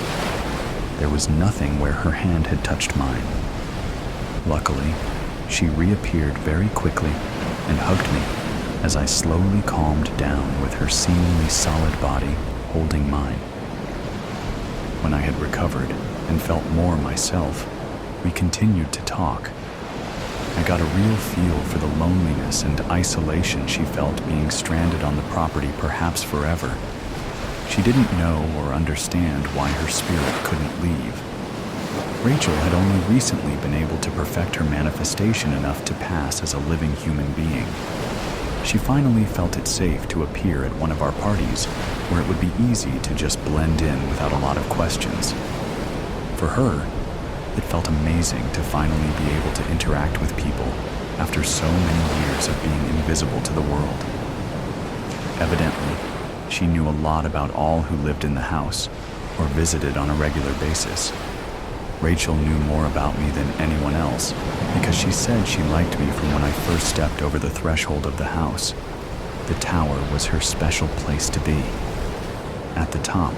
There was nothing where her hand had touched mine. Luckily, she reappeared very quickly and hugged me as I slowly calmed down with her seemingly solid body holding mine. When I had recovered and felt more myself, we continued to talk. I got a real feel for the loneliness and isolation she felt being stranded on the property perhaps forever. She didn't know or understand why her spirit couldn't leave. Rachael had only recently been able to perfect her manifestation enough to pass as a living human being. She finally felt it safe to appear at one of our parties, where it would be easy to just blend in without a lot of questions. For her, it felt amazing to finally be able to interact with people after so many years of being invisible to the world. Evidently, she knew a lot about all who lived in the house or visited on a regular basis. Rachael knew more about me than anyone else because she said she liked me from when I first stepped over the threshold of the house. The tower was her special place to be. At the top,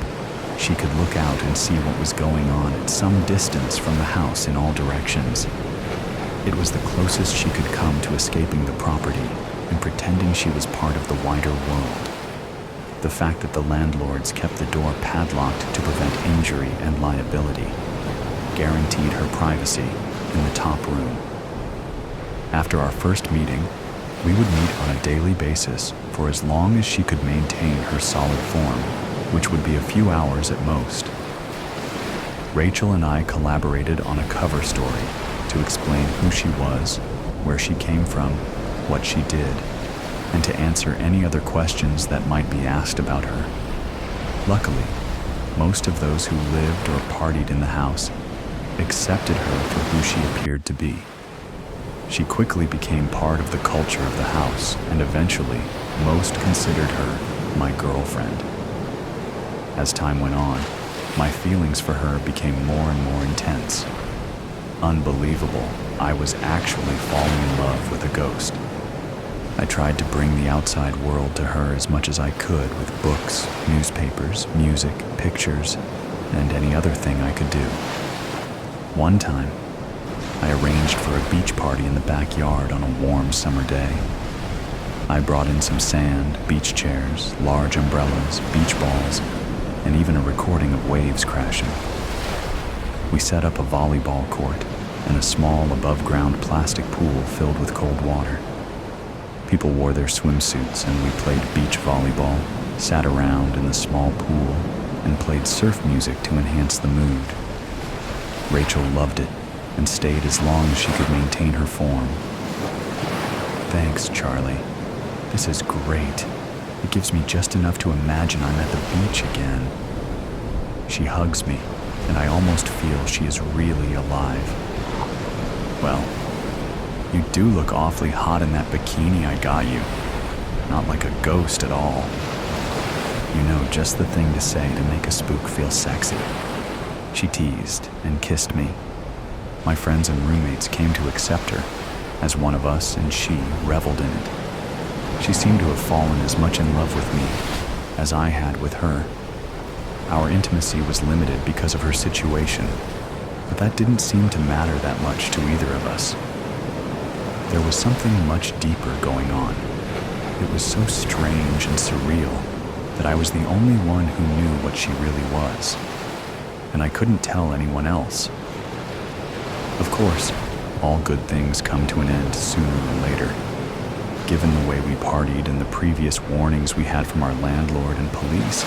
she could look out and see what was going on at some distance from the house in all directions. It was the closest she could come to escaping the property and pretending she was part of the wider world. The fact that the landlords kept the door padlocked to prevent injury and liability guaranteed her privacy in the top room. After our first meeting, we would meet on a daily basis for as long as she could maintain her solid form, which would be a few hours at most. Rachael and I collaborated on a cover story to explain who she was, where she came from, what she did, and to answer any other questions that might be asked about her. Luckily, most of those who lived or partied in the house accepted her for who she appeared to be. She quickly became part of the culture of the house, and eventually, most considered her my girlfriend. As time went on, my feelings for her became more and more intense. Unbelievable, I was actually falling in love with a ghost. I tried to bring the outside world to her as much as I could with books, newspapers, music, pictures, and any other thing I could do. One time, I arranged for a beach party in the backyard on a warm summer day. I brought in some sand, beach chairs, large umbrellas, beach balls, and even a recording of waves crashing. We set up a volleyball court and a small above-ground plastic pool filled with cold water. People wore their swimsuits and we played beach volleyball, sat around in the small pool, and played surf music to enhance the mood. Rachael loved it and stayed as long as she could maintain her form. "Thanks, Charlie. This is great. It gives me just enough to imagine I'm at the beach again." She hugs me, and I almost feel she is really alive. "Well, you do look awfully hot in that bikini I got you. Not like a ghost at all. You know just the thing to say to make a spook feel sexy." She teased and kissed me. My friends and roommates came to accept her, as one of us and she reveled in it. She seemed to have fallen as much in love with me as I had with her. Our intimacy was limited because of her situation, but that didn't seem to matter that much to either of us. There was something much deeper going on. It was so strange and surreal that I was the only one who knew what she really was, and I couldn't tell anyone else. Of course, all good things come to an end sooner or later. Given the way we partied and the previous warnings we had from our landlord and police,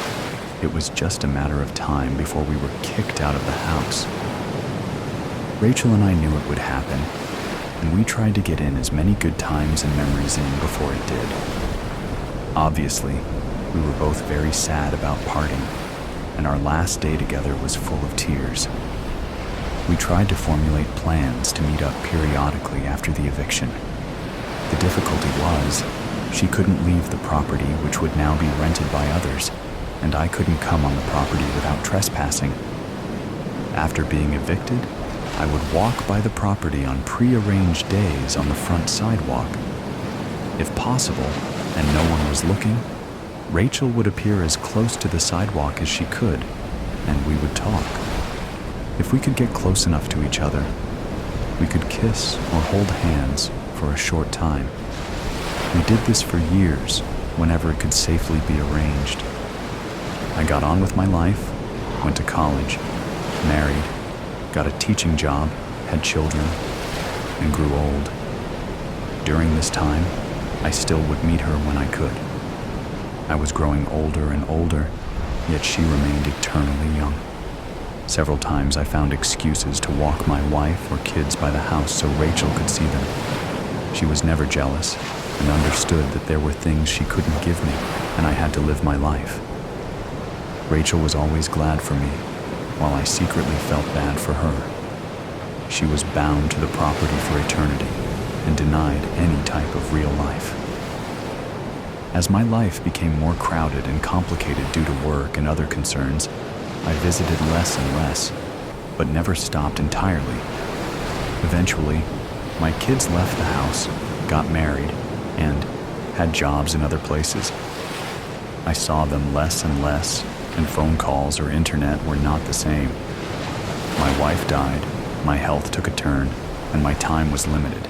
it was just a matter of time before we were kicked out of the house. Rachael and I knew it would happen, and we tried to get in as many good times and memories in before it did. Obviously, we were both very sad about parting, and our last day together was full of tears. We tried to formulate plans to meet up periodically after the eviction. The difficulty was, she couldn't leave the property, which would now be rented by others, and I couldn't come on the property without trespassing. After being evicted, I would walk by the property on pre-arranged days on the front sidewalk. If possible, and no one was looking, Rachael would appear as close to the sidewalk as she could, and we would talk. If we could get close enough to each other, we could kiss or hold hands for a short time. We did this for years, whenever it could safely be arranged. I got on with my life, went to college, married, got a teaching job, had children, and grew old. During this time, I still would meet her when I could. I was growing older and older, yet she remained eternally young. Several times I found excuses to walk my wife or kids by the house so Rachael could see them. She was never jealous and understood that there were things she couldn't give me, and I had to live my life. Rachael was always glad for me, while I secretly felt bad for her. She was bound to the property for eternity and denied any type of real life. As my life became more crowded and complicated due to work and other concerns, I visited less and less, but never stopped entirely. Eventually, my kids left the house, got married, and had jobs in other places. I saw them less and less, and phone calls or internet were not the same. My wife died, my health took a turn, and my time was limited.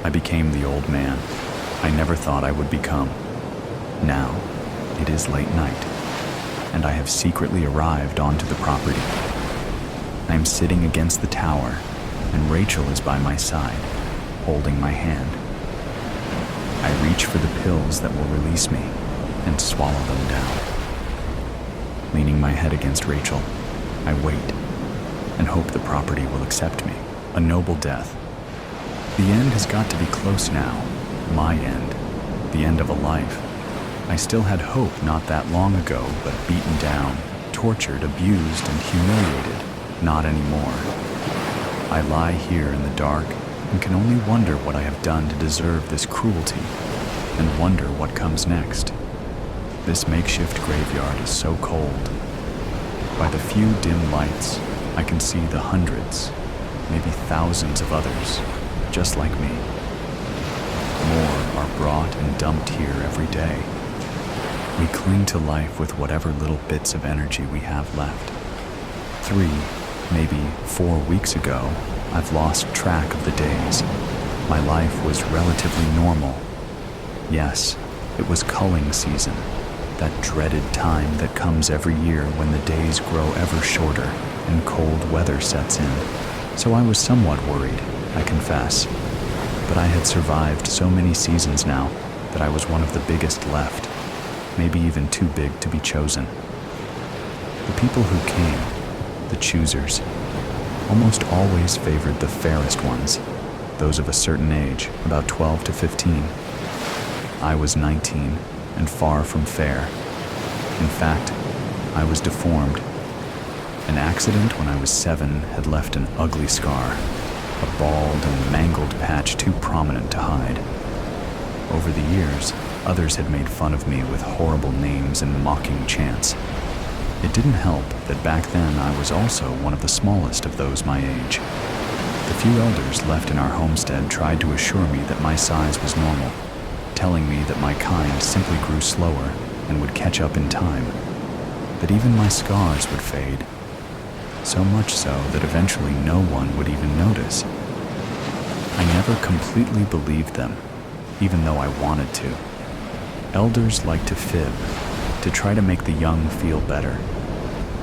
I became the old man I never thought I would become. Now, it is late night, and I have secretly arrived onto the property. I am sitting against the tower, and Rachael is by my side, holding my hand. I reach for the pills that will release me and swallow them down. Leaning my head against Rachael, I wait and hope the property will accept me. A noble death. The end has got to be close now. My end. The end of a life. I still had hope not that long ago, but beaten down, tortured, abused, and humiliated. Not anymore. I lie here in the dark and can only wonder what I have done to deserve this cruelty, and wonder what comes next. This makeshift graveyard is so cold. By the few dim lights, I can see the hundreds, maybe thousands of others, just like me. More are brought and dumped here every day. We cling to life with whatever little bits of energy we have left. 3, maybe 4 weeks ago, I've lost track of the days. My life was relatively normal. Yes, it was culling season, that dreaded time that comes every year when the days grow ever shorter and cold weather sets in. So I was somewhat worried, I confess. But I had survived so many seasons now that I was one of the biggest left, maybe even too big to be chosen. The people who came, the choosers, almost always favored the fairest ones, those of a certain age, about 12 to 15. I was 19 and far from fair. In fact, I was deformed. An accident when I was 7 had left an ugly scar, a bald and mangled patch too prominent to hide. Over the years, others had made fun of me with horrible names and mocking chants. It didn't help that back then I was also one of the smallest of those my age. The few elders left in our homestead tried to assure me that my size was normal, telling me that my kind simply grew slower and would catch up in time, that even my scars would fade, so much so that eventually no one would even notice. I never completely believed them, even though I wanted to. Elders like to fib, to try to make the young feel better,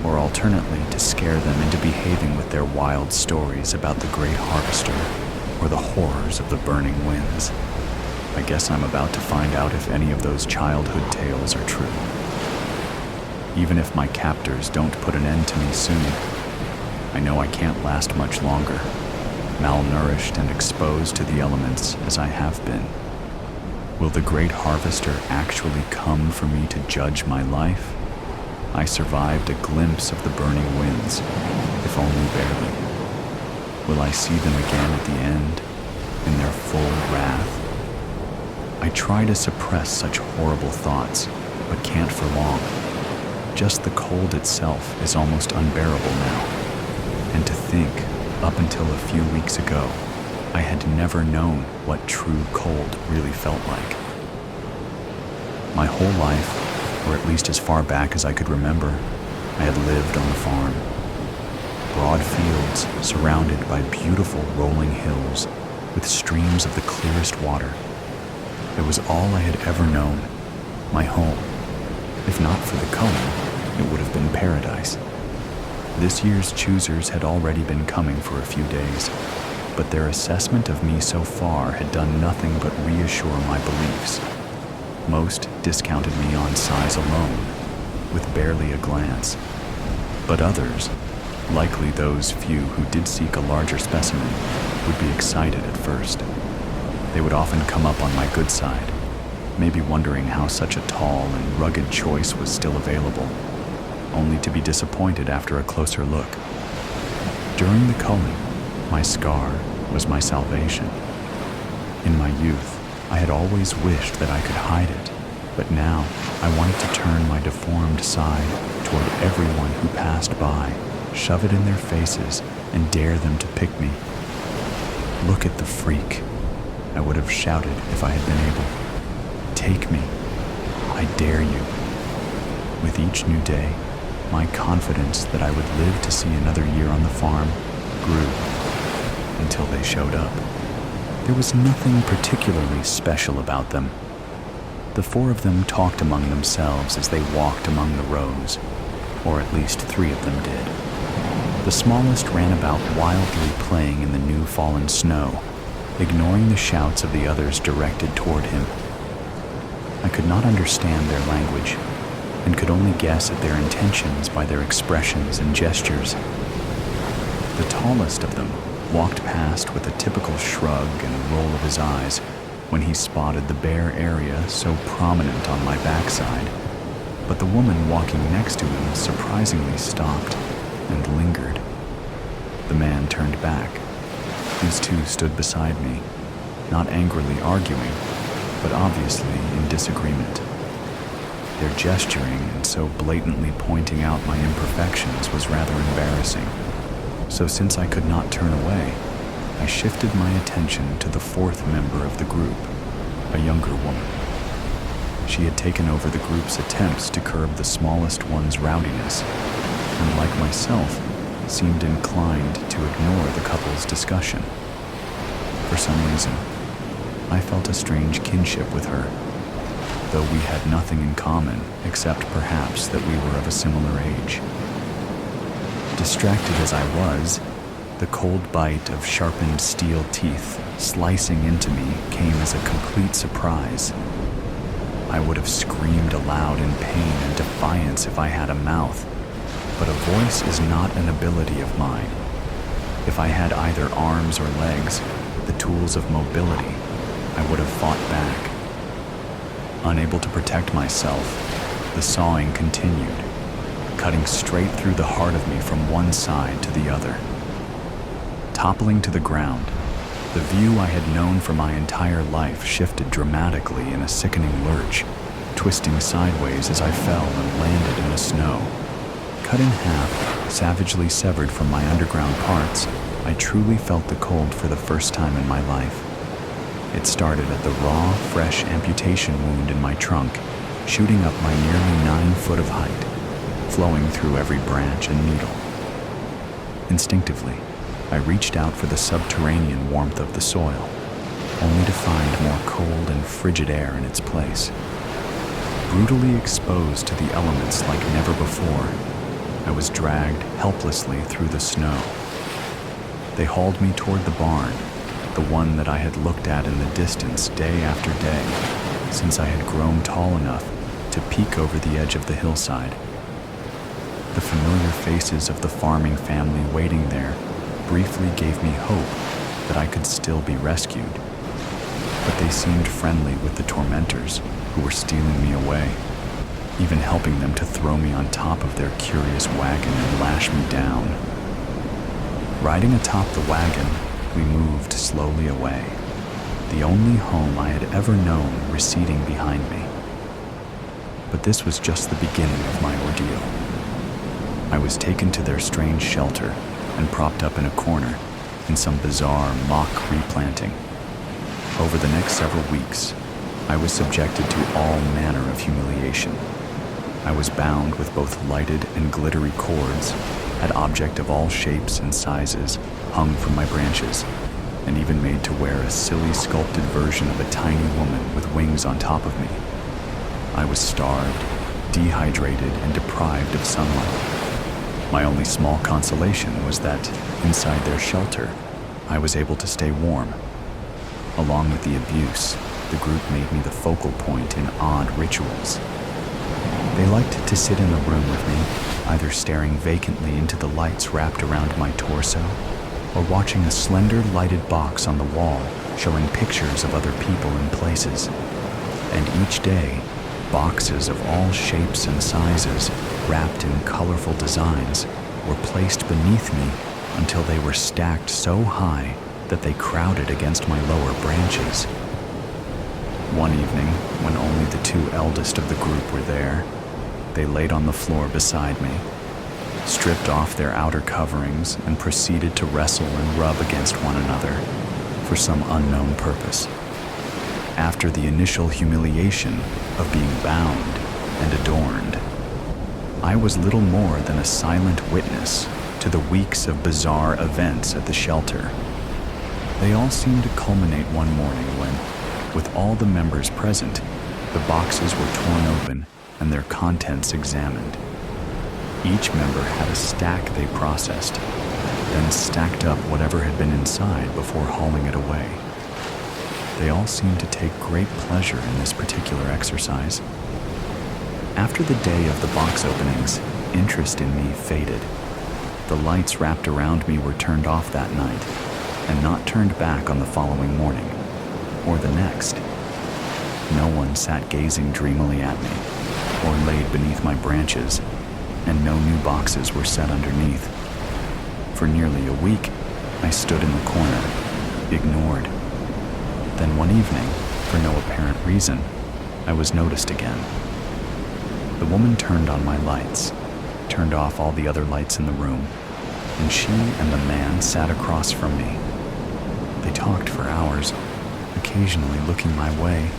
or alternately to scare them into behaving with their wild stories about the great harvester or the horrors of the burning winds. I guess I'm about to find out if any of those childhood tales are true. Even if my captors don't put an end to me soon, I know I can't last much longer, malnourished and exposed to the elements as I have been. Will the great harvester actually come for me to judge my life? I survived a glimpse of the burning winds, if only barely. Will I see them again at the end, in their full wrath? I try to suppress such horrible thoughts, but can't for long. Just the cold itself is almost unbearable now. And to think, up until a few weeks ago, I had never known what true cold really felt like. My whole life, or at least as far back as I could remember, I had lived on the farm. Broad fields surrounded by beautiful rolling hills with streams of the clearest water. It was all I had ever known, my home. If not for the culling, it would have been paradise. This year's choosers had already been coming for a few days, but their assessment of me so far had done nothing but reassure my beliefs. Most discounted me on size alone, with barely a glance. But others, likely those few who did seek a larger specimen, would be excited at first. They would often come up on my good side, maybe wondering how such a tall and rugged choice was still available, only to be disappointed after a closer look. During the culling, my scar was my salvation. In my youth, I had always wished that I could hide it, but now I wanted to turn my deformed side toward everyone who passed by, shove it in their faces, and dare them to pick me. "Look at the freak," I would have shouted if I had been able. "Take me. I dare you." With each new day, my confidence that I would live to see another year on the farm grew, until they showed up. There was nothing particularly special about them. The 4 of them talked among themselves as they walked among the rows, or at least 3 of them did. The smallest ran about wildly playing in the new fallen snow, ignoring the shouts of the others directed toward him. I could not understand their language, and could only guess at their intentions by their expressions and gestures. The tallest of them walked past with a typical shrug and roll of his eyes when he spotted the bare area so prominent on my backside, but the woman walking next to him surprisingly stopped and lingered. The man turned back. These 2 stood beside me, not angrily arguing, but obviously in disagreement. Their gesturing and so blatantly pointing out my imperfections was rather embarrassing. So since I could not turn away, I shifted my attention to the 4th member of the group, a younger woman. She had taken over the group's attempts to curb the smallest one's rowdiness, and like myself, seemed inclined to ignore the couple's discussion. For some reason, I felt a strange kinship with her, though we had nothing in common except perhaps that we were of a similar age. Distracted as I was, the cold bite of sharpened steel teeth slicing into me came as a complete surprise. I would have screamed aloud in pain and defiance if I had a mouth, but a voice is not an ability of mine. If I had either arms or legs, the tools of mobility, I would have fought back. Unable to protect myself, the sawing continued, cutting straight through the heart of me from one side to the other. Toppling to the ground, the view I had known for my entire life shifted dramatically in a sickening lurch, twisting sideways as I fell and landed in the snow. Cut in half, savagely severed from my underground parts, I truly felt the cold for the first time in my life. It started at the raw, fresh amputation wound in my trunk, shooting up my nearly 9 foot of height, flowing through every branch and needle. Instinctively, I reached out for the subterranean warmth of the soil, only to find more cold and frigid air in its place. Brutally exposed to the elements like never before, I was dragged helplessly through the snow. They hauled me toward the barn, the one that I had looked at in the distance day after day, since I had grown tall enough to peek over the edge of the hillside. The familiar faces of the farming family waiting there briefly gave me hope that I could still be rescued, but they seemed friendly with the tormentors who were stealing me away, even helping them to throw me on top of their curious wagon and lash me down. Riding atop the wagon, we moved slowly away, the only home I had ever known receding behind me. But this was just the beginning of my ordeal. I was taken to their strange shelter and propped up in a corner in some bizarre mock replanting. Over the next several weeks, I was subjected to all manner of humiliation. I was bound with both lighted and glittery cords, had objects of all shapes and sizes hung from my branches, and even made to wear a silly sculpted version of a tiny woman with wings on top of me. I was starved, dehydrated, and deprived of sunlight. My only small consolation was that, inside their shelter, I was able to stay warm. Along with the abuse, the group made me the focal point in odd rituals. They liked to sit in the room with me, either staring vacantly into the lights wrapped around my torso, or watching a slender lighted box on the wall showing pictures of other people and places. And each day, boxes of all shapes and sizes, wrapped in colorful designs, were placed beneath me until they were stacked so high that they crowded against my lower branches. One evening, when only the 2 eldest of the group were there, they laid on the floor beside me, stripped off their outer coverings, and proceeded to wrestle and rub against one another for some unknown purpose. After the initial humiliation of being bound and adorned, I was little more than a silent witness to the weeks of bizarre events at the shelter. They all seemed to culminate one morning when, with all the members present, the boxes were torn open and their contents examined. Each member had a stack they processed, then stacked up whatever had been inside before hauling it away. They all seemed to take great pleasure in this particular exercise. After the day of the box openings, interest in me faded. The lights wrapped around me were turned off that night, and not turned back on the following morning, or the next. No one sat gazing dreamily at me, or laid beneath my branches, and no new boxes were set underneath. For nearly a week, I stood in the corner, ignored. Then one evening, for no apparent reason, I was noticed again. The woman turned on my lights, turned off all the other lights in the room, and she and the man sat across from me. They talked for hours, occasionally looking my way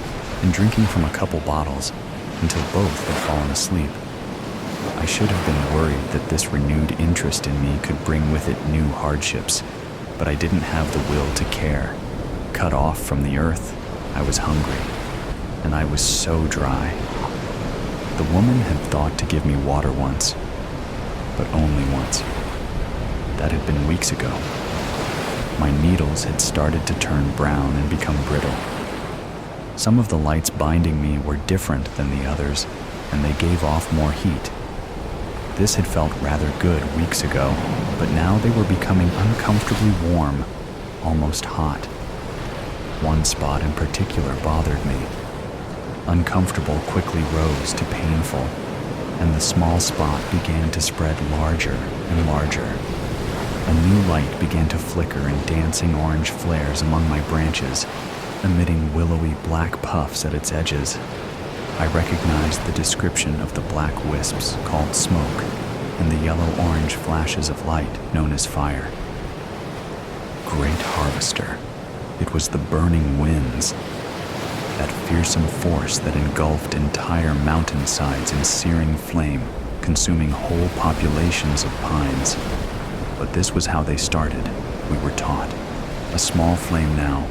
and drinking from a couple bottles until both had fallen asleep. I should have been worried that this renewed interest in me could bring with it new hardships, but I didn't have the will to care. Cut off from the earth, I was hungry, and I was so dry. The woman had thought to give me water once, but only once. That had been weeks ago. My needles had started to turn brown and become brittle. Some of the lights binding me were different than the others, and they gave off more heat. This had felt rather good weeks ago, but now they were becoming uncomfortably warm, almost hot. One spot in particular bothered me. Uncomfortable quickly rose to painful, and the small spot began to spread larger and larger. A new light began to flicker in dancing orange flares among my branches, emitting willowy black puffs at its edges. I recognized the description of the black wisps called smoke and the yellow-orange flashes of light known as fire. Great harvester. It was the burning winds, that fearsome force that engulfed entire mountainsides in searing flame, consuming whole populations of pines. But this was how they started, we were taught. A small flame now,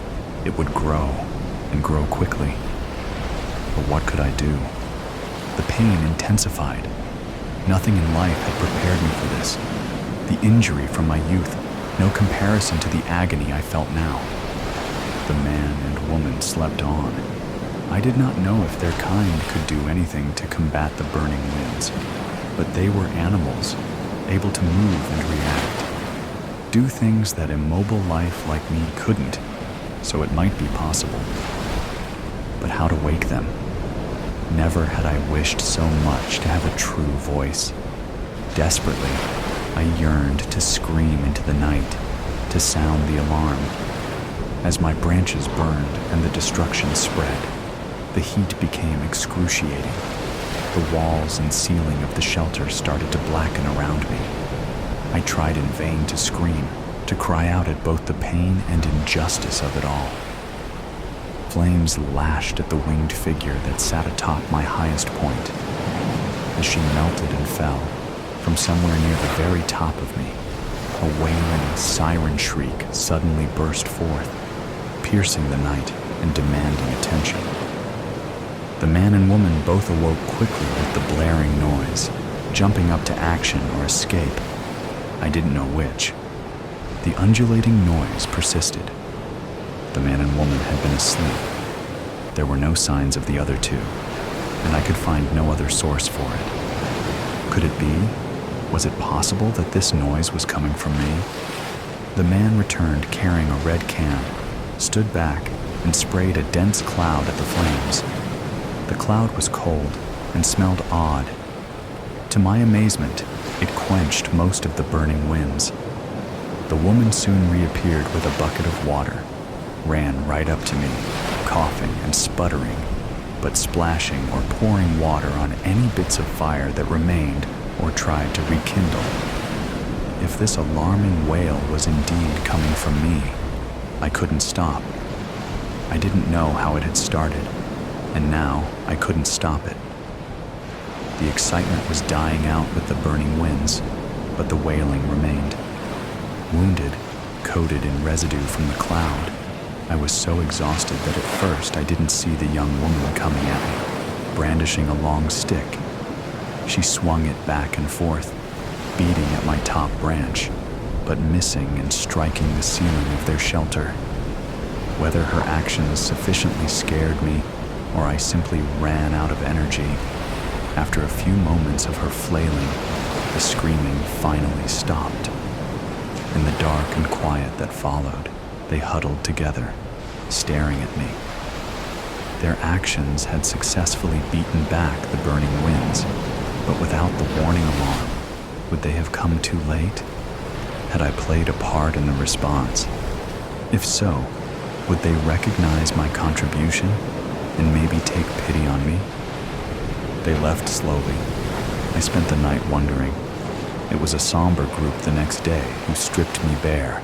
it would grow, and grow quickly. But what could I do? The pain intensified. Nothing in life had prepared me for this. The injury from my youth, no comparison to the agony I felt now. The man and woman slept on. I did not know if their kind could do anything to combat the burning winds, but they were animals, able to move and react, do things that immobile life like me couldn't, so it might be possible. But how to wake them? Never had I wished so much to have a true voice. Desperately, I yearned to scream into the night, to sound the alarm. As my branches burned and the destruction spread, the heat became excruciating. The walls and ceiling of the shelter started to blacken around me. I tried in vain to scream, to cry out at both the pain and injustice of it all. Flames lashed at the winged figure that sat atop my highest point. As she melted and fell, from somewhere near the very top of me, a wailing siren shriek suddenly burst forth, piercing the night and demanding attention. The man and woman both awoke quickly with the blaring noise, jumping up to action or escape. I didn't know which. The undulating noise persisted. The man and woman had been asleep. There were no signs of the other two, and I could find no other source for it. Could it be? Was it possible that this noise was coming from me? The man returned carrying a red can, stood back, and sprayed a dense cloud at the flames. The cloud was cold and smelled odd. To my amazement, it quenched most of the burning winds. The woman soon reappeared with a bucket of water, ran right up to me, coughing and sputtering, but splashing or pouring water on any bits of fire that remained or tried to rekindle. If this alarming wail was indeed coming from me, I couldn't stop. I didn't know how it had started, and now I couldn't stop it. The excitement was dying out with the burning winds, but the wailing remained. Wounded, coated in residue from the cloud, I was so exhausted that at first I didn't see the young woman coming at me, brandishing a long stick. She swung it back and forth, beating at my top branch, but missing and striking the ceiling of their shelter. Whether her actions sufficiently scared me, or I simply ran out of energy, after a few moments of her flailing, the screaming finally stopped. In the dark and quiet that followed, they huddled together, staring at me. Their actions had successfully beaten back the burning winds, but without the warning alarm, would they have come too late? Had I played a part in the response? If so, would they recognize my contribution and maybe take pity on me? They left slowly. I spent the night wondering. It was a somber group the next day who stripped me bare.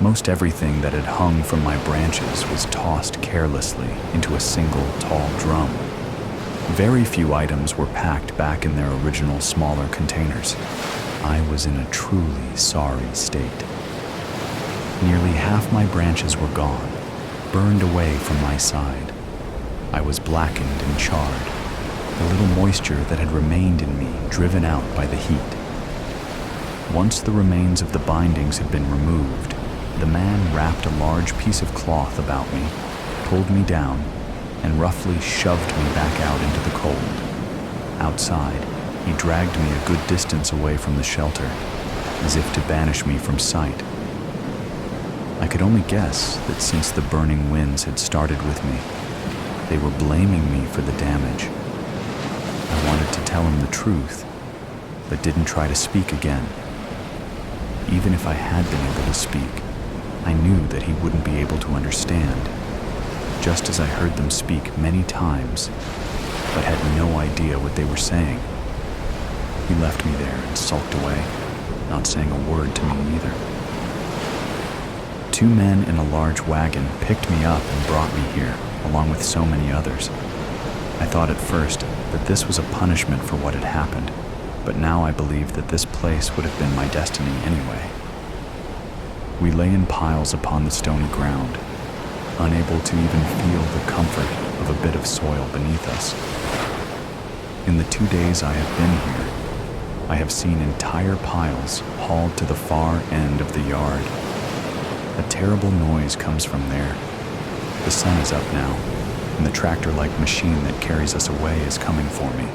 Most everything that had hung from my branches was tossed carelessly into a single tall drum. Very few items were packed back in their original smaller containers. I was in a truly sorry state. Nearly half my branches were gone, burned away from my side. I was blackened and charred, the little moisture that had remained in me driven out by the heat. Once the remains of the bindings had been removed, the man wrapped a large piece of cloth about me, pulled me down, and roughly shoved me back out into the cold. Outside, He dragged me a good distance away from the shelter, as if to banish me from sight. I could only guess that since the burning winds had started with me, they were blaming me for the damage. I wanted to tell him the truth, but didn't try to speak again. Even if I had been able to speak, I knew that he wouldn't be able to understand, just as I heard them speak many times, but had no idea what they were saying. He left me there and sulked away, not saying a word to me either. 2 men in a large wagon picked me up and brought me here, along with so many others. I thought at first that this was a punishment for what had happened, but now I believe that this place would have been my destiny anyway. We lay in piles upon the stony ground, unable to even feel the comfort of a bit of soil beneath us. In the 2 days I have been here, I have seen entire piles hauled to the far end of the yard. A terrible noise comes from there. The sun is up now, and the tractor-like machine that carries us away is coming for me.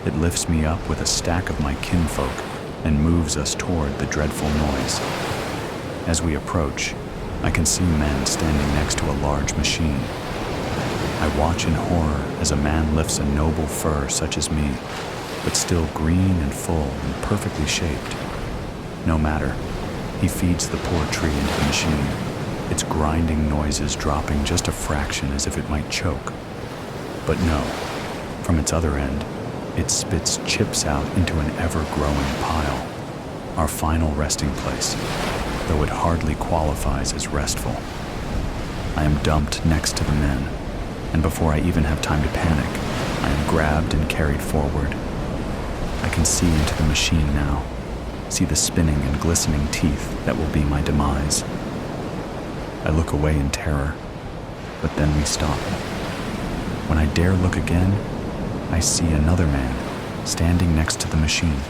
It lifts me up with a stack of my kinfolk and moves us toward the dreadful noise. As we approach, I can see men standing next to a large machine. I watch in horror as a man lifts a noble fur such as me, but still green and full and perfectly shaped. No matter, he feeds the poor tree into the machine, its grinding noises dropping just a fraction as if it might choke. But no, from its other end, it spits chips out into an ever-growing pile, our final resting place, though it hardly qualifies as restful. I am dumped next to the men, and before I even have time to panic, I am grabbed and carried forward. I can see into the machine now, see the spinning and glistening teeth that will be my demise. I look away in terror, but then we stop. When I dare look again, I see another man standing next to the machine,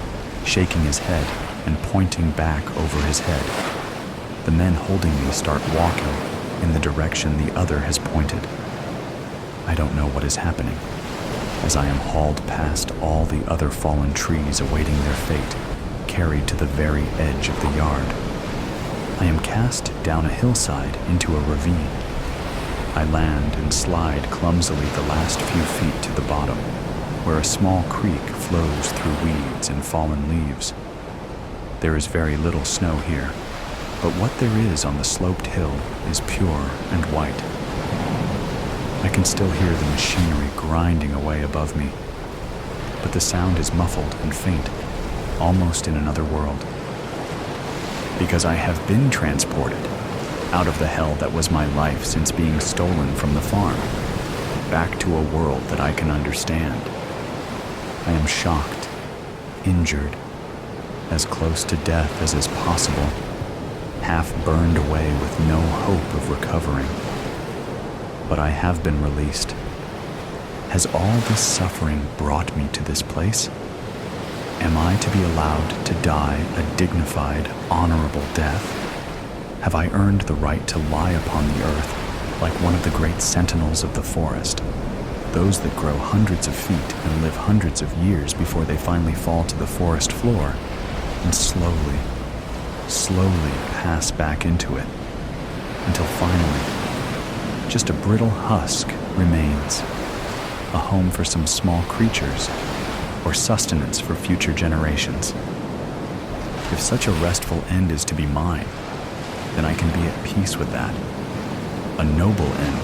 shaking his head and pointing back over his head. The men holding me start walking in the direction the other has pointed. I don't know what is happening, as I am hauled past all the other fallen trees awaiting their fate, carried to the very edge of the yard. I am cast down a hillside into a ravine. I land and slide clumsily the last few feet to the bottom, where a small creek flows through weeds and fallen leaves. There is very little snow here, but what there is on the sloped hill is pure and white. I can still hear the machinery grinding away above me, but the sound is muffled and faint, almost in another world. Because I have been transported out of the hell that was my life since being stolen from the farm, back to a world that I can understand. I am shocked, injured, as close to death as is possible, half burned away with no hope of recovering. But I have been released. Has all this suffering brought me to this place? Am I to be allowed to die a dignified, honorable death? Have I earned the right to lie upon the earth like one of the great sentinels of the forest, those that grow hundreds of feet and live hundreds of years before they finally fall to the forest floor and slowly pass back into it, until finally, just a brittle husk remains, a home for some small creatures, or sustenance for future generations. If such a restful end is to be mine, then I can be at peace with that. A noble end